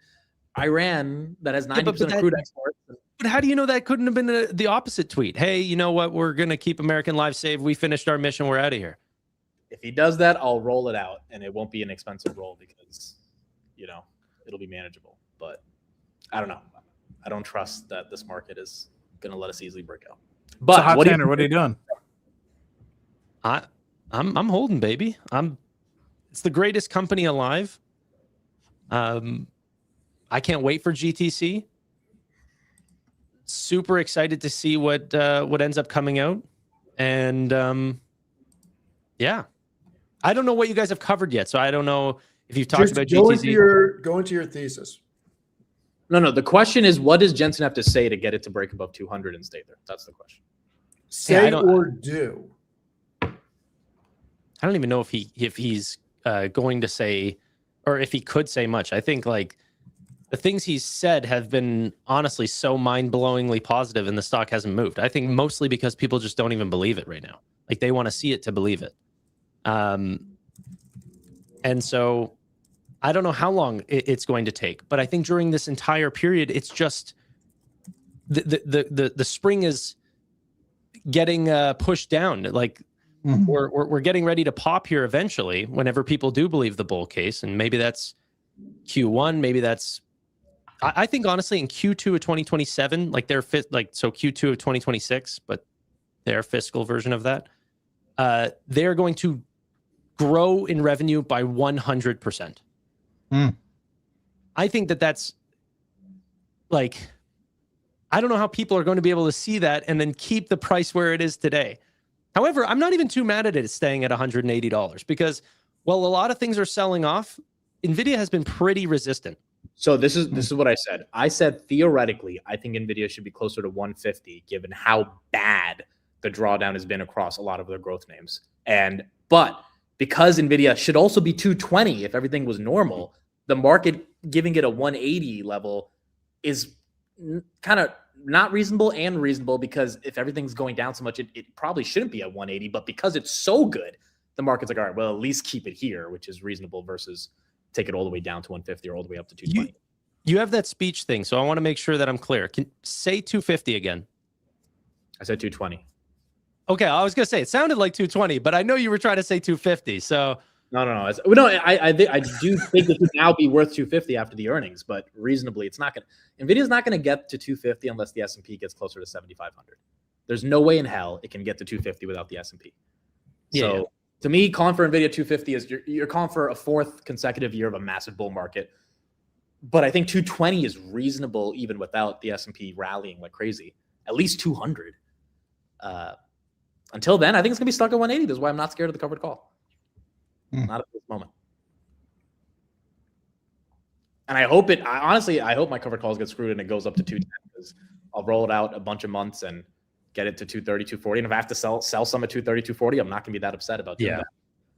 Iran that has 90% of crude exports. But how do you know that couldn't have been the opposite tweet? Hey, you know what? We're going to keep American lives safe. We finished our mission. We're out of here. If he does that, I'll roll it out, and it won't be an expensive roll because, it'll be manageable. But I don't know. I don't trust that this market is going to let us easily break out. But So Hot what Tanner, what are you doing? I'm holding, baby. It's the greatest company alive. I can't wait for GTC. Super excited to see what ends up coming out, and yeah, I don't know what you guys have covered yet, so I don't know if you've talked Just about go GTC. go into your thesis. No. The question is, what does Jensen have to say to get it to break above 200 and stay there? That's the question. Say or do. I don't even know if he's going to say, or if he could say much. I think like the things he's said have been honestly so mind-blowingly positive, and the stock hasn't moved. I think mostly because people just don't even believe it right now. Like they want to see it to believe it. And so I don't know how long it's going to take, but I think during this entire period, it's just the spring is getting pushed down. Like we're getting ready to pop here eventually, whenever people do believe the bull case, and maybe that's Q1, maybe that's. I think honestly in Q2 of 2027, like their so Q2 of 2026, but their fiscal version of that, they're going to grow in revenue by 100%. I think that's like, I don't know how people are going to be able to see that and then keep the price where it is today. However, I'm not even too mad at it staying at $180 because while a lot of things are selling off, Nvidia has been pretty resistant. So this is what I said. I said theoretically, I think Nvidia should be closer to 150, given how bad the drawdown has been across a lot of their growth names. But because Nvidia should also be 220 if everything was normal, the market giving it a 180 level is kind of not reasonable and reasonable, because if everything's going down so much, it probably shouldn't be at 180. But because it's so good, the market's like, all right, well, at least keep it here, which is reasonable versus take it all the way down to 150 or all the way up to 220. You have that speech thing, so I want to make sure that I'm clear. Can say 250 again. I said 220. Okay, I was gonna say it sounded like 220, but I know you were trying to say 250. So No. I do think it could now be worth 250 after the earnings, but reasonably, it's not going to. Nvidia's not going to get to 250 unless the S&P gets closer to 7,500. There's no way in hell it can get to 250 without the S&P. So to me, calling for Nvidia 250 is you're calling for a fourth consecutive year of a massive bull market. But I think 220 is reasonable even without the S&P rallying like crazy. At least 200. Until then, I think it's going to be stuck at 180. That's why I'm not scared of the covered call. Not at this moment. And I hope I hope my covered calls get screwed and it goes up to 210, because I'll roll it out a bunch of months and get it to 230, 240. And if I have to sell some at 230, 240, I'm not going to be that upset about doing that.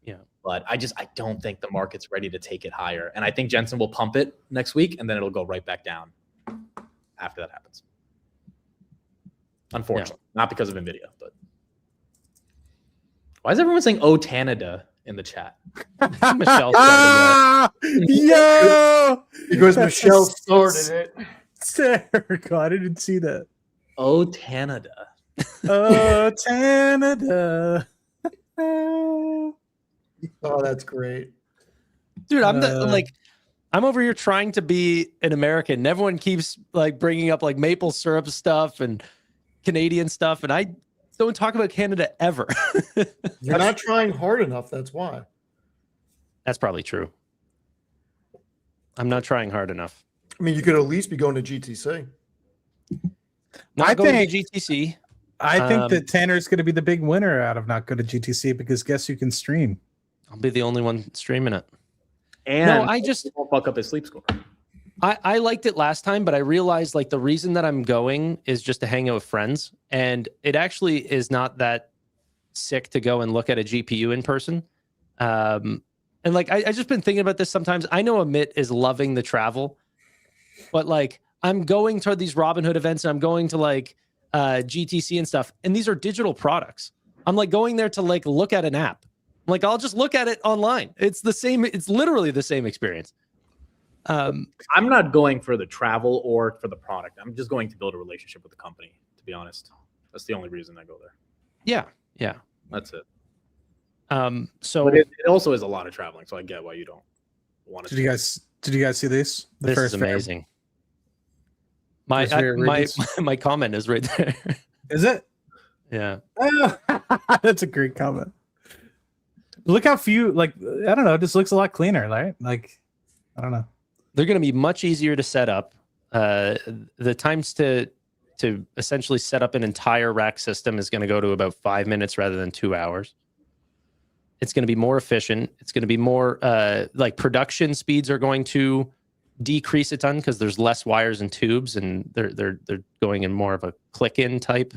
Yeah. But I don't think the market's ready to take it higher. And I think Jensen will pump it next week and then it'll go right back down after that happens. Unfortunately, not because of Nvidia, but why is everyone saying "Oh, Canada" in the chat? Michelle started Yo! Because Michelle started it. Hysterical. I didn't see that. Oh, Canada. Oh, Canada. Oh, that's great. Dude, I'm over here trying to be an American, and everyone keeps like bringing up like maple syrup stuff and Canadian stuff, and I don't talk about Canada ever. You're not trying hard enough. That's why. That's probably true. I'm not trying hard enough. I mean, you could at least be going to GTC. Not I going think- to GTC. I think that Tanner's going to be the big winner out of not going to GTC, because guess who can stream? I'll be the only one streaming it. And No, I just won't fuck up his sleep score. I liked it last time, but I realized like the reason that I'm going is just to hang out with friends, and it actually is not that sick to go and look at a GPU in person. And like I just been thinking about this sometimes. I know Amit is loving the travel, but like I'm going to these Robinhood events and I'm going to like GTC and stuff, and these are digital products. I'm like going there to like look at an app. I'm like, I'll just look at it online. It's the same. It's literally the same experience. I'm not going for the travel or for the product. I'm just going to build a relationship with the company, to be honest. That's the only reason I go there. Yeah. That's it. So But it also is a lot of traveling, so I get why you don't want to. Did you guys see these? this is amazing. My comment is right there. Is it? Yeah. That's a great comment. Look how few, like, I don't know, it just looks a lot cleaner, right? Like, I don't know. They're going to be much easier to set up. The times to essentially set up an entire rack system is going to go to about 5 minutes rather than 2 hours. It's going to be more efficient. It's going to be more like production speeds are going to decrease a ton because there's less wires and tubes, and they're going in more of a click-in type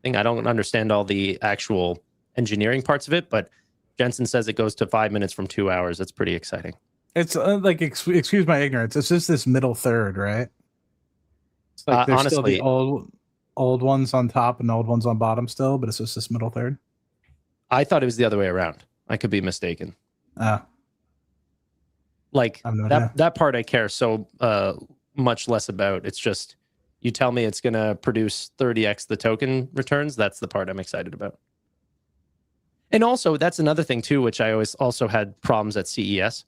thing. I don't understand all the actual engineering parts of it, but Jensen says it goes to 5 minutes from 2 hours. That's pretty exciting. It's like, excuse my ignorance, it's just this middle third, right? It's like there's honestly, still the old ones on top and old ones on bottom still, but it's just this middle third. I thought it was the other way around. I could be mistaken. Like that part I care so much less about. It's just you tell me it's going to produce 30x the token returns. That's the part I'm excited about. And also, that's another thing too, which I always also had problems at CES.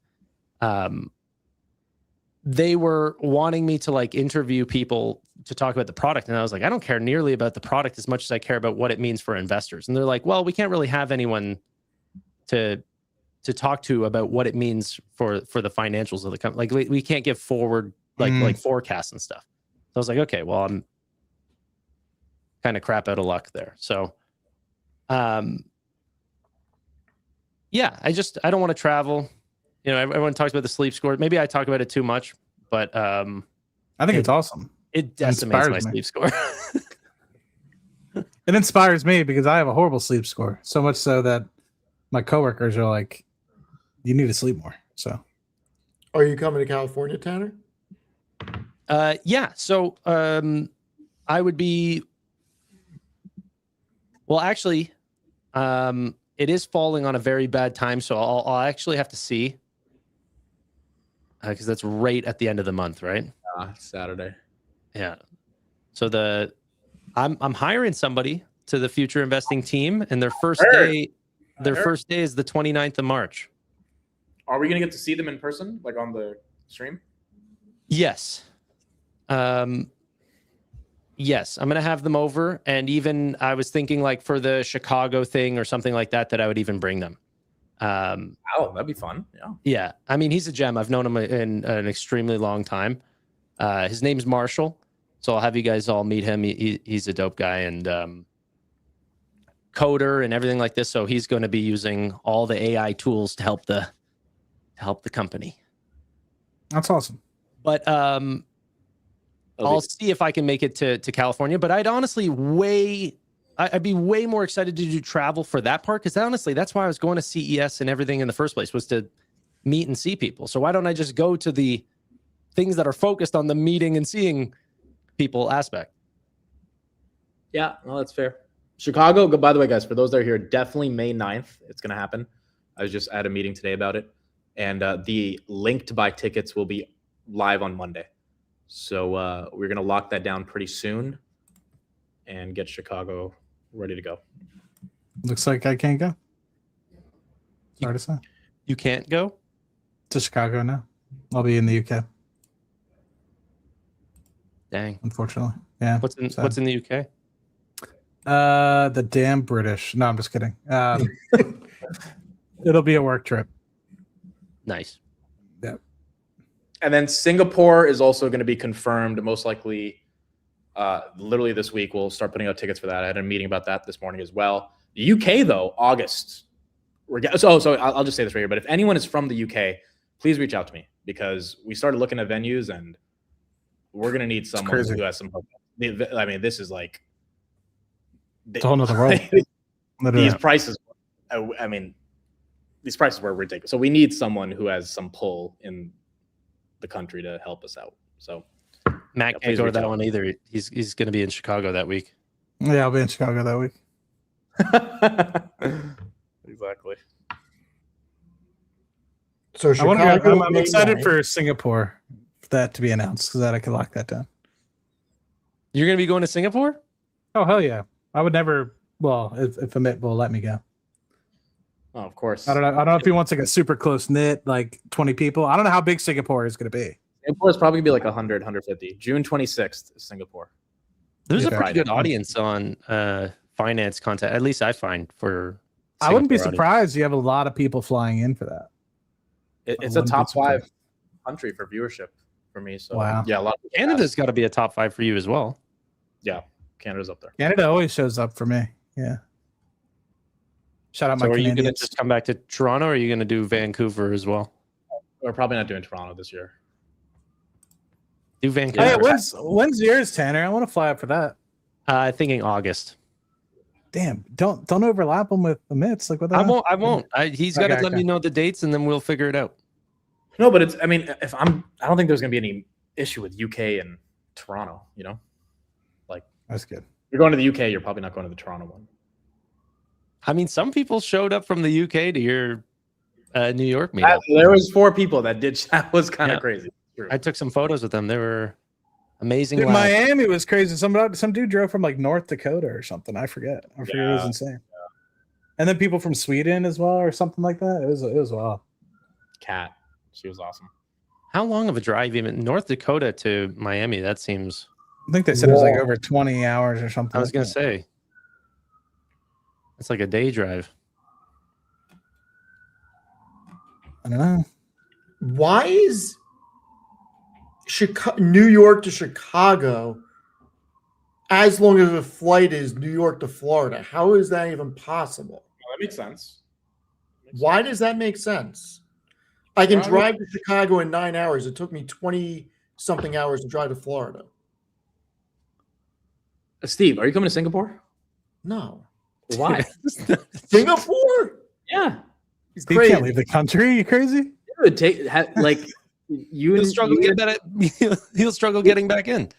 They were wanting me to like interview people to talk about the product, and I was like, I don't care nearly about the product as much as I care about what it means for investors. And they're like, well, we can't really have anyone to talk to about what it means for the financials of the company. Like we can't give forward like forecasts and stuff. So I was like, okay, well, I'm kind of crap out of luck there. So yeah, I don't want to travel. You know, everyone talks about the sleep score. Maybe I talk about it too much, but I think it's awesome. It decimates my sleep score. It inspires me because I have a horrible sleep score. So much so that my coworkers are like, you need to sleep more. So are you coming to California, Tanner? Yeah. So I would be, well, actually, it is falling on a very bad time. So I'll actually have to see, because that's right at the end of the month, right? Saturday. Yeah. So I'm hiring somebody to the future investing team, and their first day is the 29th of March. Are we gonna get to see them in person, like on the stream? Yes. Yes, I'm gonna have them over, and even I was thinking like for the Chicago thing or something like that, that I would even bring them. Oh, that'd be fun. Yeah. Yeah. I mean, he's a gem. I've known him in an extremely long time. His name's Marshall. So I'll have you guys all meet him. He's a dope guy and coder and everything like this. So he's going to be using all the AI tools to help the company. That's awesome. But I'll see if I can make it to California. But I'd honestly I'd be way more excited to do travel for that part, because honestly, that's why I was going to CES and everything in the first place, was to meet and see people. So why don't I just go to the things that are focused on the meeting and seeing people aspect? Yeah, well, that's fair. Chicago, by the way, guys, for those that are here, definitely May 9th. It's going to happen. I was just at a meeting today about it. And the link to buy tickets will be live on Monday. So we're going to lock that down pretty soon and get Chicago ready to go. Looks like I can't go. Sorry to say. You can't go to Chicago now. I'll be in the UK. Dang. Unfortunately. Yeah. What's in the UK? The damn British. No, I'm just kidding. It'll be a work trip. Nice. Yeah. And then Singapore is also going to be confirmed, most likely literally this week. We'll start putting out tickets for that. I had a meeting about that this morning as well. The UK, though, August. So I'll just say this right here. But if anyone is from the UK, please reach out to me, because we started looking at venues and we're going to need someone who has some hope. I mean, this is like... It's a whole nother world. Literally. these prices, I mean, these prices were ridiculous. So we need someone who has some pull in the country to help us out. So Matt Yeah, can't please go to reach that out. one either. He's going to be in Chicago that week. Yeah, I'll be in Chicago that week. exactly. So I want to Chicago, go. I'm May excited 9th. for Singapore for that to be announced so that I can lock that down. You're going to be going to Singapore? Oh hell yeah! I would never. Well, if Amit will let me go. Oh, of course. I don't know. I don't know if he wants like a super close knit, like 20 people. I don't know how big Singapore is going to be. Singapore is probably gonna be like 100, 150. June 26th is Singapore. There's a Yeah. pretty good audience on finance content. At least I find for. I wouldn't be Singapore audience. surprised. You have a lot of people flying in for that. It's I a wouldn't be top surprised. 5 country for viewership for me. So Wow. yeah, a lot of people Canada's ask. got to be a top 5 for you as well. Yeah, Canada's up there. Canada always shows up for me. Yeah. Shout out So my are you going to Canadians. just come back to Toronto, or are you going to do Vancouver as well? We're probably not doing Toronto this year. Do Vancouver. Hey, when's yours, Tanner? I want to fly up for that. Thinking August. Damn, don't overlap them with Amit's. Like what the I hell? won't. He's got to Okay, let okay. me know the dates, and then we'll figure it out. No, but it's. I mean, I don't think there's gonna be any issue with UK and Toronto. You know, That's good. you're going to the UK, you're probably not going to the Toronto one. I mean, some people showed up from the UK to your New York meetup. There was 4 people that did. That was kind of Yeah. crazy. True. I took some photos with them. They were amazing. Dude, lads. Miami was crazy. Some dude drove from like North Dakota or something. I forget. It was Yeah. insane. And then people from Sweden as well, or something like that. It was wild. Kat, she was awesome. How long of a drive even North Dakota to Miami? That seems. I think they said it was like Whoa. over 20 hours or something. I was like gonna that. say. It's like a day drive. I don't know. Why is New York to Chicago as long as a flight is New York to Florida? How is that even possible? That makes sense. Why does that make sense? I can Probably- drive to Chicago in 9 hours. It took me 20 something hours to drive to Florida. Steve, are you coming to Singapore? No. Why? Singapore? yeah, It's Steve crazy. can't leave the country. You crazy? it would take like you He'll and struggle you, getting back. He'll struggle getting back in.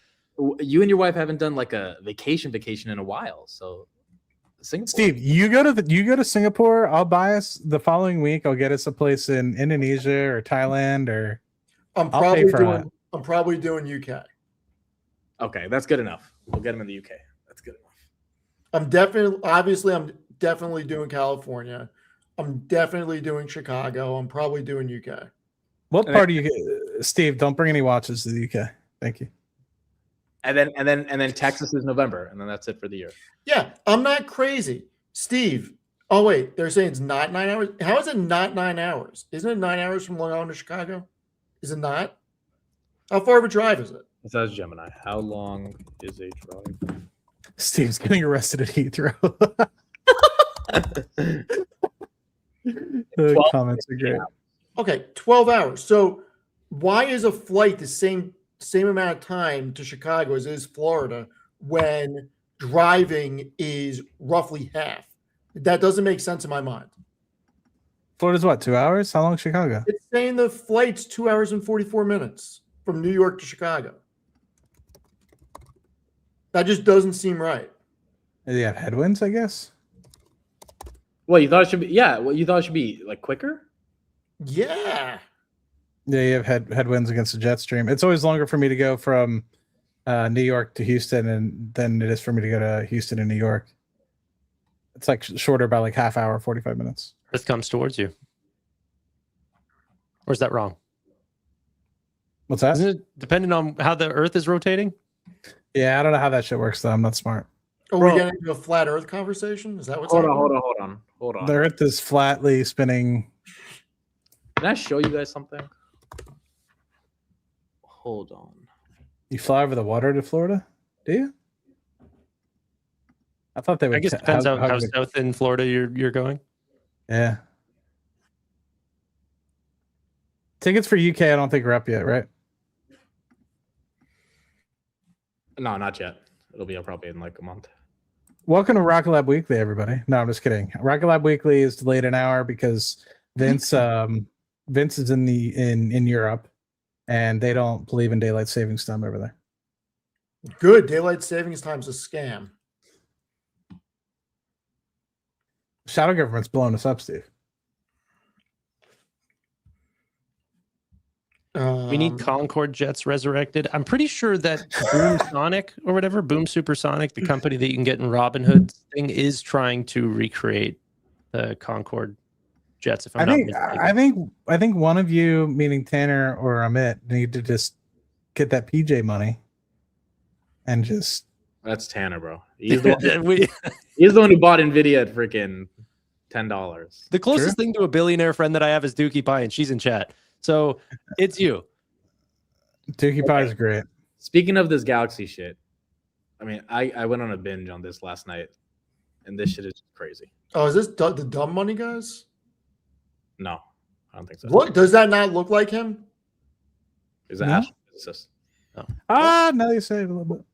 you and your wife haven't done like a vacation in a while. So Singapore. Steve, you go to Singapore. I'll buy us the following week. I'll get us a place in Indonesia or Thailand or I'm I'll pay probably doing UK. Okay, that's good enough. We'll get him in the UK. That's good enough. I'm definitely doing California. I'm definitely doing Chicago. I'm probably doing UK. what And part of you, Steve? Don't bring any watches to the UK. Thank you. And then Texas is November, and then that's it for the year. Yeah, I'm not crazy. Steve. Oh, wait. They're saying it's not 9 hours. How is it not 9 hours? Isn't it 9 hours from Long Island to Chicago? Is it not? How far of a drive is it? It says Gemini. How long is a drive? Steve's getting arrested at Heathrow. The 12 comments are great. Okay, 12 hours. So why is a flight the same amount of time to Chicago as it is Florida when driving is roughly half? That doesn't make sense in my mind. Florida's what, 2 hours? How long is Chicago? It's saying the flight's 2 hours and 44 minutes from New York to Chicago. That just doesn't seem right. Do you have headwinds, I guess? Well, you thought it should be. Yeah. Well, you thought it should be like quicker. Yeah. Yeah, you have headwinds against the jet stream. It's always longer for me to go from New York to Houston than it is for me to go to Houston and New York. It's like shorter by like half hour, 45 minutes. Earth comes towards you. Or is that wrong? What's that? Isn't it dependent on how the Earth is rotating? Yeah, I don't know how that shit works though. I'm not smart. Are Bro. we getting into a flat Earth conversation? Is that what's Hold happening? on. The Earth is flatly spinning. Can I show you guys something? Hold on. You fly over the water to Florida? Do you? I thought they would. I guess it depends how south in Florida you're going. Yeah. Tickets for UK, I don't think are up yet, right? No, not yet. It'll be up probably in like a month. Welcome to Rocket Lab Weekly, everybody. No, I'm just kidding. Rocket Lab Weekly is delayed an hour because Vince is in Europe, and they don't believe in daylight savings time over there. Good. Daylight savings time's a scam. Shadow government's blowing us up, Steve. We need Concorde jets resurrected. I'm pretty sure that Boom Sonic or whatever, Boom Supersonic, the company that you can get in Robinhood thing, is trying to recreate the Concorde jets. If I'm not mistaken. I think one of you, meaning Tannor or Amit, need to just get that PJ money and just. That's Tannor, bro. He's the one who bought Nvidia at freaking $10. The closest thing to a billionaire friend that I have is Dookie Pie, and she's in chat. So it's you. Dookie Pie is great. Speaking of this Galaxy shit, I mean, I went on a binge on this last night, and this shit is crazy. Oh, is this the dumb money guys? No, I don't think so. What does that not look like him? Is that astrophysicist? No. Now you say it a little bit.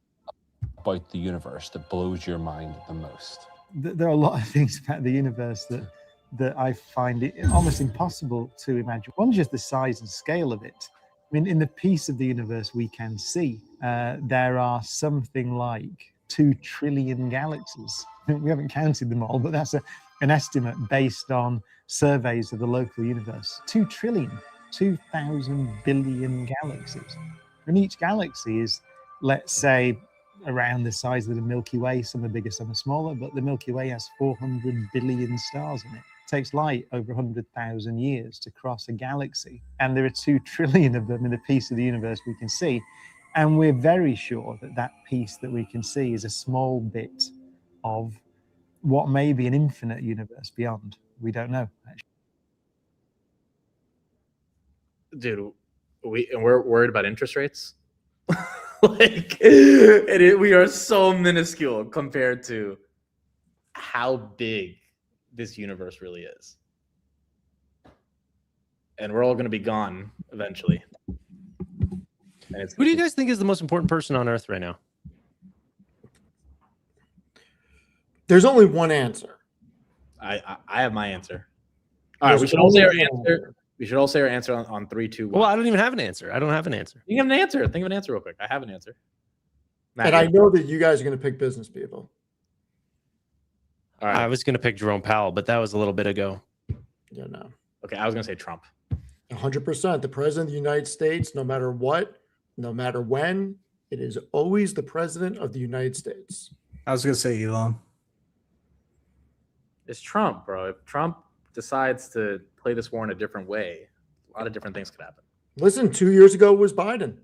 About the universe that blows your mind the most? There are a lot of things about the universe that I find it almost impossible to imagine. One, just the size and scale of it. I mean, in the piece of the universe we can see, there are something like 2 trillion galaxies. We haven't counted them all, but that's an estimate based on surveys of the local universe. 2 trillion, 2,000 billion galaxies. And each galaxy is, let's say, around the size of the Milky Way. Some are bigger, some are smaller, but the Milky Way has 400 billion stars in it. It takes light over 100,000 years to cross a galaxy, and there are 2 trillion of them in the piece of the universe we can see. And we're very sure that that piece that we can see is a small bit of what may be an infinite universe beyond. We don't know, actually. Dude, we're worried about interest rates. We are so minuscule compared to how big this universe really is, and we're all going to be gone eventually. Who do you guys think is the most important person on Earth right now? There's only one answer. I have my answer. All right, we should all say our answer. We should all say our answer on 3, 2, 1. Well, I don't even have an answer. I don't have an answer. Think of an answer. Think of an answer real quick. I have an answer. Matt, And I know that you guys are going to pick business people. all right. I was going to pick Jerome Powell, but that was a little bit ago. Yeah, no. Okay, I was gonna say Trump. 100%. The president of the United States, no matter what, no matter when, it is always the president of the United States. I was going to say Elon. It's Trump, bro. If Trump decides to play this war in a different way, a lot of different things could happen. Listen, 2 years ago was Biden.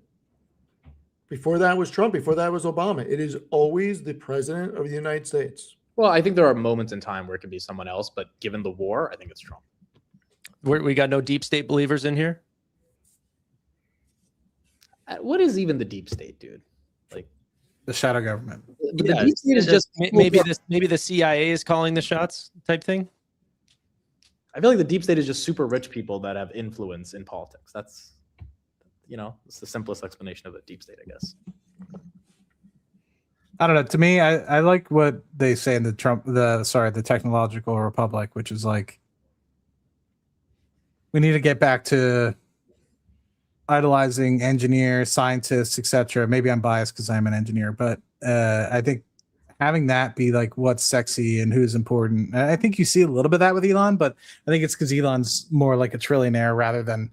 Before that was Trump. Before that was Obama. It is always the president of the United States. Well, I think there are moments in time where it could be someone else, but given the war, I think it's Trump. We got no deep state believers in here? What is even the deep state, dude? Like The shadow government. the deep state is just maybe the CIA is calling the shots type thing. I feel like the deep state is just super rich people that have influence in politics. That's, it's the simplest explanation of the deep state, I guess. I don't know. To me, I like what they say in the technological republic, which is like, we need to get back to idolizing engineers, scientists, etc. Maybe I'm biased because I'm an engineer, but I think having that be like what's sexy and who's important. I think you see a little bit of that with Elon, but I think it's because Elon's more like a trillionaire rather than.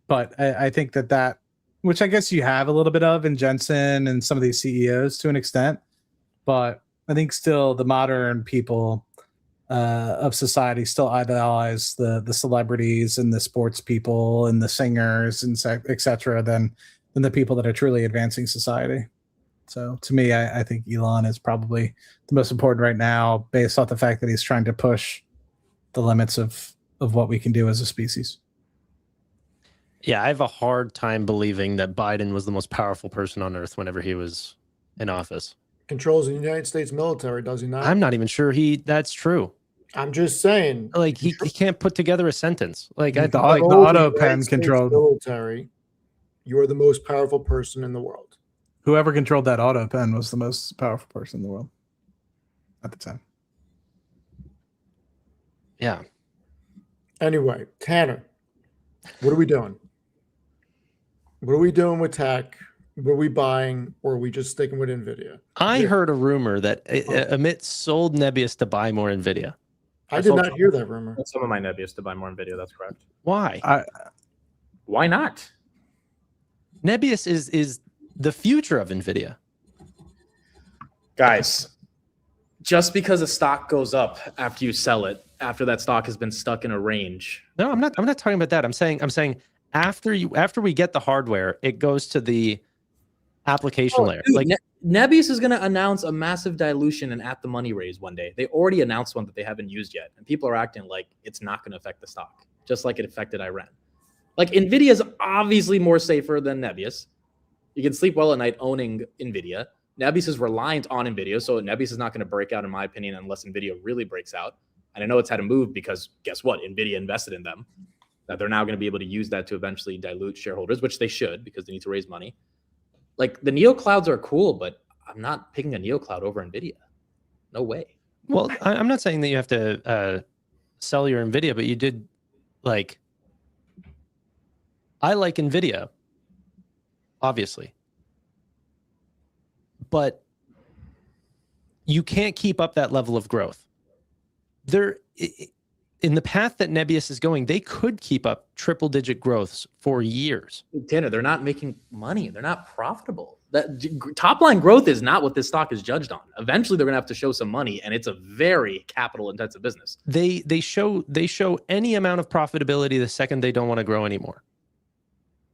But I think that, which I guess you have a little bit of in Jensen and some of these CEOs to an extent, but I think still the modern people of society still idolize the celebrities and the sports people and the singers and etc. than the people that are truly advancing society. So to me, I think Elon is probably the most important right now, based off the fact that he's trying to push the limits of what we can do as a species. Yeah, I have a hard time believing that Biden was the most powerful person on earth whenever he was in office. Controls the United States military, does he not? I'm not even sure that's true. I'm just saying. Like he can't put together a sentence. Like the auto pen controlled military. You are the most powerful person in the world. Whoever controlled that auto pen was the most powerful person in the world at the time. Yeah. Anyway, Tanner, what are we doing? What are we doing with tech? What are we buying, or are we just sticking with Nvidia? I heard a rumor that Amit sold Nebius to buy more Nvidia. I did not hear that rumor. Some of my Nebius to buy more Nvidia. That's correct. Why? Why not? Nebius is the future of Nvidia. Guys, just because a stock goes up after you sell it, after that stock has been stuck in a range. No, I'm not talking about that. I'm saying after we get the hardware, it goes to the application layer. Dude, Like Nebius is going to announce a massive dilution and at the money raise one day. They already announced one that they haven't used yet, and people are acting like it's not going to affect the stock, just like it affected Iran. Like Nvidia is obviously more safer than Nebius. You can sleep well at night owning Nvidia. Nebius is reliant on Nvidia, so Nebius is not going to break out, in my opinion, unless Nvidia really breaks out. And I know it's had to move because guess what? Nvidia invested in them. That they're now going to be able to use that to eventually dilute shareholders, which they should because they need to raise money. Like the neo clouds are cool, but I'm not picking a neo cloud over Nvidia. No way. well, I'm not saying that you have to sell your Nvidia, but you did like. I like Nvidia, obviously, but you can't keep up that level of growth. In the path that Nebius is going, they could keep up triple-digit growths for years. Tanner, they're not making money. They're not profitable. That top-line growth is not what this stock is judged on. Eventually, they're going to have to show some money, and it's a very capital-intensive business. They show any amount of profitability the second they don't want to grow anymore.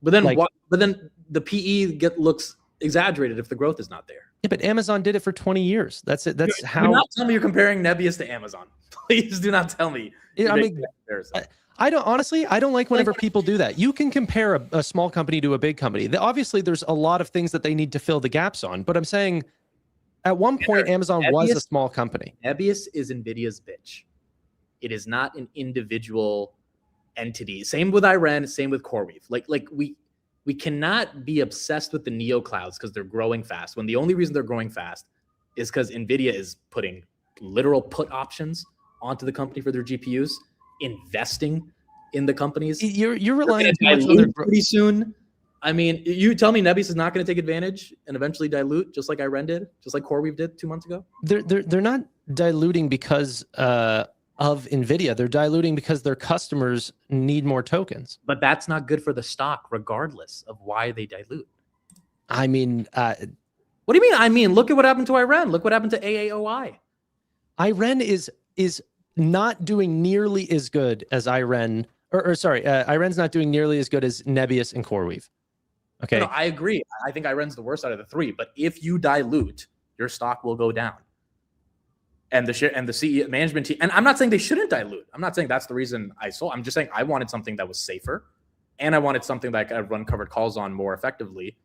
But then, Like- but then the PE looks exaggerated if the growth is not there. Yeah, but Amazon did it for 20 years. That's it. That's Do how. not tell me you're comparing Nebius to Amazon. Please do not tell me. Yeah, I you're mean, making that comparison. I don't like whenever people do that. You can compare a small company to a big company. Obviously, there's a lot of things that they need to fill the gaps on. But I'm saying, at one point, Amazon was a small company. Nebius is Nvidia's bitch. It is not an individual entity. Same with Iran. Same with CoreWeave. Like we cannot be obsessed with the neo clouds because they're growing fast. When the only reason they're growing fast is because Nvidia is putting literal put options onto the company for their GPUs, investing in the companies. You're relying too much on their growth. Pretty soon. I mean, you tell me Nebius is not going to take advantage and eventually dilute, just like Iran did, just like CoreWeave did 2 months ago. They're not diluting because of Nvidia. They're diluting because their customers need more tokens. But that's not good for the stock, regardless of why they dilute. I mean, what do you mean? I mean, look at what happened to Iran. Look what happened to AAOI. Iran is not doing nearly as good as Iran, Iran's not doing nearly as good as Nebius and CoreWeave. Okay. No, I agree. I think Iran's the worst out of the three. But if you dilute, your stock will go down. And the CEO management team, and I'm not saying they shouldn't dilute. I'm not saying that's the reason I sold. I'm just saying I wanted something that was safer, and I wanted something that I could run covered calls on more effectively,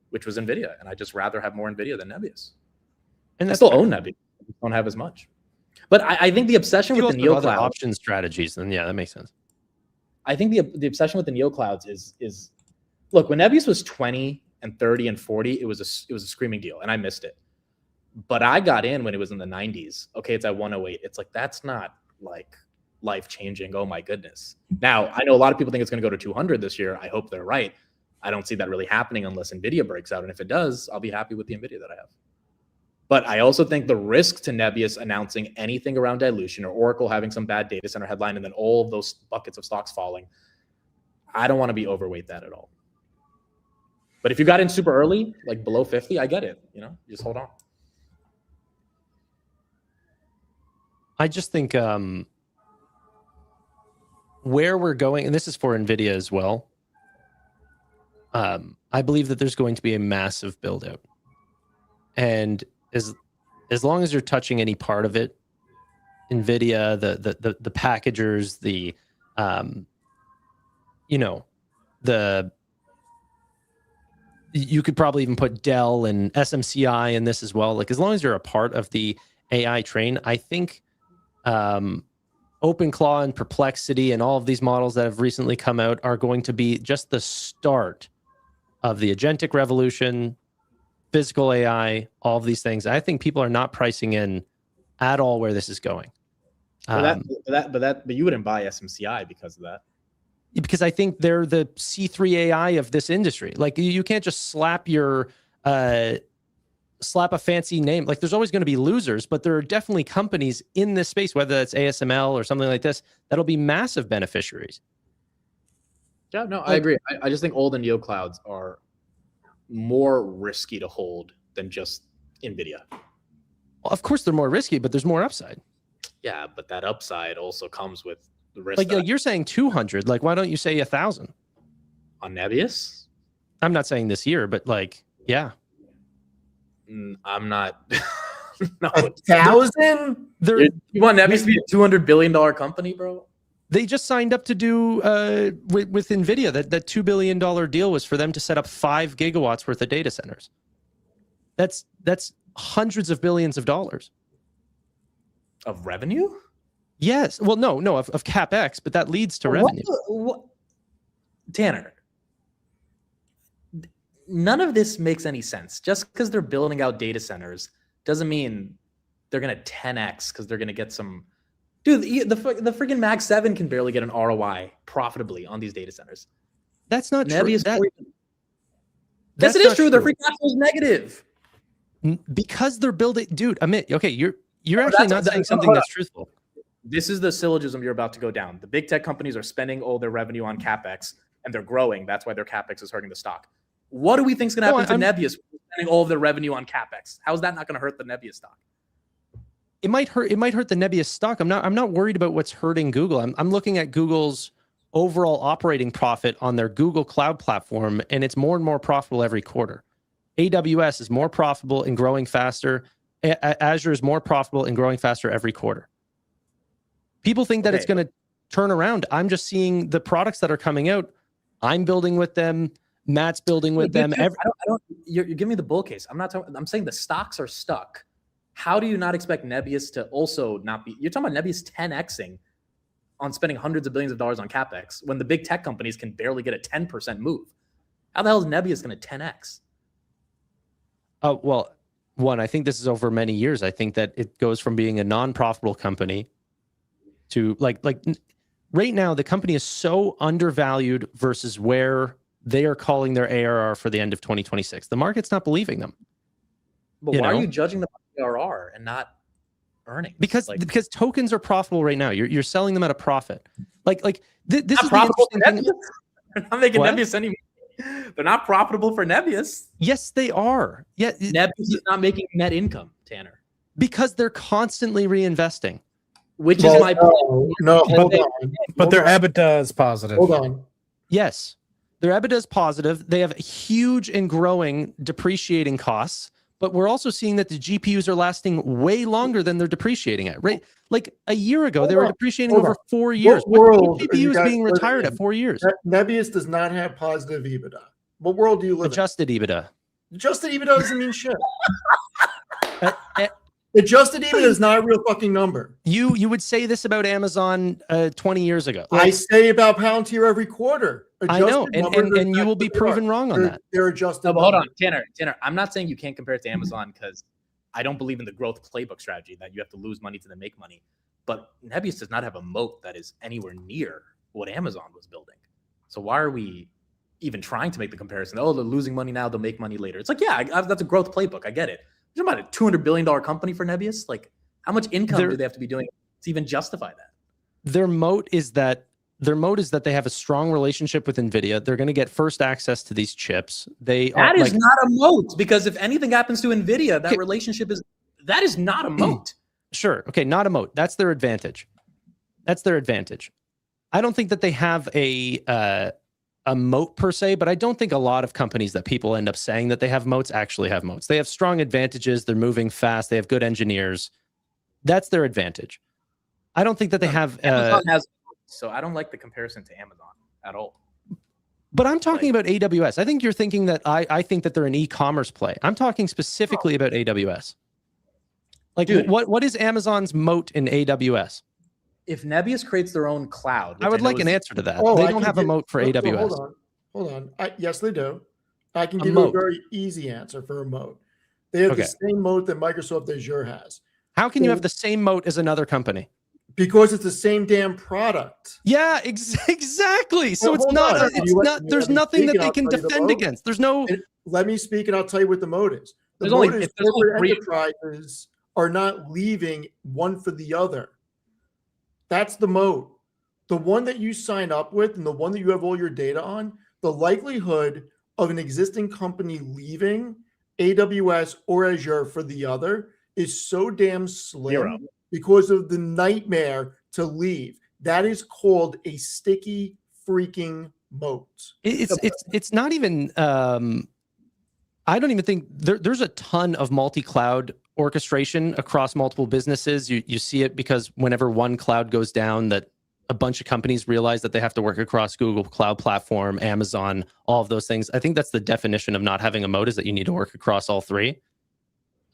which was Nvidia. And I just rather have more Nvidia than Nebius. And I still own Nebius. I don't have as much. But I think the obsession with the neo clouds, option strategies, then yeah, that makes sense. I think the obsession with the neo clouds is look, when Nebius was 20 and 30 and 40, it was a screaming deal, and I missed it. But I got in when it was in the 90s. Okay, it's at 108. It's like, that's not like life changing. Oh my goodness. Now, I know a lot of people think it's going to go to 200 this year. I hope they're right. I don't see that really happening unless Nvidia breaks out. And if it does, I'll be happy with the Nvidia that I have. But I also think the risk to Nebius announcing anything around dilution or Oracle having some bad data center headline and then all of those buckets of stocks falling, I don't want to be overweight that at all. But if you got in super early, like below 50, I get it. Just hold on. I just think where we're going, and this is for Nvidia as well, I believe that there's going to be a massive build out. And as long as you're touching any part of it, Nvidia, the packagers, you could probably even put Dell and SMCI in this as well. Like, as long as you're a part of the AI train, I think OpenClaw and Perplexity and all of these models that have recently come out are going to be just the start of the agentic revolution, physical AI, all of these things. I think people are not pricing in at all where this is going. But you wouldn't buy SMCI because of that. Because I think they're the C3 AI of this industry. Like you can't just slap a fancy name. Like there's always going to be losers, but there are definitely companies in this space, whether that's ASML or something like this, that'll be massive beneficiaries. Yeah, no, I agree. I just think old and neo clouds are more risky to hold than just Nvidia. Well, of course they're more risky, but there's more upside. Yeah, but that upside also comes with the risk. Like you're saying 200. Like why don't you say 1,000 on Nebius? I'm not saying this year, but like yeah. I'm not. No, 1,000? You want Nebius to be a $200 billion company, bro? They just signed up to do with Nvidia that $2 billion deal was for them to set up 5 gigawatts worth of data centers. That's hundreds of billions of dollars of revenue. Yes. Well, no, of CapEx, but that leads to revenue. Tannor, none of this makes any sense. Just because they're building out data centers doesn't mean they're going to 10x because they're going to get some. Dude, the freaking Mag 7 can barely get an ROI profitably on these data centers. That's not true. Yes, it is true. Their free cash flow is negative. Because they're building, dude. Amit, okay, you're actually not saying something that's truthful. This is the syllogism you're about to go down. The big tech companies are spending all their revenue on CapEx, and they're growing. That's why their CapEx is hurting the stock. What do we think is going to happen to Nebius spending all of their revenue on CapEx? How is that not going to hurt the Nebius stock? It might hurt the Nebius stock. I'm not worried about what's hurting Google. I'm looking at Google's overall operating profit on their Google Cloud platform, and it's more and more profitable every quarter. AWS is more profitable and growing faster. Azure is more profitable and growing faster every quarter. People think that it's going to turn around. I'm just seeing the products that are coming out. I'm building with them. Matt's building with them. You're giving me the bull case. I'm saying the stocks are stuck. How do you not expect Nebius to also not be? You're talking about Nebius 10xing on spending hundreds of billions of dollars on CapEx when the big tech companies can barely get a 10% move. How the hell is Nebius going to 10x? Well, one, I think this is over many years. I think that it goes from being a non-profitable company to like right now, the company is so undervalued versus where they are calling their ARR for the end of 2026. The market's not believing them. But why are you judging them on ARR and not earnings? Because tokens are profitable right now. You're selling them at a profit. This is profitable the interesting thing. They're not making Nebius anymore. They're not profitable for Nebius. Yes, they are. Yeah, Nebius is not making net income, Tannor. Because they're constantly reinvesting. Which is my point. No, but their EBITDA is positive. Hold on. Yes, their EBITDA is positive. They have huge and growing depreciating costs, but we're also seeing that the GPUs are lasting way longer than they're depreciating at. Right, like a year ago, they were depreciating over 4 years. What world GPU is being retired at 4 years? Nebius does not have positive EBITDA. What world do you live Adjusted EBITDA. Adjusted EBITDA doesn't mean shit. Adjusted EBITDA is not a real fucking number. You would say this about Amazon 20 years ago. I say about Palantir every quarter. I know, and you will be proven wrong on that. They're adjusted. No, but hold on, Tannor. I'm not saying you can't compare it to Amazon because I don't believe in the growth playbook strategy that you have to lose money to then make money. But Nebius does not have a moat that is anywhere near what Amazon was building. So why are we even trying to make the comparison? Oh, they're losing money now, they'll make money later. It's like, yeah, that's a growth playbook. I get it. You're about a $200 billion company for Nebius. Like, how much income do they have to be doing to even justify that? Their moat is that they have a strong relationship with Nvidia. They're going to get first access to these chips. That is not a moat, because if anything happens to Nvidia, that relationship is not a moat. Sure. Okay, not a moat. That's their advantage. I don't think that they have a moat per se, but I don't think a lot of companies that people end up saying that they have moats actually have moats. They have strong advantages. They're moving fast. They have good engineers. That's their advantage. I don't think that they have. Amazon has. So I don't like the comparison to Amazon at all. But I'm talking about AWS. I think you're thinking that I think that they're an e-commerce play. I'm talking specifically about AWS. Like, dude, what is Amazon's moat in AWS? If Nebius creates their own cloud, I would like an answer to that. They don't have a moat for AWS. Hold on. Yes, they do. I can give you a very easy answer for a moat. They have Okay. the same moat that Microsoft Azure has. How can you have the same moat as another company? Because it's the same damn product. Yeah, exactly. So Well, it's hold not. on. It's You let- not. you There's let me nothing speak that and they I'll can tell you the defend moat. against. There's no. Let me speak and I'll tell you what the moat is. The There's moat only- is if there's only corporate three- enterprises are not leaving one for the other. That's the moat. The one that you sign up with and the one that you have all your data on, the likelihood of an existing company leaving AWS or Azure for the other is so damn slim Zero. because of the nightmare to leave. That is called a sticky freaking moat. It's not even. I don't even think there's a ton of multi-cloud orchestration across multiple businesses. You see it because whenever one cloud goes down, that a bunch of companies realize that they have to work across Google Cloud Platform, Amazon, all of those things. I think that's the definition of not having a moat, is that you need to work across all three.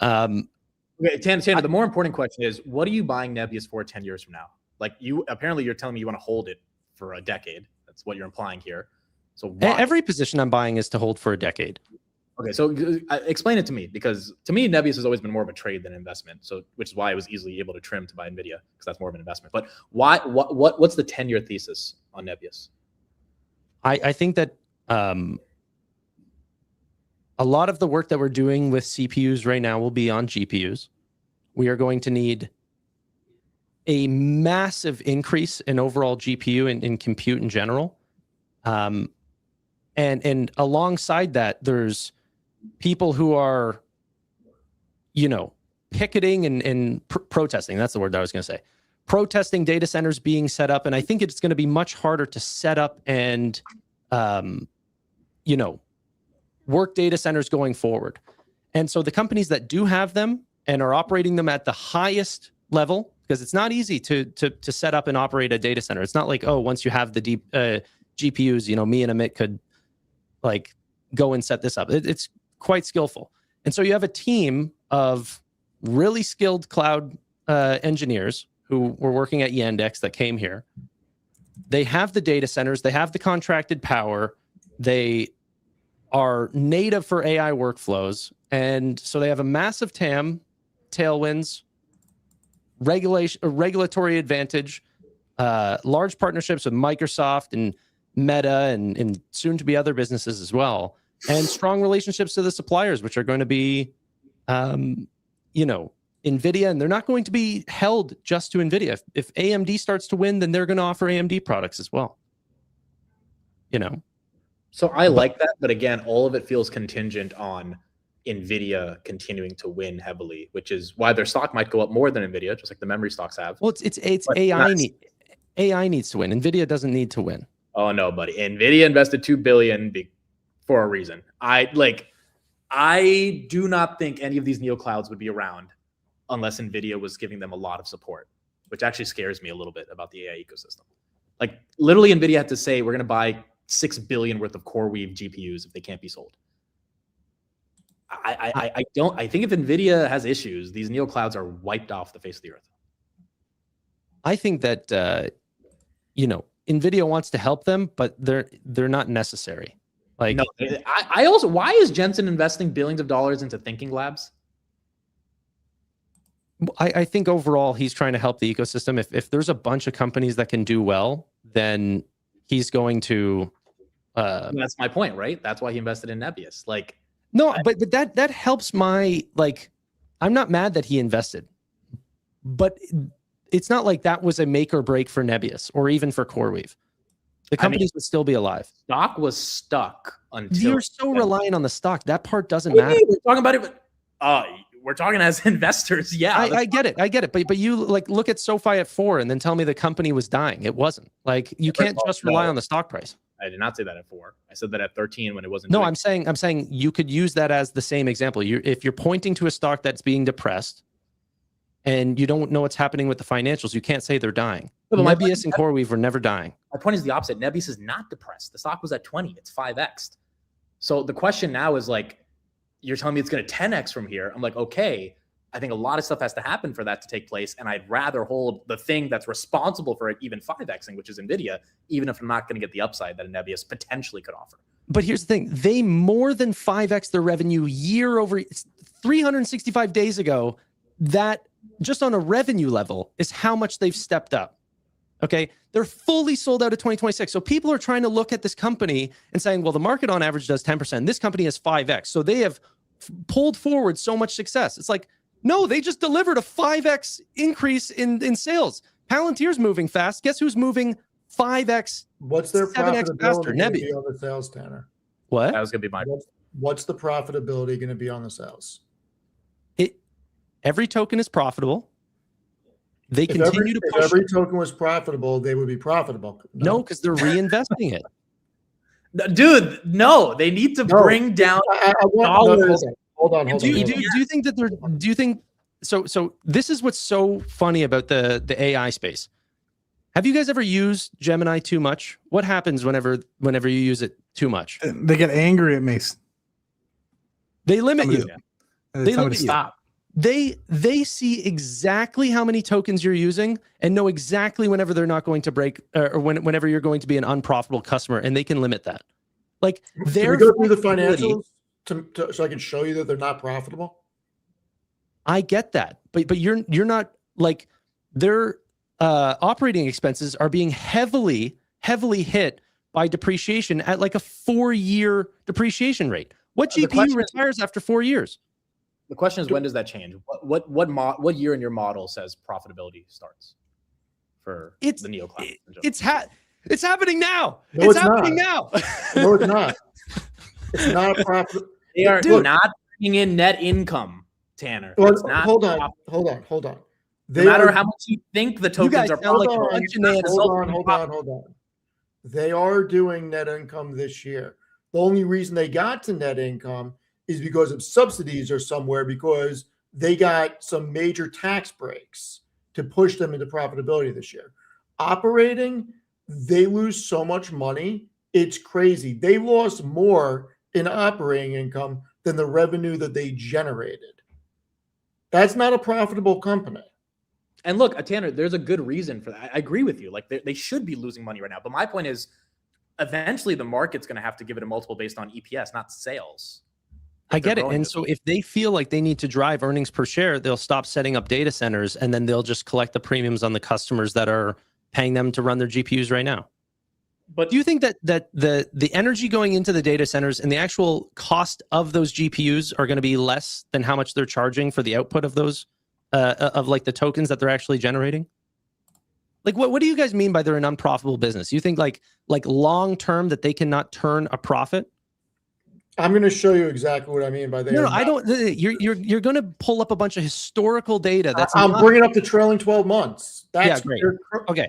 Okay, Tannor, the more important question is, what are you buying Nebius for 10 years from now? Like, you're telling me you want to hold it for a decade. That's what you're implying here. So why? Every position I'm buying is to hold for a decade. Okay, so explain it to me, because to me, Nebius has always been more of a trade than an investment. So, which is why I was easily able to trim to buy Nvidia, because that's more of an investment. But why? What's the 10-year thesis on Nebius? I think that a lot of the work that we're doing with CPUs right now will be on GPUs. We are going to need a massive increase in overall GPU and in compute in general. And alongside that, there's people who are, picketing and protesting. That's the word that I was going to say. Protesting data centers being set up. And I think it's going to be much harder to set up and, work data centers going forward. And so the companies that do have them and are operating them at the highest level, because it's not easy to set up and operate a data center. It's not like, once you have the deep GPUs, me and Amit could go and set this up. It's quite skillful. And so you have a team of really skilled cloud engineers who were working at Yandex that came here. They have the data centers, they have the contracted power, they are native for AI workflows. And so they have a massive TAM, tailwinds, regulatory advantage, large partnerships with Microsoft and Meta and soon to be other businesses as well, and strong relationships to the suppliers, which are going to be, Nvidia, and they're not going to be held just to Nvidia. If AMD starts to win, then they're going to offer AMD products as well. So I like that, but again, all of it feels contingent on Nvidia continuing to win heavily, which is why their stock might go up more than Nvidia, just like the memory stocks have. Well, it's AI. AI needs to win. Nvidia doesn't need to win. Oh no, buddy! Nvidia invested $2 billion for a reason. I do not think any of these neoclouds would be around unless Nvidia was giving them a lot of support, which actually scares me a little bit about the AI ecosystem. Like literally, Nvidia had to say we're going to buy $6 billion worth of CoreWeave GPUs if they can't be sold. I think if Nvidia has issues, these neoclouds are wiped off the face of the earth. I think that Nvidia wants to help them, but they're not necessary. Like, no, I also, why is Jensen investing billions of dollars into thinking labs? I think overall he's trying to help the ecosystem. If there's a bunch of companies that can do well, then he's going to. That's my point, right? That's why he invested in Nebius. But that helps my I'm not mad that he invested, but it's not like that was a make or break for Nebius or even for CoreWeave. The companies would still be alive. Stock was stuck until you're so reliant on the stock. That part doesn't matter. We're talking about it, but we're talking as investors. Yeah, I get it. But you look at SoFi at 4 and then tell me the company was dying. It wasn't. You can't just rely on the stock price. I did not say that at 4. I said that at 13 when it wasn't. No, I'm saying you could use that as the same example. If you're pointing to a stock that's being depressed and you don't know what's happening with the financials, you can't say they're dying. Nebius and CoreWeave were never dying. My point is the opposite. Nebius is not depressed. The stock was at 20. It's 5x. So the question now is you're telling me it's going to 10x from here. I'm like, okay, I think a lot of stuff has to happen for that to take place. And I'd rather hold the thing that's responsible for it even 5xing, which is Nvidia, even if I'm not going to get the upside that a Nebius potentially could offer. But here's the thing. They more than 5x their revenue year over 365 days ago, that just on a revenue level is how much they've stepped up. Okay. They're fully sold out of 2026. So people are trying to look at this company and saying, well, the market on average does 10%. This company has 5x. So they have pulled forward so much success. It's like, no, they just delivered a 5x increase in sales. Palantir's moving fast. Guess who's moving 5x? What's their 7x faster? profitability going to be Nebius. on the sales, Tanner? What? That was gonna be my. What's the profitability going to be on the sales? Every token is profitable. They If continue to push. If every token was profitable, they would be profitable. No, because they're reinvesting it. Dude, no, they need to bring down dollars. Hold on. Do you think that they're? Do you think so? So this is what's so funny about the AI space. Have you guys ever used Gemini too much? What happens whenever you use it too much? They get angry at me. They limit you. They Tell me limit to you. stop. They see exactly how many tokens you're using and know exactly whenever they're not going to break or whenever you're going to be an unprofitable customer, and they can limit that. Like Can we go through the financials so I can show you that they're not profitable? I get that, but you're not like their operating expenses are being heavily hit by depreciation at like a 4-year depreciation rate. What GPU retires after 4 years? The question is, when does that change? What year in your model says profitability starts for the neo cloud? It's happening now. No, it's happening now. No, it's not. It's not a profit. They are not bringing in net income, Tanner. Well, It's not hold on. no They matter are, how much you think the tokens are sound like hold on. They are doing net income this year. The only reason they got to net income is because of subsidies or somewhere, because they got some major tax breaks to push them into profitability this year. Operating, they lose so much money. It's crazy. They lost more in operating income than the revenue that they generated. That's not a profitable company. And look, Tanner, there's a good reason for that. I agree with you. Like they should be losing money right now. But my point is, eventually the market's going to have to give it a multiple based on EPS, not sales. I get it. And so if they feel like they need to drive earnings per share, they'll stop setting up data centers, and then they'll just collect the premiums on the customers that are paying them to run their GPUs right now. But do you think that the energy going into the data centers and the actual cost of those GPUs are going to be less than how much they're charging for the output of those, of like the tokens that they're actually generating? Like, what do you guys mean by they're an unprofitable business? You think like long term that they cannot turn a profit? I'm going to show you exactly what I mean by that. No, I don't. You're going to pull up a bunch of historical data. I'm bringing up the trailing 12 months. That's great.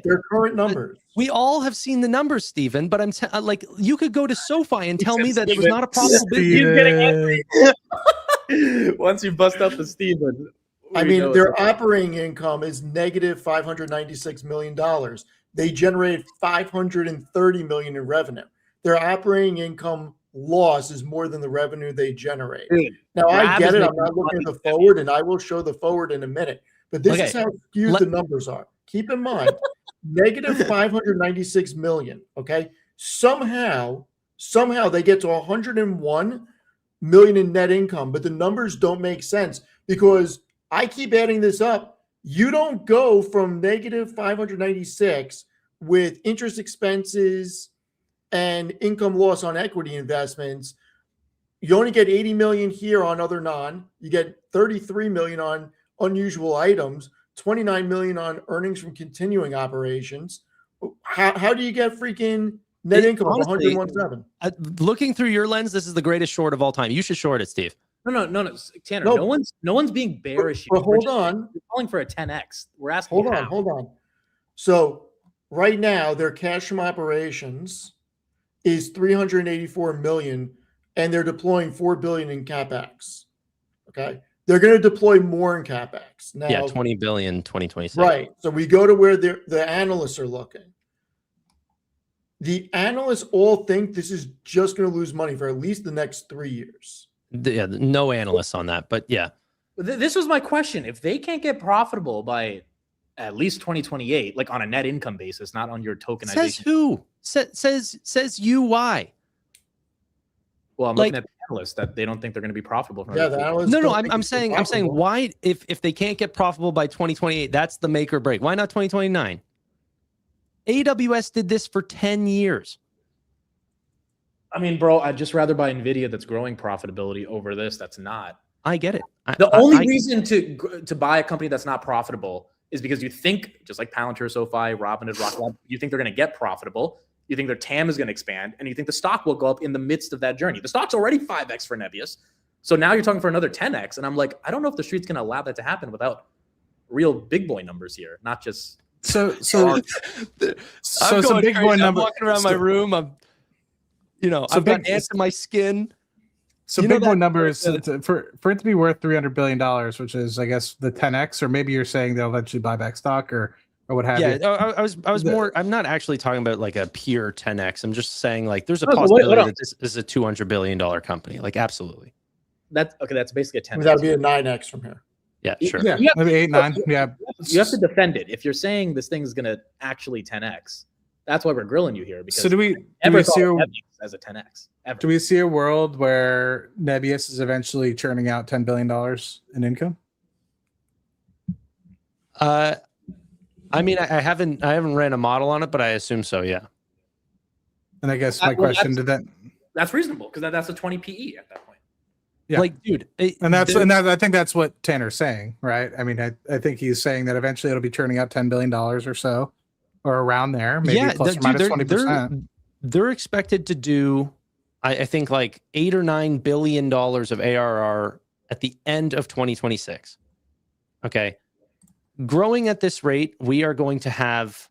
Their current numbers. We all have seen the numbers, Stephen. But I'm like, you could go to SoFi and tell me that it was not a profitable business. He's getting angry. Once you bust out the Stephen. I mean, their operating income is negative $596 million. They generated $530 million in revenue. Their operating income loss is more than the revenue they generate. Now, I get it. I'm not looking at the forward, and I will show the forward in a minute. But this is how skewed the numbers are. Keep in mind, negative $596 million. Okay, somehow they get to $101 million in net income, but the numbers don't make sense because I keep adding this up. You don't go from negative 596 with interest expenses and income loss on equity investments. You only get 80 million here on other non. You get 33 million on unusual items, 29 million on earnings from continuing operations. How do you get freaking net income of 101.7? Looking through your lens, this is the greatest short of all time. You should short it, Steve. No, Tanner. No one's being bearish. But hold on. We're calling for a 10x. We're asking. Hold on. So right now, their cash from operations is 384 million, and they're deploying 4 billion in capex. Okay, they're going to deploy more in capex now. Yeah, 20 billion 2026. Right. So we go to where the analysts are looking. The analysts all think this is just going to lose money for at least the next 3 years. Yeah, no analysts on that, but yeah. This was my question. If they can't get profitable by at least 2028, like on a net income basis, not on your tokenization. Says who? Says you why? Well, I'm like, looking at analysts that they don't think they're going to be profitable. For Yeah, another the 4 years. analysts No, don't I'm think it's saying profitable. why if they can't get profitable by 2028, that's the make or break. Why not 2029? AWS did this for 10 years. I mean, bro, I'd just rather buy Nvidia that's growing profitability over this that's not. I get it. The only reason to buy a company that's not profitable is because you think, just like Palantir, SoFi, Robinhood, Rockwell, you think they're going to get profitable. You think their TAM is going to expand, and you think the stock will go up in the midst of that journey. The stock's already 5x for Nebius. So now you're talking for another 10x. And I'm like, I don't know if the street's going to allow that to happen without real big boy numbers here, not just. So I'm some going big crazy. boy I'm number. walking around my room. I've got ants in my skin. So You know big boy that- numbers for it to be worth $300 billion, which is, I guess, the 10x, or maybe you're saying they'll eventually buy back stock or what have you. I was more. I'm not actually talking about like a pure 10x. I'm just saying like there's a Oh, so possibility what that this is a $200 billion company. Like absolutely. That's basically a 10x. That would be a 9x from here. Yeah, sure. Yeah, You have- maybe 8, 9. Yeah, You have to defend it. If you're saying this thing is going to actually 10x, that's why we're grilling you here. Because so do we ever see thought of Nebius as a 10x? Ever. do we see a world where Nebius is eventually churning out $10 billion in income? I mean, I haven't ran a model on it, but I assume so. Yeah. And I guess my Well, question that's reasonable because that's a 20 PE at that point. Yeah. Like, dude, I think that's what Tanner's saying, right? I mean, I think he's saying that eventually it'll be churning out $10 billion or so, or around there, maybe plus or minus 20%. They're expected to do, I think, like $8 or $9 billion of ARR at the end of 2026. Okay. Growing at this rate, we are going to have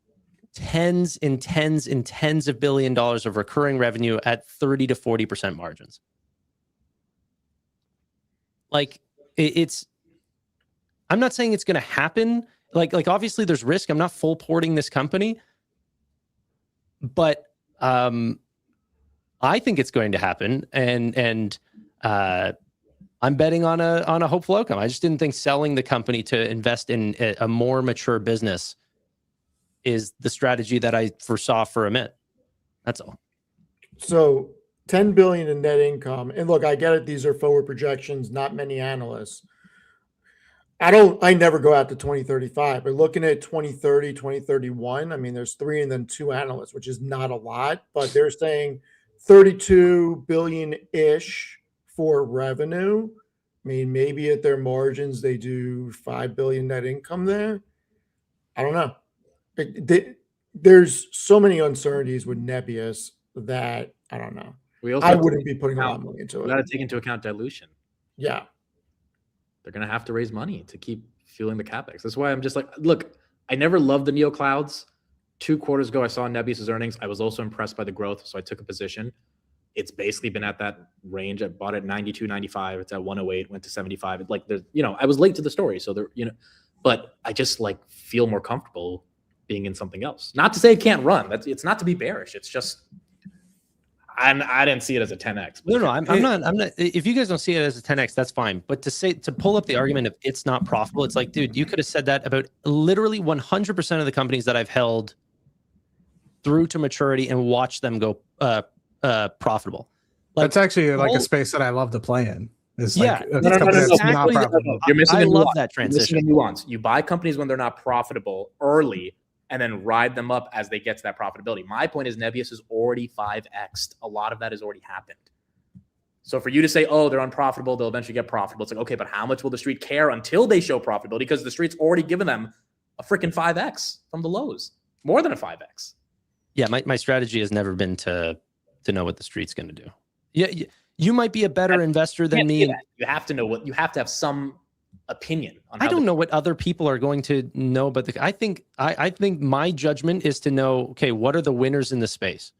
tens and tens and tens of $1 billion of recurring revenue at 30 to 40% margins. Like it's, I'm not saying it's going to happen. Like obviously there's risk. I'm not full porting this company, but I think it's going to happen. And I'm betting on a hopeful outcome. I just didn't think selling the company to invest in a more mature business is the strategy that I foresaw for Amit. That's all. So 10 billion in net income. And look, I get it. These are forward projections, not many analysts. I never go out to 2035, but looking at 2030, 2031, I mean, there's 3 and then 2 analysts, which is not a lot, but they're saying 32 billion-ish for revenue. I mean, maybe at their margins, they do 5 billion net income there. I don't know. There's so many uncertainties with Nebius that I don't know. I wouldn't be putting a lot of money into We it. got to take into account dilution. Yeah. They're going to have to raise money to keep fueling the capex. That's why I'm just like, look, I never loved the neo clouds. 2 quarters ago, I saw Nebius's earnings. I was also impressed by the growth, so I took a position. It's basically been at that range. I bought it at 92, 95. It's at 108, went to 75. Like there's, I was late to the story, so there, but I just like feel more comfortable being in something else. Not to say it can't run. It's not to be bearish. It's just I didn't see it as a 10x. No, I'm not. If you guys don't see it as a 10x, that's fine. But to pull up the argument of it's not profitable, it's like, dude, you could have said that about literally 100% of the companies that I've held through to maturity and watched them go profitable. Like, that's actually like a space that I love to play in. It's yeah, like a company that's not profitable. You're missing I a love nuance. that transition. You're missing a nuance. You buy companies when they're not profitable early, and then ride them up as they get to that profitability. My point is Nebius is already 5x'd. A lot of that has already happened. So for you to say, oh, they're unprofitable, they'll eventually get profitable. It's like, okay, but how much will the street care until they show profitability? Because the street's already given them a freaking 5x from the lows, more than a 5x. Yeah, my strategy has never been to know what the street's going to do. Yeah, you might be a better investor than me. You have to know you have to have some opinion on. I don't know what other people are going to know, but I think my judgment is to know, okay, what are the winners in the space?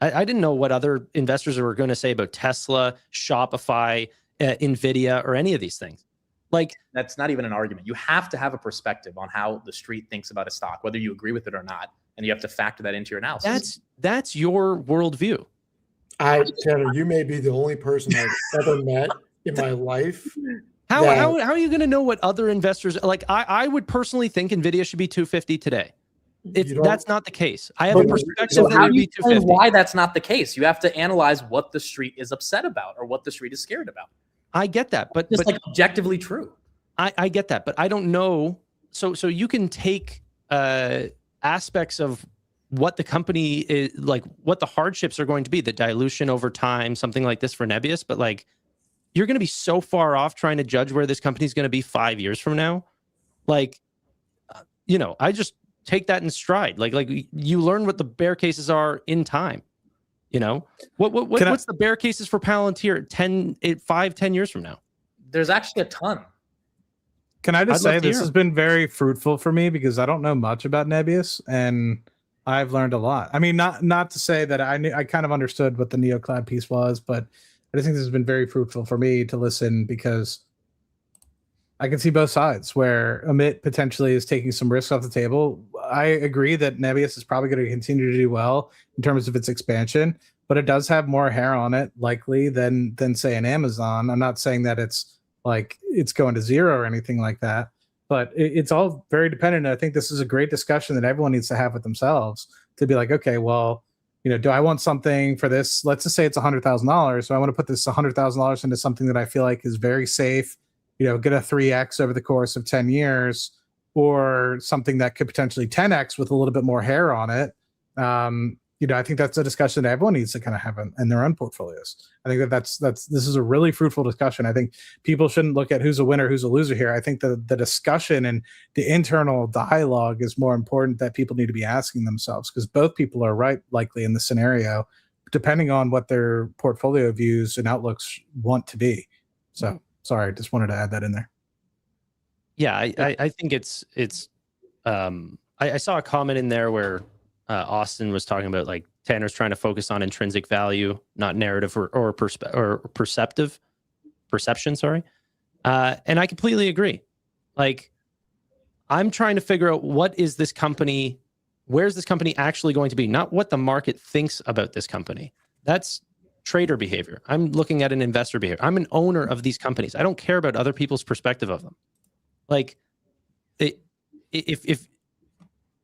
I didn't know what other investors were going to say about Tesla, Shopify, Nvidia, or any of these things. Like, that's not even an argument. You have to have a perspective on how the street thinks about a stock, whether you agree with it or not, and you have to factor that into your analysis. That's your worldview. Tanner, you may be the only person I've ever met in my life. How are you going to know what other investors like? I would personally think Nvidia should be 250 today. If You don't- that's not the case, I have a But- perspective so that How would do you be explain 250. why that's not the case? You have to analyze what the street is upset about or what the street is scared about. I get that, but It's like objectively true. I get that, but I don't know. So you can take aspects of what the company is like, what the hardships are going to be, the dilution over time, something like this for Nebius, but like you're going to be so far off trying to judge where this company is going to be 5 years from now. Like, I just take that in stride. Like you learn what the bear cases are in time. What's the bear cases for Palantir 5-10 years from now? There's actually a ton. Can I just I'd love say to this hear. has been very fruitful for me because I don't know much about Nebius and I've learned a lot. I mean, not to say that I kind of understood what the NeoCloud piece was, but I just think this has been very fruitful for me to listen because I can see both sides where Amit potentially is taking some risks off the table. I agree that Nebius is probably going to continue to do well in terms of its expansion, but it does have more hair on it likely than say an Amazon. I'm not saying that it's like it's going to zero or anything like that, but it's all very dependent. And I think this is a great discussion that everyone needs to have with themselves to be like, okay, well, do I want something for this? Let's just say it's $100,000. So I want to put this $100,000 into something that I feel like is very safe, get a 3x over the course of 10 years, or something that could potentially 10x with a little bit more hair on it. I think that's a discussion that everyone needs to kind of have in their own portfolios. I think this is a really fruitful discussion. I think people shouldn't look at who's a winner, who's a loser here. I think the discussion and the internal dialogue is more important that people need to be asking themselves, because both people are right likely in the scenario, depending on what their portfolio views and outlooks want to be. So sorry, I just wanted to add that in there. Yeah, I think it's I saw a comment in there where Austin was talking about like Tanner's trying to focus on intrinsic value, not narrative or perception. Sorry, and I completely agree. Like, I'm trying to figure out where's this company actually going to be, not what the market thinks about this company. That's trader behavior. I'm looking at an investor behavior. I'm an owner of these companies. I don't care about other people's perspective of them. Like, if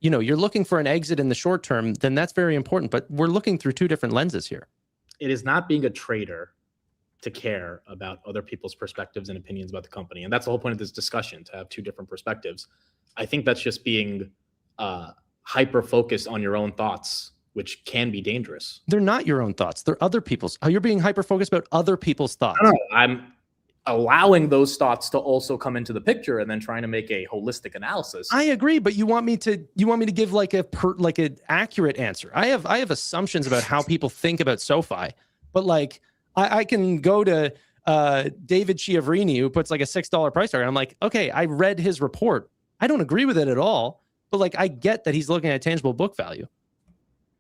you're looking for an exit in the short term, then that's very important. But we're looking through two different lenses here. It is not being a trader to care about other people's perspectives and opinions about the company. And that's the whole point of this discussion, to have two different perspectives. I think that's just being hyper-focused on your own thoughts, which can be dangerous. They're not your own thoughts. They're other people's. You're being hyper-focused about other people's thoughts. No, I'm allowing those thoughts to also come into the picture and then trying to make a holistic analysis. I agree, but you want me to give like an accurate answer. I have assumptions about how people think about SoFi, but like I can go to David Chiavrini, who puts like a $6 price target. I'm like, okay, I read his report. I don't agree with it at all, but like I get that he's looking at tangible book value.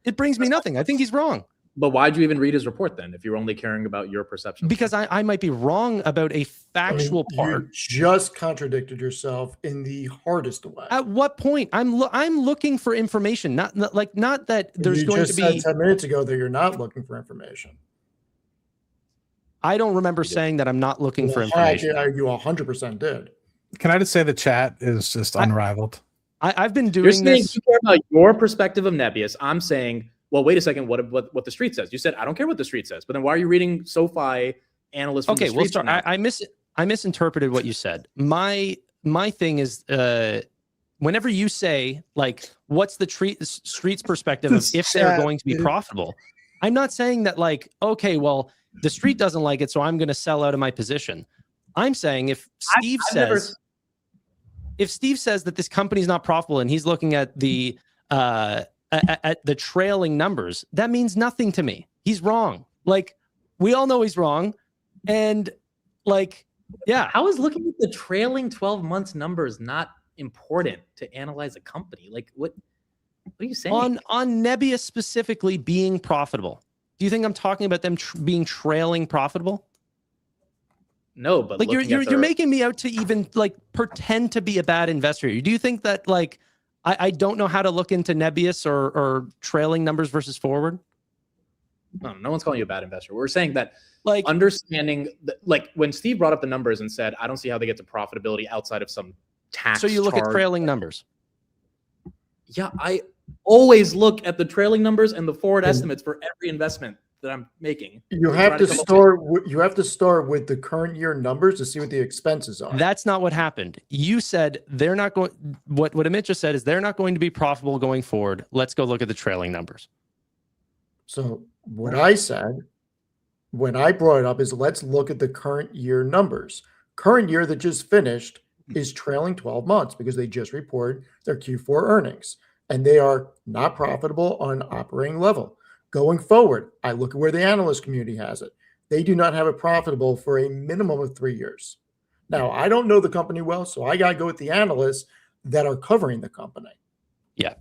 It brings me nothing. I think he's wrong. But why'd you even read his report then, if you're only caring about your perception? Because I might be wrong about a factual part. You just contradicted yourself in the hardest way. At what point? I'm looking for information, not that there's you going just to be. said 10 minutes ago that you're not looking for information. I don't remember saying that I'm not looking for information. You 100% did. Can I just say the chat is just unrivaled? I've been doing You're saying this. you care about your perspective of Nebius. I'm saying, well, wait a second. What the street says? You said I don't care what the street says, but then why are you reading SoFi analysts? From Okay, the we'll street? start. I misinterpreted what you said. My thing is, whenever you say like, what's the street's perspective of if they're going to be profitable? I'm not saying that like, okay, well, the street doesn't like it, so I'm going to sell out of my position. I'm saying if Steve says that this company's not profitable and he's looking at the trailing numbers, that means nothing to me. He's wrong. Like, we all know he's wrong. And like, yeah. How is looking at the trailing 12 months numbers not important to analyze a company? Like, what are you saying? On Nebius specifically being profitable. Do you think I'm talking about them being trailing profitable? No, but like you're making me out to even like pretend to be a bad investor. Do you think that like I don't know how to look into Nebius or trailing numbers versus forward? No one's calling you a bad investor. We're saying that like understanding like when Steve brought up the numbers and said, I don't see how they get to profitability outside of some tax. So you look at charge. trailing numbers. Yeah, I always look at the trailing numbers and the forward estimates for every investment that I'm making. You have to start with the current year numbers to see what the expenses are. That's not what happened. You said they're not going. What Amit just said is they're not going to be profitable going forward. Let's go look at the trailing numbers. So what I said when I brought it up is let's look at the current year numbers. Current year that just finished is trailing 12 months because they just reported their Q4 earnings and they are not profitable on an operating level. Going forward, I look at where the analyst community has it. They do not have it profitable for a minimum of 3 years. Now, I don't know the company well, so I got to go with the analysts that are covering the company. Yeah.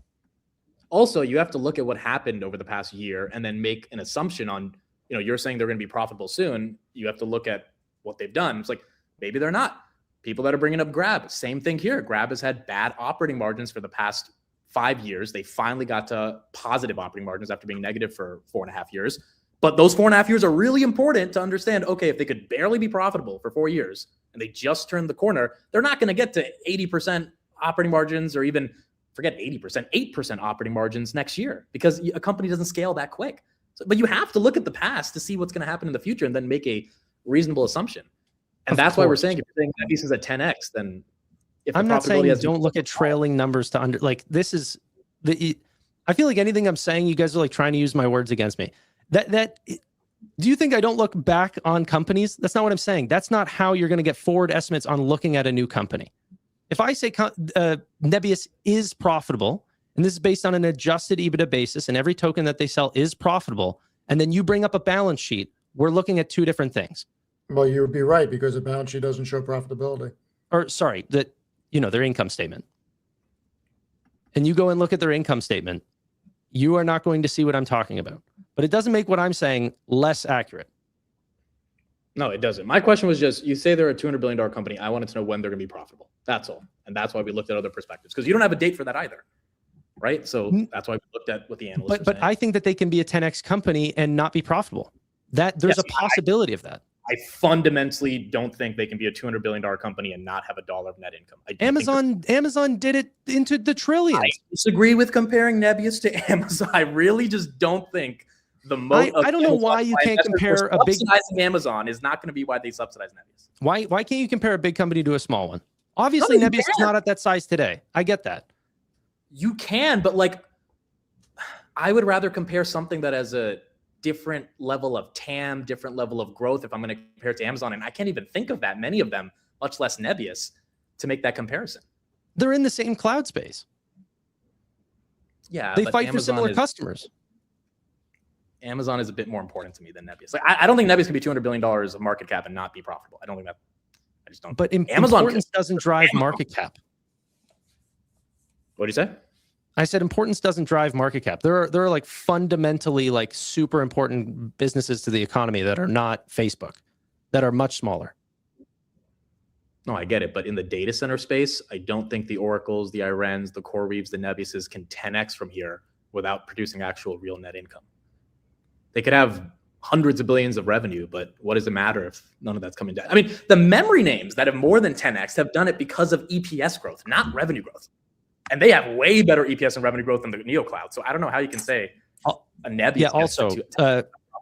Also, you have to look at what happened over the past year and then make an assumption on, you're saying they're going to be profitable soon. You have to look at what they've done. It's like, maybe they're not. People that are bringing up Grab, same thing here. Grab has had bad operating margins for the past 5 years. They finally got to positive operating margins after being negative for 4.5 years. But those 4.5 years are really important to understand, okay, if they could barely be profitable for 4 years and they just turned the corner, they're not going to get to 80% operating margins or even forget 80%, 8% operating margins next year because a company doesn't scale that quick. But you have to look at the past to see what's going to happen in the future and then make a reasonable assumption. And that's why we're saying if you're saying that piece is at 10x, then if I'm not saying don't look at trailing numbers to this is I feel like anything I'm saying, you guys are like trying to use my words against me. Do you think I don't look back on companies? That's not what I'm saying. That's not how you're going to get forward estimates on looking at a new company. If I say Nebius is profitable, and this is based on an adjusted EBITDA basis, and every token that they sell is profitable, and then you bring up a balance sheet, we're looking at two different things. Well, you would be right because the balance sheet doesn't show profitability. Or sorry, their income statement. And you go and look at their income statement, you are not going to see what I'm talking about. But it doesn't make what I'm saying less accurate. No, it doesn't. My question was just, you say they're a $200 billion company. I wanted to know when they're going to be profitable. That's all. And that's why we looked at other perspectives because you don't have a date for that either. Right? So that's why we looked at what the analysts But I think that they can be a 10x company and not be profitable. There's a possibility of that. I fundamentally don't think they can be a $200 billion company and not have $1 of net income. Amazon did it into the trillions. I disagree with comparing Nebius to Amazon. I really just don't think the most. I don't know why you can't compare a big. Subsidizing Amazon is not going to be why they subsidize Nebius. Why can't you compare a big company to a small one? Obviously, Nebius is not at that size today. I get that. You can, but I would rather compare something that has a different level of TAM, different level of growth if I'm going to compare it to Amazon. And I can't even think of that many of them, much less Nebius, to make that comparison. They're in the same cloud space. Yeah. They fight for similar customers. Amazon is a bit more important to me than Nebius. I don't think Nebius can be $200 billion of market cap and not be profitable. I don't think that. I just don't. But importance doesn't drive market cap. What do you say? I said importance doesn't drive market cap. There are fundamentally super important businesses to the economy that are not Facebook, that are much smaller. No, I get it. But in the data center space, I don't think the Oracles, the Irens, the CoreWeaves, the Nebiuses can 10x from here without producing actual real net income. They could have hundreds of billions of revenue, but what does it matter if none of that's coming down? I mean, the memory names that have more than 10x have done it because of EPS growth, not revenue growth. And they have way better EPS and revenue growth than the NeoCloud. So I don't know how you can say a Nebius. Yeah, also,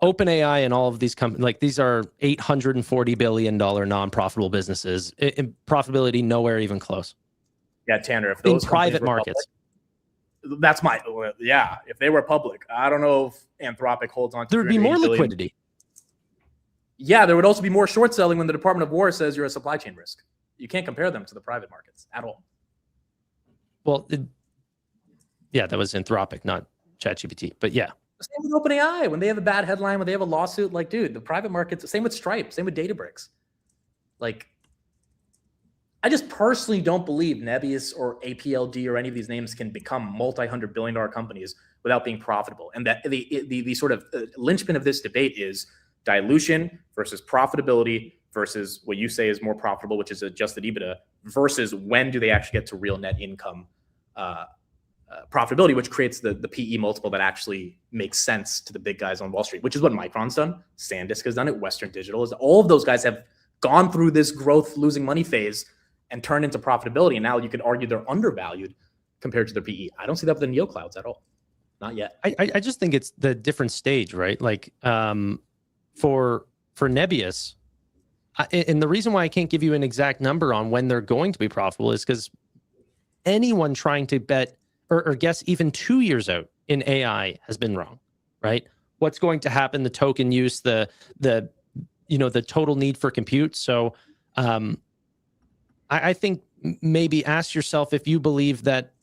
OpenAI and all of these companies, these are $840 billion non-profitable businesses. Profitability nowhere even close. Yeah, Tannor, if those in private markets. Public, if they were public, I don't know if Anthropic holds on to. There would be more liquidity. Yeah, there would also be more short selling when the Department of War says you're a supply chain risk. You can't compare them to the private markets at all. Well, that was Anthropic, not ChatGPT. But yeah. Same with OpenAI. When they have a bad headline, when they have a lawsuit, dude, the private markets, same with Stripe, same with Databricks. I just personally don't believe Nebius or APLD or any of these names can become multi-$100 billion companies without being profitable. And that the sort of linchpin of this debate is dilution versus profitability versus what you say is more profitable, which is adjusted EBITDA, versus when do they actually get to real net income profitability, which creates the PE multiple that actually makes sense to the big guys on Wall Street, which is what Micron's done. SanDisk has done it. Western Digital is. All of those guys have gone through this growth, losing money phase and turned into profitability. And now you can argue they're undervalued compared to their PE. I don't see that with the neoclouds at all. Not yet. I just think it's the different stage, right? Like for Nebius, and the reason why I can't give you an exact number on when they're going to be profitable is because anyone trying to bet or guess even 2 years out in AI has been wrong, right? What's going to happen, the token use, the total need for compute. So I think maybe ask yourself if you believe that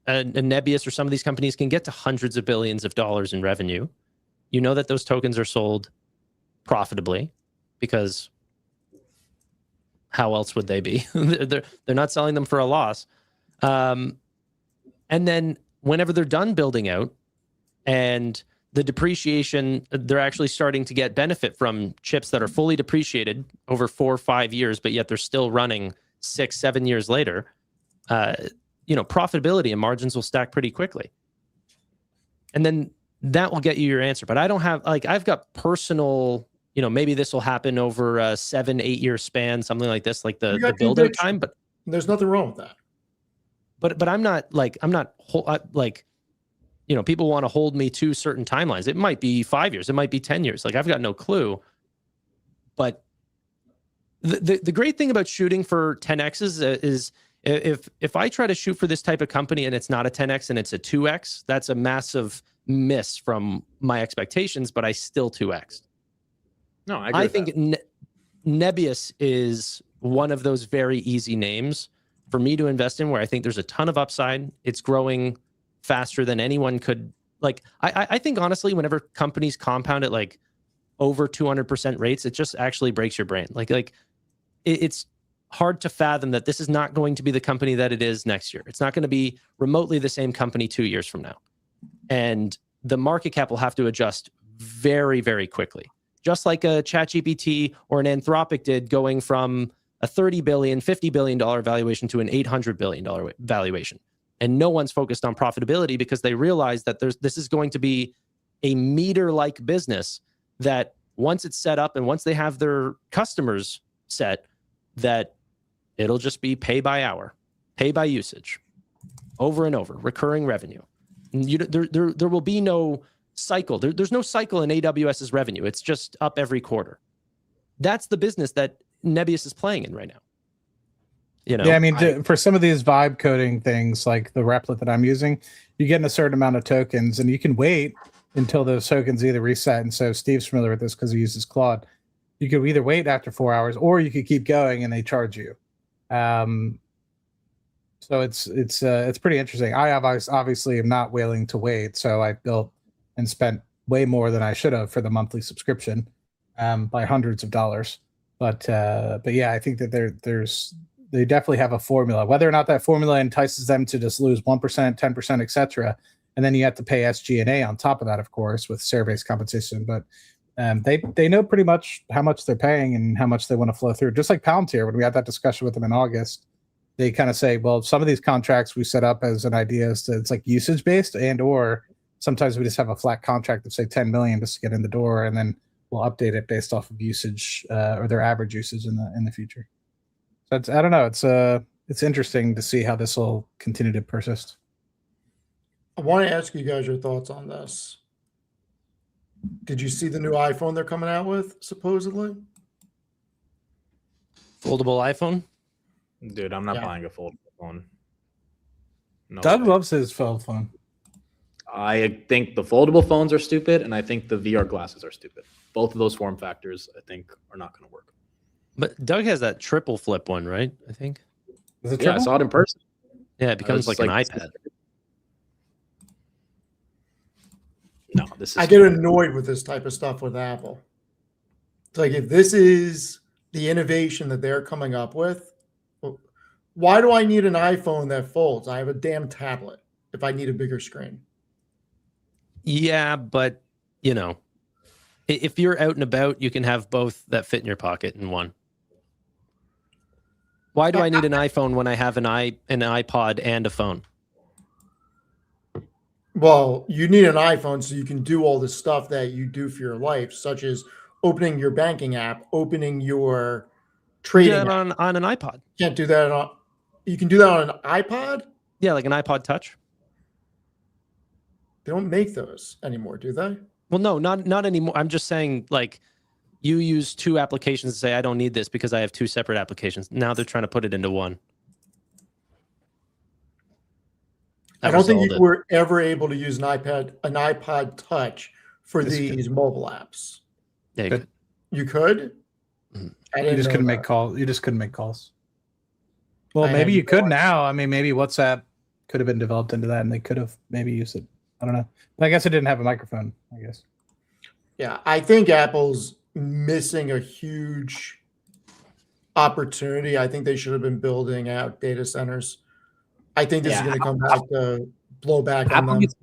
a Nebius or some of these companies can get to hundreds of billions of dollars in revenue. You know that those tokens are sold profitably because how else would they be? they're not selling them for a loss. And then whenever they're done building out and the depreciation, they're actually starting to get benefit from chips that are fully depreciated over 4 or 5 years, but yet they're still running 6, 7 years later. Profitability and margins will stack pretty quickly. And then that will get you your answer. But I don't have, I've got personal, maybe this will happen over a 7-8 year span, something like this, like the build out time. But there's nothing wrong with that. But I'm not people want to hold me to certain timelines. It might be 5 years. It might be 10 years. I've got no clue. But the great thing about shooting for 10Xs is if I try to shoot for this type of company and it's not a 10X and it's a 2X, that's a massive miss from my expectations, but I still 2X. No, I think Nebius is one of those very easy names for me to invest in where I think there's a ton of upside. It's growing faster than anyone could. I think honestly, whenever companies compound at over 200% rates, it just actually breaks your brain. It's hard to fathom that this is not going to be the company that it is next year. It's not going to be remotely the same company 2 years from now. And the market cap will have to adjust very, very quickly. Just like a ChatGPT or an Anthropic did, going from a $30 billion, $50 billion valuation to an $800 billion valuation. And no one's focused on profitability because they realize that this is going to be a meter-like business that once it's set up and once they have their customers set, that it'll just be pay by hour, pay by usage, over and over, recurring revenue. There will be no cycle. There's no cycle in AWS's revenue. It's just up every quarter. That's the business that Nebius is playing in right now. Yeah, I mean, for some of these vibe coding things, like the Replit that I'm using, you get a certain amount of tokens, and you can wait until those tokens either reset. And so Steve's familiar with this because he uses Claude. You could either wait after 4 hours, or you could keep going and they charge you. So it's pretty interesting. I obviously am not willing to wait, so I built and spent way more than I should have for the monthly subscription, by hundreds of dollars. But yeah, I think that they definitely have a formula. Whether or not that formula entices them to just lose 1%, 10%, etc., and then you have to pay SG&A on top of that, of course, with share-based compensation. But they know pretty much how much they're paying and how much they want to flow through. Just like Palantir, when we had that discussion with them in August, they kind of say, well, some of these contracts we set up as an idea is it's like usage based, and or sometimes we just have a flat contract of say 10 million just to get in the door, and then we'll update it based off of usage or their average usage in the future. So I don't know. It's interesting to see how this will continue to persist. I want to ask you guys your thoughts on this. Did you see the new iPhone they're coming out with, supposedly? Foldable iPhone? Dude, I'm not buying a foldable phone. No Doug way. loves his fold phone. I think the foldable phones are stupid, and I think the VR glasses are stupid. Both of those form factors, I think, are not going to work. But Doug has that triple flip one, right? I think. Is it Yeah, I saw it in person. Yeah, it becomes like an iPad. No, this is. I get annoyed with this type of stuff with Apple. It's like, if this is the innovation that they're coming up with, why do I need an iPhone that folds? I have a damn tablet if I need a bigger screen. Yeah, but if you're out and about, you can have both that fit in your pocket in one. Why do I need an iPhone when I have an iPod and a phone? Well, you need an iPhone so you can do all the stuff that you do for your life, such as opening your banking app, opening your trading app. On an iPod. Can't do that on. You can do that on an iPod. Yeah, like an iPod Touch. They don't make those anymore, do they? Well, no, not anymore. I'm just saying, like, you use two applications to say I don't need this because I have two separate applications. Now they're trying to put it into one. I don't think you were ever able to use an iPod Touch for Yes, you these mobile apps. Yeah, you Good. could. You could? Mhm. I You didn't just know couldn't that. make calls. You just couldn't make calls. Well, I maybe had you no could idea. now. I mean, maybe WhatsApp could have been developed into that, and they could have maybe used it. I don't know. But I guess it didn't have a microphone. I guess. Yeah, I think Apple's missing a huge opportunity. I think they should have been building out data centers. I think this is Yeah, going to come back to blow back on Apple them. Needs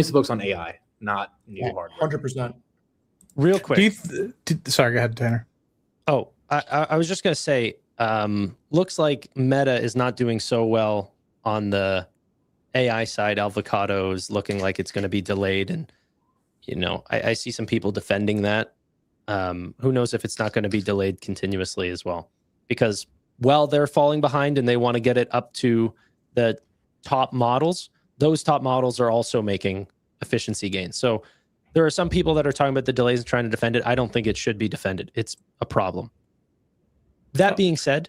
to focus on AI, not new Yeah, hardware. 100%. Real quick. Sorry, go ahead, Tanner. Oh, I was just gonna say, looks like Meta is not doing so well on the AI side. Avocado is looking like it's going to be delayed, and I see some people defending that. Who knows if it's not going to be delayed continuously as well? Because while they're falling behind and they want to get it up to the top models, those top models are also making efficiency gains. So there are some people that are talking about the delays and trying to defend it. I don't think it should be defended. It's a problem. That being said,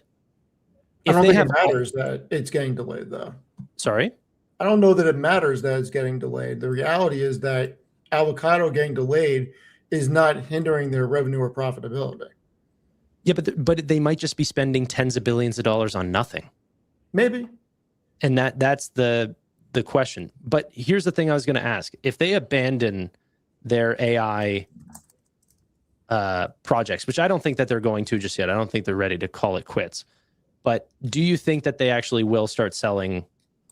I if don't they think have it matters that it's getting delayed, though. sorry, I don't know that it matters that it's getting delayed. The reality is that avocado getting delayed is not hindering their revenue or profitability. yeah, but they might just be spending tens of billions of dollars on nothing, Maybe. and that's the question. But here's the thing I was going to ask: if they abandon their AI projects, which I don't think that they're going to just yet, I don't think they're ready to call it quits. But do you think that they actually will start selling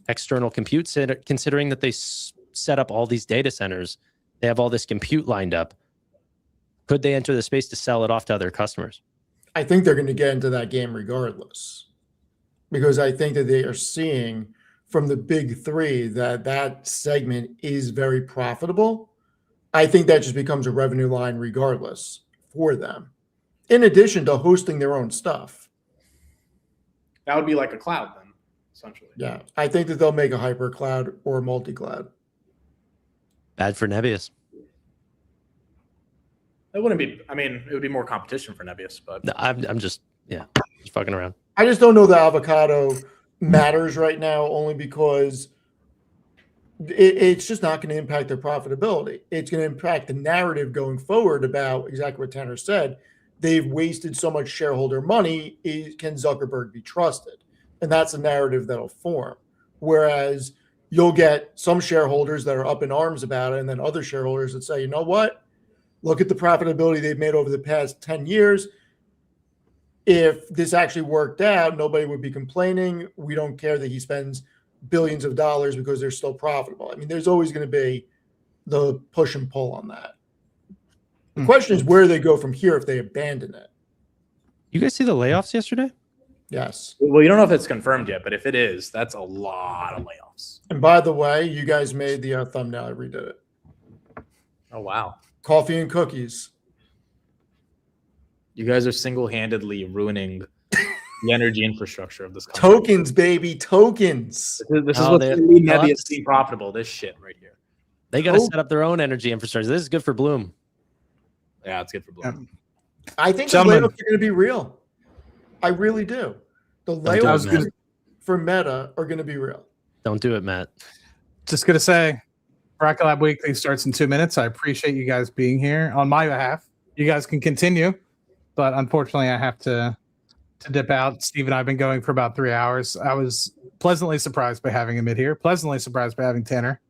external compute, considering that they set up all these data centers, they have all this compute lined up? Could they enter the space to sell it off to other customers? I think they're going to get into that game regardless, because I think that they are seeing from the big three that segment is very profitable. I think that just becomes a revenue line regardless for them, in addition to hosting their own stuff. That would be like a cloud then, essentially. Yeah, I think that they'll make a hyper cloud or multi-cloud. Bad for Nebius. It wouldn't be. I mean, it would be more competition for Nebius, but No, I'm just fucking around. I just don't know that avocado matters right now, only because it's just not going to impact their profitability. It's going to impact the narrative going forward about exactly what Tanner said. They've wasted so much shareholder money. Can Zuckerberg be trusted? And that's a narrative that'll form. Whereas you'll get some shareholders that are up in arms about it, and then other shareholders that say, you know what? Look at the profitability they've made over the past 10 years. If this actually worked out, nobody would be complaining. We don't care that he spends billions of dollars because they're still profitable. I mean, there's always going to be the push and pull on that. The question is where they go from here if they abandon it. You guys see the layoffs yesterday? Yes. well, you don't know if it's confirmed yet. But if it is, that's a lot of layoffs. And by the way, you guys made the thumbnail. I redid it. Oh wow, Coffee and cookies. you guys are single-handedly ruining the energy infrastructure of this country. Tokens, baby. Tokens. This is Oh, what's they- really they'll have Nebius to- being profitable. This shit right here. They got to Oh. set up their own energy infrastructure. This is good for Bloom. Yeah, it's good for Bloom. I think Gentlemen. the layoffs are going to be real. I really do. The do it, layoffs man. for Meta are going to be real. Don't do it, Matt. Just gonna say, Rocket Lab Weekly starts in 2 minutes. I appreciate you guys being here on my behalf. You guys can continue, but unfortunately, I have to dip out. Steve and I have been going for about 3 hours. I was pleasantly surprised by having Amit here. Pleasantly surprised by having Tanner.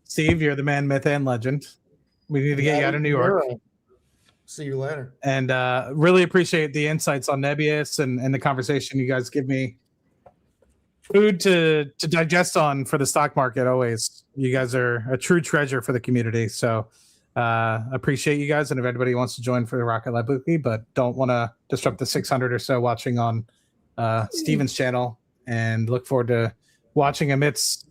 Steve, you're the man, myth, and legend. We need to get you out of New York. See you later. And really appreciate the insights on Nebius and the conversation you guys give me. Food to digest on for the stock market always. You guys are a true treasure for the community. So appreciate you guys. And if anybody wants to join for the Rocket Lab Weekly, but don't want to disrupt the 600 or so watching on Steven's channel, and look forward to watching Amit's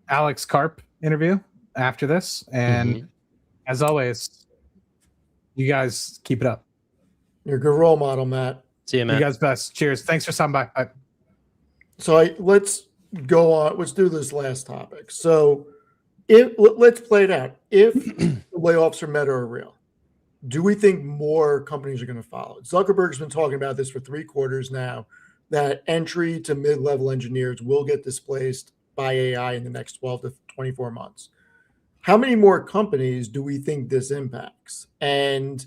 Alex Karp interview after this. And as always, you guys keep it up. You're a good role model, Matt. See you, You man. guys best. Cheers. Thanks for stopping by. Bye. So let's go on. Let's do this last topic. So, let's play it out. If the layoffs from Meta are real, do we think more companies are going to follow? Zuckerberg's been talking about this for 3 quarters now, that entry to mid-level engineers will get displaced by AI in the next 12 to 24 months. How many more companies do we think this impacts? And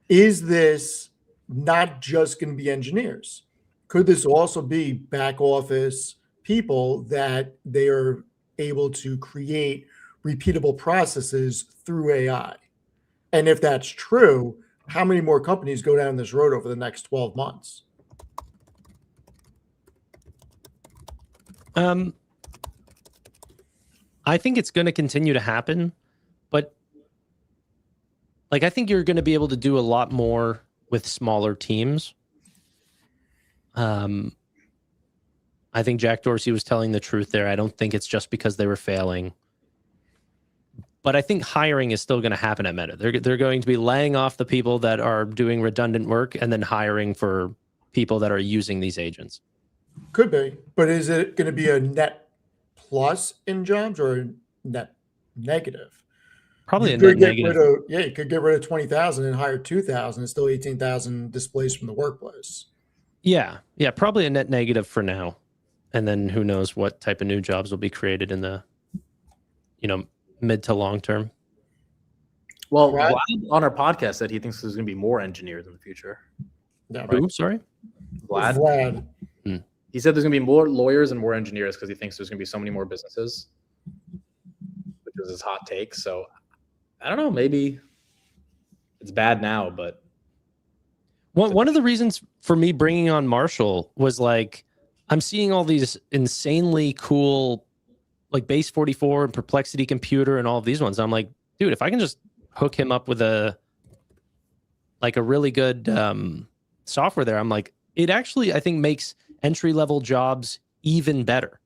is this not just going to be engineers? Could this also be back office people that they are able to create repeatable processes through AI? And if that's true, how many more companies go down this road over the next 12 months? I think it's going to continue to happen, but like I think you're going to be able to do a lot more with smaller teams. I think Jack Dorsey was telling the truth there. I don't think it's just because they were failing. But I think hiring is still going to happen at Meta. They're going to be laying off the people that are doing redundant work and then hiring for people that are using these agents. Could be, but is it going to be a net plus in jobs or a net negative? Probably You a could net get negative. rid of, you could get rid of 20,000 and hire 2,000 and still 18,000 displaced from the workplace. Yeah, probably a net negative for now. And then who knows what type of new jobs will be created in the, mid to long term. Well, Right. Vlad on our podcast said he thinks there's going to be more engineers in the future. Yeah, Who? Sorry? Vlad. He said there's going to be more lawyers and more engineers because he thinks there's going to be so many more businesses, which is his hot take. So I don't know. Maybe it's bad now, but One of the reasons for me bringing on Marshall was like, I'm seeing all these insanely cool, like Base 44 and Perplexity Computer and all of these ones. I'm like, dude, if I can just hook him up with a really good software there, I'm like, it actually, I think, makes entry-level jobs even better,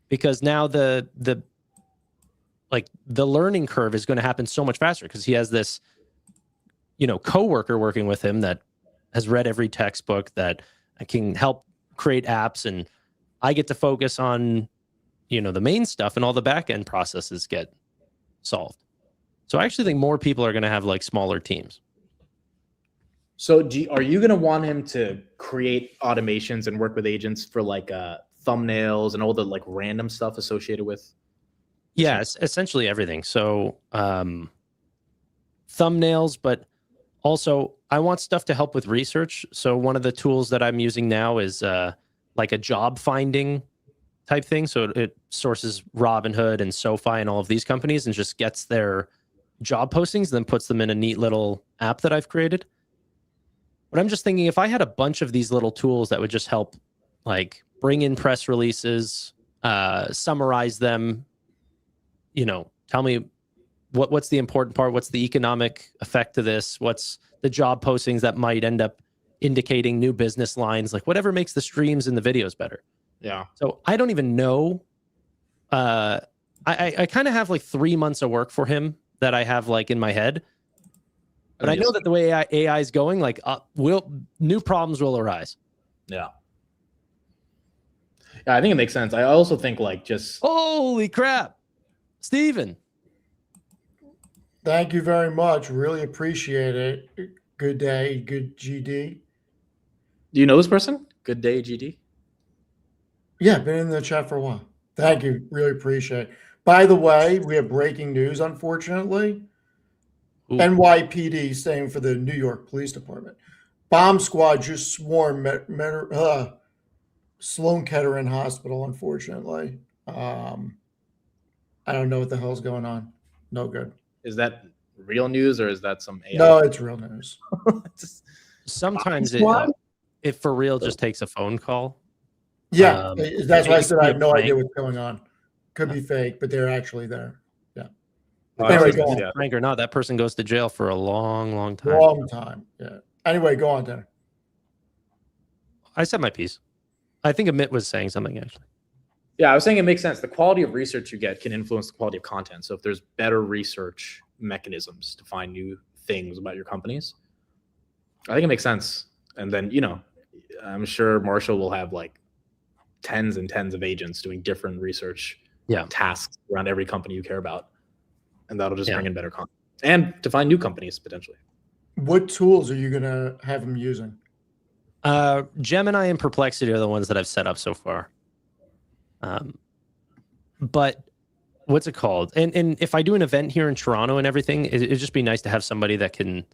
because now the learning curve is going to happen so much faster because he has this, coworker working with him that has read every textbook, that can help create apps, and I get to focus on, the main stuff, and all the back end processes get solved. So I actually think more people are going to have like smaller teams. So are you going to want him to create automations and work with agents for like thumbnails and all the like random stuff associated with? Yeah, essentially everything. So thumbnails, but also I want stuff to help with research. So one of the tools that I'm using now is like a job finding type thing. So it sources Robinhood and SoFi and all of these companies and just gets their job postings and then puts them in a neat little app that I've created. But I'm just thinking, if I had a bunch of these little tools that would just help like bring in press releases, summarize them, tell me what's the important part, what's the economic effect to this, what's the job postings that might end up indicating new business lines, like whatever makes the streams and the videos better. Yeah. So I don't even know. I kind of have like 3 months of work for him that I have like in my head. But I know that the way AI is going, like new problems will arise. Yeah. Yeah, I think it makes sense. I also think like just holy crap, Steven. Thank you very much. Really appreciate it. Good day, good GD. Do you know this person? Good day, GD. Yeah, been in the chat for a while. Thank you. Really appreciate it. By the way, we have breaking news, unfortunately. Ooh. NYPD, same for the New York Police Department. Bomb squad just swarmed Sloan Kettering Hospital, unfortunately. I don't know what the hell's going on. No good. Is that real news or is that some AI? No, it's real news. Sometimes it for real just takes a phone call. Yeah, that's why I said I have no prank. idea what's going on. Could be fake, but they're actually there. Yeah. Anyway, Go on. Frank or not, that person goes to jail for a long, long time. Long time. Yeah. Anyway, go on, Tannor. I said my piece. I think Amit was saying something actually. Yeah, I was saying it makes sense. The quality of research you get can influence the quality of content. So if there's better research mechanisms to find new things about your companies, I think it makes sense. And then, I'm sure Marshall will have like tens and tens of agents doing different research tasks around every company you care about. And that'll just bring in better content and to find new companies potentially. What tools are you going to have them using? Gemini and Perplexity are the ones that I've set up so far. But what's it called? And if I do an event here in Toronto and everything, it'd just be nice to have somebody that can,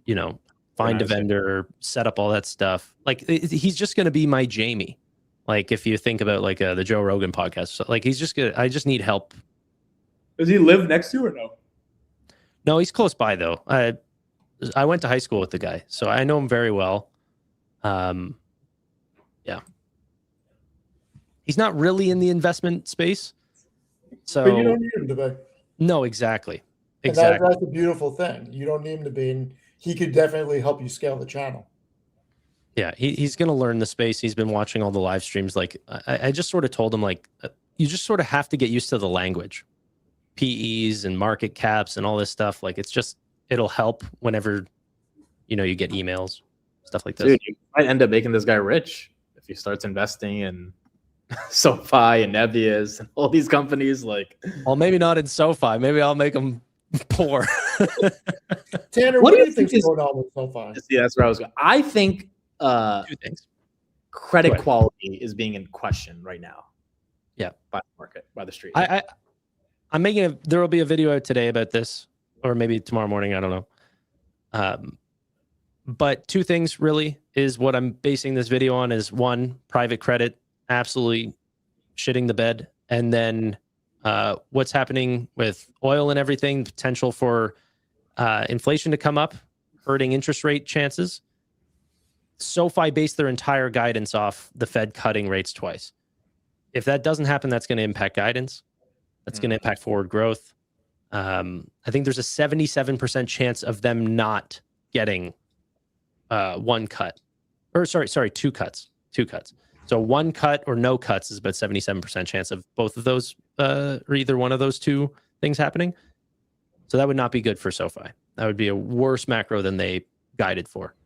you know, find a vendor, set up all that stuff. Like he's just going to be my Jamie. Like if you think about like the Joe Rogan podcast, so, like he's just gonna. I just need help. Does he live next to you or no? No, he's close by though. I went to high school with the guy, so I know him very well. Yeah. He's not really in the investment space. So But you don't need him to be. No, exactly. And Exactly. that's a beautiful thing. You don't need him to be, and he could definitely help you scale the channel. Yeah, he's going to learn the space. He's been watching all the live streams. Like I just sort of told him, like, you just sort of have to get used to the language, PEs and market caps and all this stuff. Like it'll help whenever, you know, you get emails, stuff like this. Dude, you might end up making this guy rich if he starts investing in SoFi and Nebius and all these companies. Like, well, maybe not in SoFi. Maybe I'll make him poor. Tannor, what do you think is going on with SoFi? Yeah, that's where I was going. I think Two things. credit quality is being in question right now. Yeah, by the market, by the street. I'm making there will be a video out today about this, or maybe tomorrow morning. I don't know. But two things really is what I'm basing this video on is one, private credit, absolutely shitting the bed. And then what's happening with oil and everything, potential for inflation to come up, hurting interest rate chances. SoFi based their entire guidance off the Fed cutting rates twice. If that doesn't happen, that's going to impact guidance. That's going to impact forward growth. I think there's a 77% chance of them not getting one cut. Or sorry, two cuts. So one cut or no cuts is about 77% chance of both of those, or either one of those two things happening. So that would not be good for SoFi. That would be a worse macro than they guided for.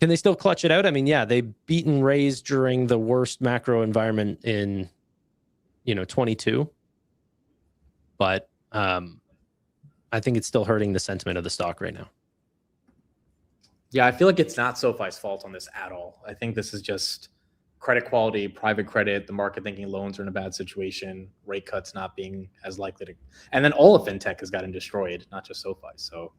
Can they still clutch it out? I mean, yeah, they beat and raised during the worst macro environment in, 22. But I think it's still hurting the sentiment of the stock right now. Yeah, I feel like it's not SoFi's fault on this at all. I think this is just credit quality, private credit, the market thinking loans are in a bad situation, rate cuts not being as likely to, and then all of fintech has gotten destroyed, not just SoFi. So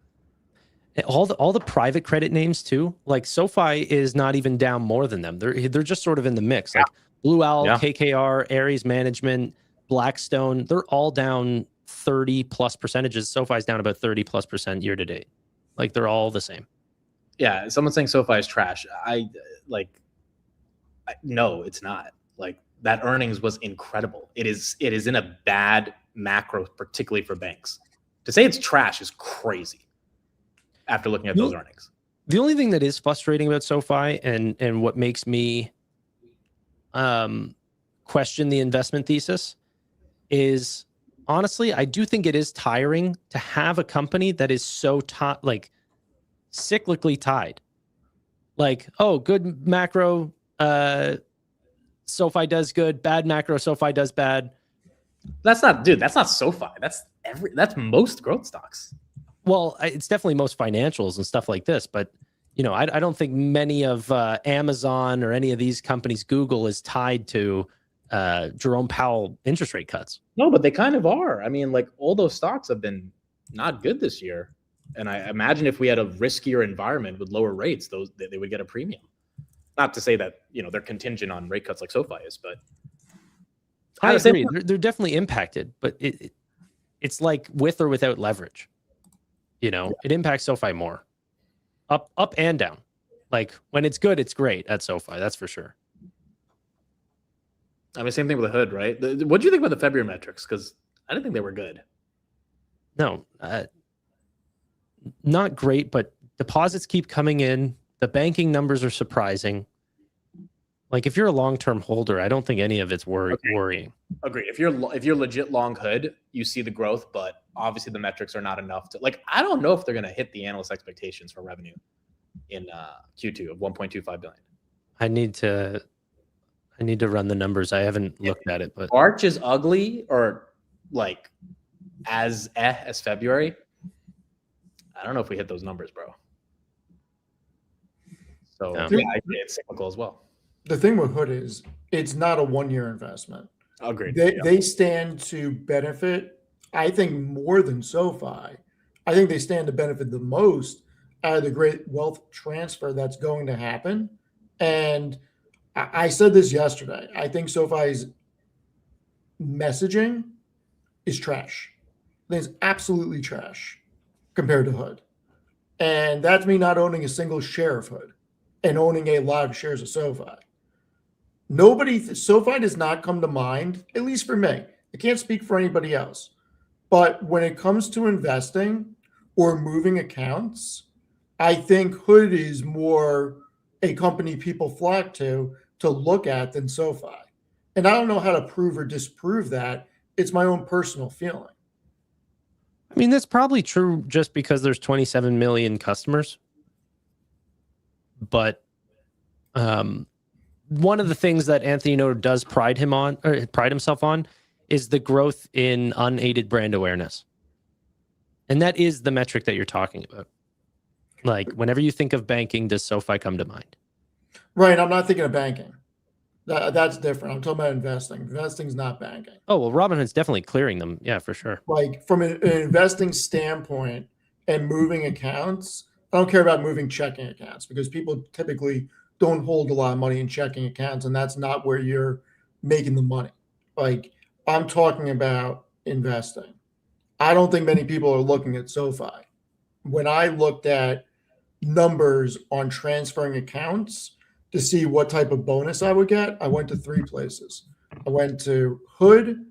all the private credit names too, like SoFi is not even down more than them. They're just sort of in the mix. Like Blue Owl, KKR, Ares Management, Blackstone, they're all down 30+ percentages. SoFi's down about 30+% year to date. Like they're all the same. Yeah, someone saying SoFi is trash. No, it's not. Like that earnings was incredible. It is in a bad macro, particularly for banks. To say it's trash is crazy after looking at those earnings. The only thing that is frustrating about SoFi and what makes me question the investment thesis is, honestly, I do think it is tiring to have a company that is so cyclically tied. Like, oh, good macro, SoFi does good. Bad macro, SoFi does bad. That's not SoFi. That's most growth stocks. Well, it's definitely most financials and stuff like this, but I don't think many of Amazon or any of these companies, Google, is tied to Jerome Powell interest rate cuts. No, but they kind of are. I mean, like all those stocks have been not good this year. And I imagine if we had a riskier environment with lower rates, they would get a premium. Not to say that they're contingent on rate cuts like SoFi is, but I agree. They're definitely impacted, but it's like with or without leverage. It impacts SoFi more, up and down. Like when it's good, it's great at SoFi. That's for sure. I mean, same thing with the hood, right? What do you think about the February metrics? Because I didn't think they were good. No, not great, but deposits keep coming in. The banking numbers are surprising. Like if you're a long-term holder, I don't think any of it's worrying. Agree. If you're legit long hood, you see the growth, but obviously the metrics are not enough to I don't know if they're going to hit the analyst expectations for revenue in Q2 of 1.25 billion. I need to I need to run the numbers. I haven't looked at it, but March is ugly, or like as February. I don't know if we hit those numbers, bro. So No. yeah, I say it's cyclical as well. The thing with Hood is it's not a 1-year investment. Agreed. They stand to benefit, I think, more than SoFi. I think they stand to benefit the most out of the great wealth transfer that's going to happen. And I said this yesterday. I think SoFi's messaging is trash. I think it's absolutely trash compared to Hood. And that's me not owning a single share of Hood and owning a lot of shares of SoFi. SoFi does not come to mind, at least for me. I can't speak for anybody else. But when it comes to investing or moving accounts, I think Hood is more a company people flock to look at than SoFi. And I don't know how to prove or disprove that. It's my own personal feeling. I mean, that's probably true just because there's 27 million customers. But one of the things that Anthony Noto does pride himself on is the growth in unaided brand awareness. And that is the metric that you're talking about. Like, whenever you think of banking, does SoFi come to mind? Right. I'm not thinking of banking. That's different. I'm talking about investing. Investing's not banking. Oh, well, Robinhood's definitely clearing them. Yeah, for sure. Like, from an investing standpoint and moving accounts, I don't care about moving checking accounts because people typically don't hold a lot of money in checking accounts, and that's not where you're making the money. Like, I'm talking about investing. I don't think many people are looking at SoFi. When I looked at numbers on transferring accounts to see what type of bonus I would get, I went to 3 places. I went to Hood,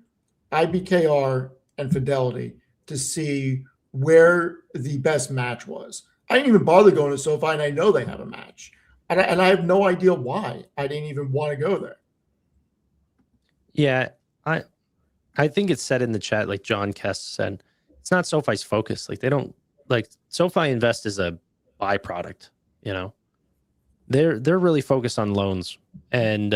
IBKR, and Fidelity to see where the best match was. I didn't even bother going to SoFi, and I know they have a match. And I have no idea why I didn't even want to go there. Yeah, I think it's said in the chat, like John Kest said, it's not SoFi's focus. Like, they don't, like, SoFi Invest is a byproduct, you know? They're really focused on loans. And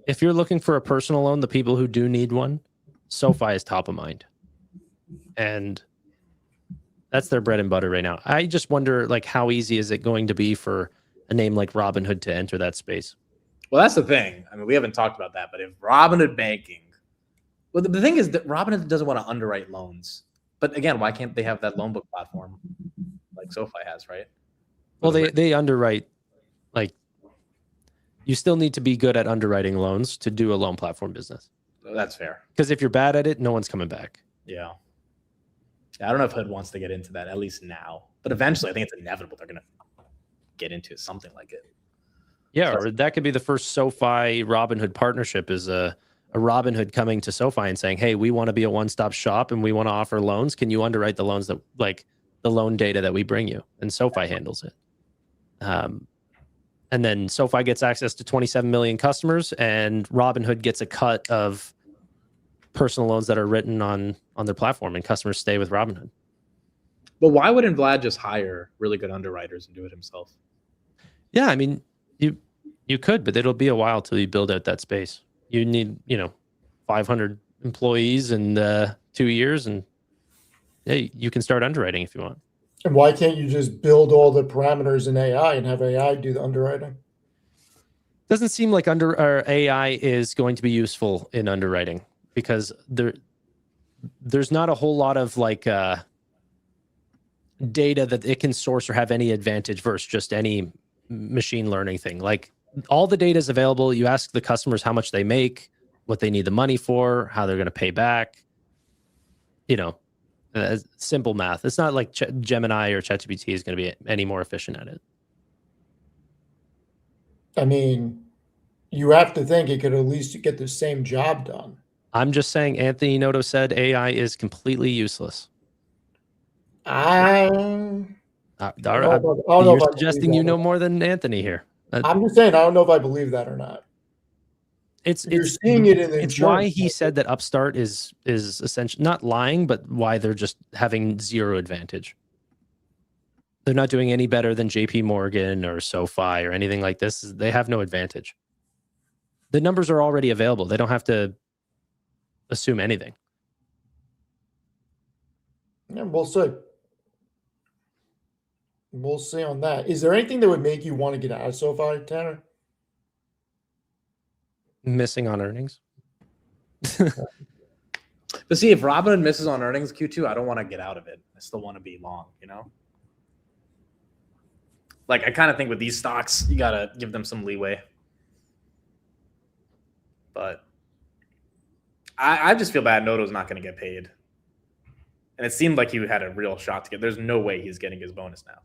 if you're looking for a personal loan, the people who do need one, SoFi is top of mind. And that's their bread and butter right now. I just wonder, like, how easy is it going to be for a name like Robinhood to enter that space? Well, that's the thing. I mean, we haven't talked about that, but if Robinhood banking, well, the thing is that Robinhood doesn't want to underwrite loans. But again, why can't they have that loan book platform like SoFi has, right? Well, they underwrite, like, you still need to be good at underwriting loans to do a loan platform business. That's fair. Because if you're bad at it, no one's coming back. Yeah. I don't know if Hood wants to get into that, at least now. But eventually, I think it's inevitable they're going to get into something like it. Yeah, or that could be the first SoFi Robinhood partnership, is a Robinhood coming to SoFi and saying, hey, we want to be a one-stop shop and we want to offer loans. Can you underwrite the loans that, like, the loan data that we bring you? And SoFi handles it. And then SoFi gets access to 27 million customers, and Robinhood gets a cut of personal loans that are written on their platform, and customers stay with Robinhood. But why wouldn't Vlad just hire really good underwriters and do it himself? Yeah, I mean, you could, but it'll be a while till you build out that space. You need, 500 employees in 2 years, and hey, you can start underwriting if you want. And why can't you just build all the parameters in AI and have AI do the underwriting? Doesn't seem like AI is going to be useful in underwriting, because there's not a whole lot of, like, data that it can source or have any advantage versus just any machine learning thing. Like, all the data is available. You ask the customers how much they make, what they need the money for, how they're going to pay back. Simple math. It's not like Gemini or ChatGPT is going to be any more efficient at it. I mean, you have to think it could at least get the same job done. I'm just saying, Anthony Noto said AI is completely useless. You're suggesting you know more than Anthony here. I'm just saying, I don't know if I believe that or not. You're seeing it in the it's why he said that Upstart is essentially not lying, but why they're just having zero advantage. They're not doing any better than JP Morgan or SoFi or anything like this. They have no advantage. The numbers are already available. They don't have to assume anything. Yeah, we'll see. We'll see on that. Is there anything that would make you want to get out of SoFi, Tanner? Missing on earnings. But see, if Robinhood misses on earnings Q2, I don't want to get out of it. I still want to be long, you know? Like, I kind of think with these stocks, you got to give them some leeway. But I just feel bad Noto's not going to get paid. And it seemed like he had a real shot to get. There's no way he's getting his bonus now.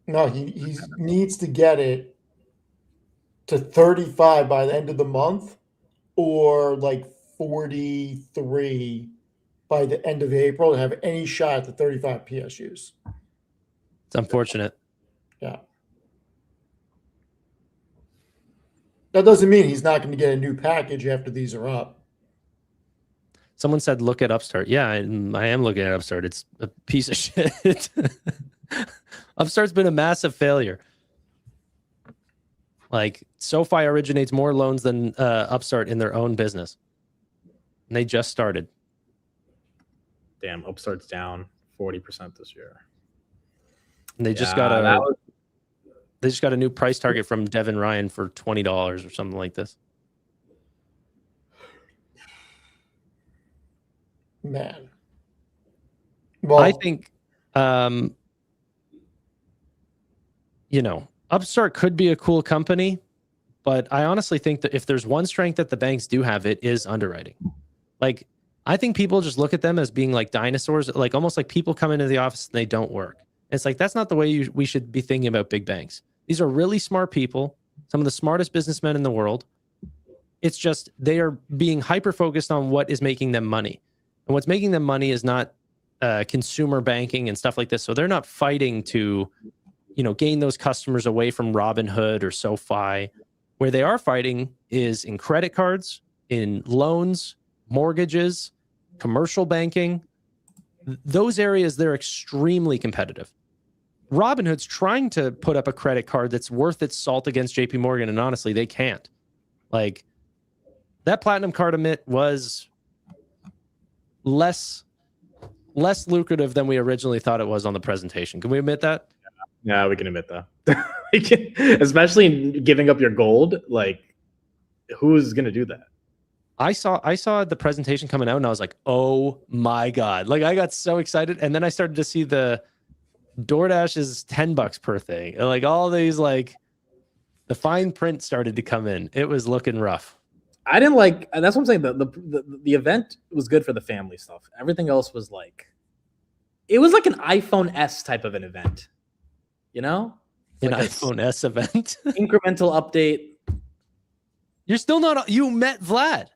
No, he needs to get it to 35 by the end of the month, or like 43 by the end of April to have any shot at the 35 PSUs. It's unfortunate. Yeah. That doesn't mean he's not going to get a new package after these are up. Someone said, look at Upstart. Yeah, I am looking at Upstart. It's a piece of shit. Upstart's been a massive failure. Like, SoFi originates more loans than Upstart in their own business. And they just started. Damn, Upstart's down 40% this year. And they just got a new price target from Devin Ryan for $20 or something like this. Man. Well, I think, Upstart could be a cool company, but I honestly think that if there's one strength that the banks do have, it is underwriting. Like, I think people just look at them as being like dinosaurs, like almost like people come into the office and they don't work. It's like, that's not the way we should be thinking about big banks. These are really smart people, some of the smartest businessmen in the world. It's just they are being hyper-focused on what is making them money. And what's making them money is not consumer banking and stuff like this. So they're not fighting to, gain those customers away from Robinhood or SoFi. Where they are fighting is in credit cards, in loans, mortgages, commercial banking. Those areas, they're extremely competitive. Robinhood's trying to put up a credit card that's worth its salt against JP Morgan, and honestly, they can't. Like, that platinum card, Amit, was less lucrative than we originally thought it was on the presentation. Can we admit that? Yeah, we can admit that. Especially giving up your gold. Like, who's going to do that? I saw the presentation coming out and I was like, oh my God. Like, I got so excited. And then I started to see the DoorDash is $10 per thing. And like all these, like, the fine print started to come in. It was looking rough. I didn't like, that's what I'm saying. The event was good for the family stuff. Everything else was like, it was like an iPhone S type of an event, An like iPhone S event. Incremental update. You're still not, you met Vlad.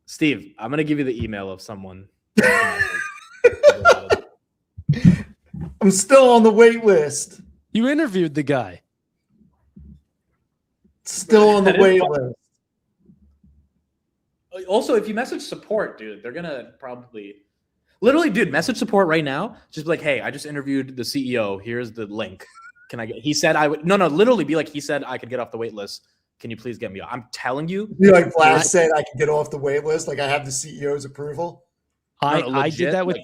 Steve, I'm going to give you the email of someone. I'm still on the wait list. You interviewed the guy. Still on the wait list. Also, if you message support, dude, they're going to probably literally, dude, message support right now. Just be like, hey, I just interviewed the CEO. Here's the link. Can I get, he said I would, no, literally be like, he said I could get off the wait list. Can you please get me off? I'm telling you. You like Vlad said I can get off the wait list. Like, I have the CEO's approval. I did that with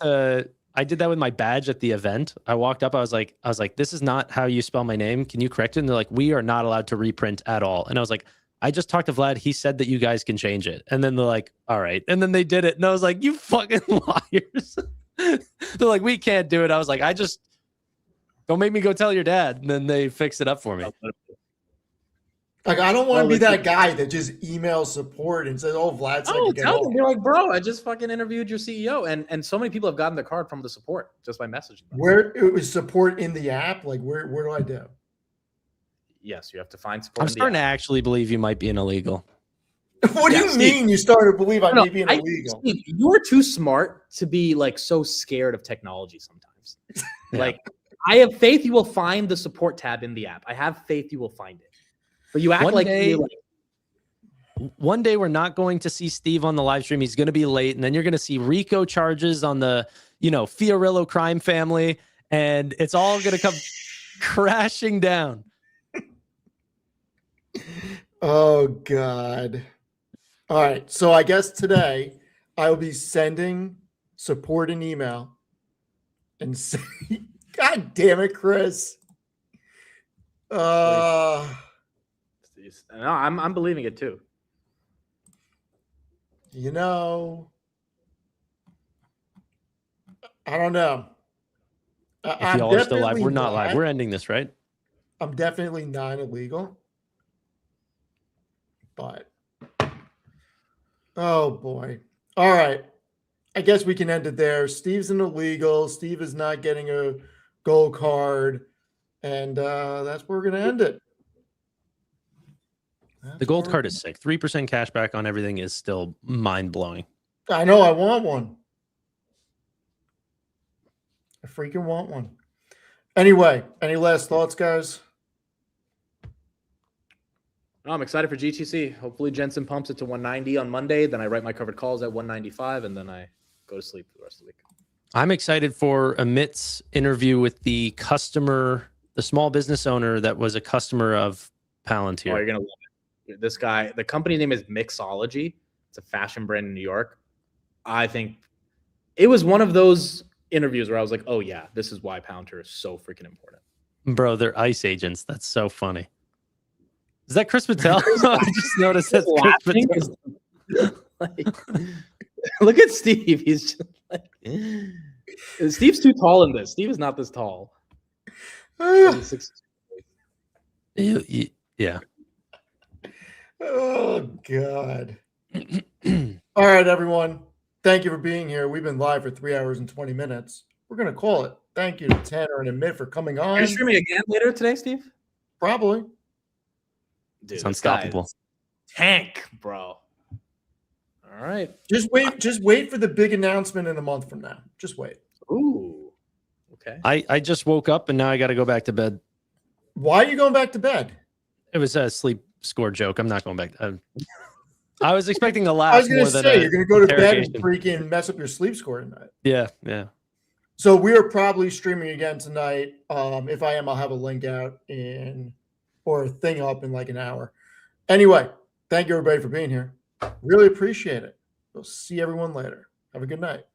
I did that with my badge at the event. I walked up, I was like, this is not how you spell my name. Can you correct it? And they're like, we are not allowed to reprint at all. And I was like, I just talked to Vlad. He said that you guys can change it. And then they're like, all right. And then they did it. And I was like, you fucking liars. They're like, we can't do it. I was like, don't make me go tell your dad. And then they fixed it up for me. Like, I don't want to be that guy that just emails support and says, "Oh, Vlad said to get tell off." them. You're like, bro, I just fucking interviewed your CEO, and so many people have gotten the card from the support just by messaging them. Where it was support in the app, like where do I do? Yes, you have to find support. I'm starting to actually believe you might be an illegal. What do you Steve, mean you started to believe I may be an illegal? Steve, you're too smart to be like so scared of technology sometimes. Like, I have faith you will find the support tab in the app. I have faith you will find it. But you act one day we're not going to see Steve on the live stream. He's going to be late, and then you're going to see RICO charges on the, Fiorillo crime family, and it's all going to come crashing down. Oh God. All right. So I guess today I will be sending support an email and say, God damn it, Chris. No, I'm believing it too. You know, I don't know. If y'all are still live, we're not live. We're ending this, right? I'm definitely not illegal. But, oh boy. All right. I guess we can end it there. Steve's an illegal. Steve is not getting a gold card. And that's where we're going to end it. The gold card is sick. 3% cash back on everything is still mind blowing. I know. I want one. I freaking want one. Anyway, any last thoughts, guys? No, I'm excited for GTC. Hopefully Jensen pumps it to 190 on Monday. Then I write my covered calls at 195, and then I go to sleep for the rest of the week. I'm excited for Amit's interview with the customer, the small business owner that was a customer of Palantir. Oh, you're going to love it. This guy, the company name is Mixology. It's a fashion brand in New York. I think it was one of those interviews where I was like, oh yeah, this is why Palantir is so freaking important. Bro, they're ICE agents. That's so funny. Is that Chris Patel? I just noticed that's Chris Patel. Look at Steve. He's just like, Steve's too tall in this. Steve is not this tall. Yeah. Oh, God. All right, everyone. Thank you for being here. We've been live for 3 hours and 20 minutes. We're going to call it. Thank you to Tannor and Amit for coming on. Are you streaming again later today, Steve? Probably. Dude, It's unstoppable. Tank, bro. All right. Just wait for the big announcement in a month from now. Just wait. Ooh. Okay. I just woke up and now I got to go back to bed. Why are you going back to bed? It was a sleep score joke. I'm not going back. I was expecting a laugh. I was going more to than say, you're going to go to bed and interrogation. freaking mess up your sleep score tonight. Yeah. So we are probably streaming again tonight. If I am, I'll have a link out or a thing up in like an hour. Anyway, thank you everybody for being here. Really appreciate it. We'll see everyone later. Have a good night.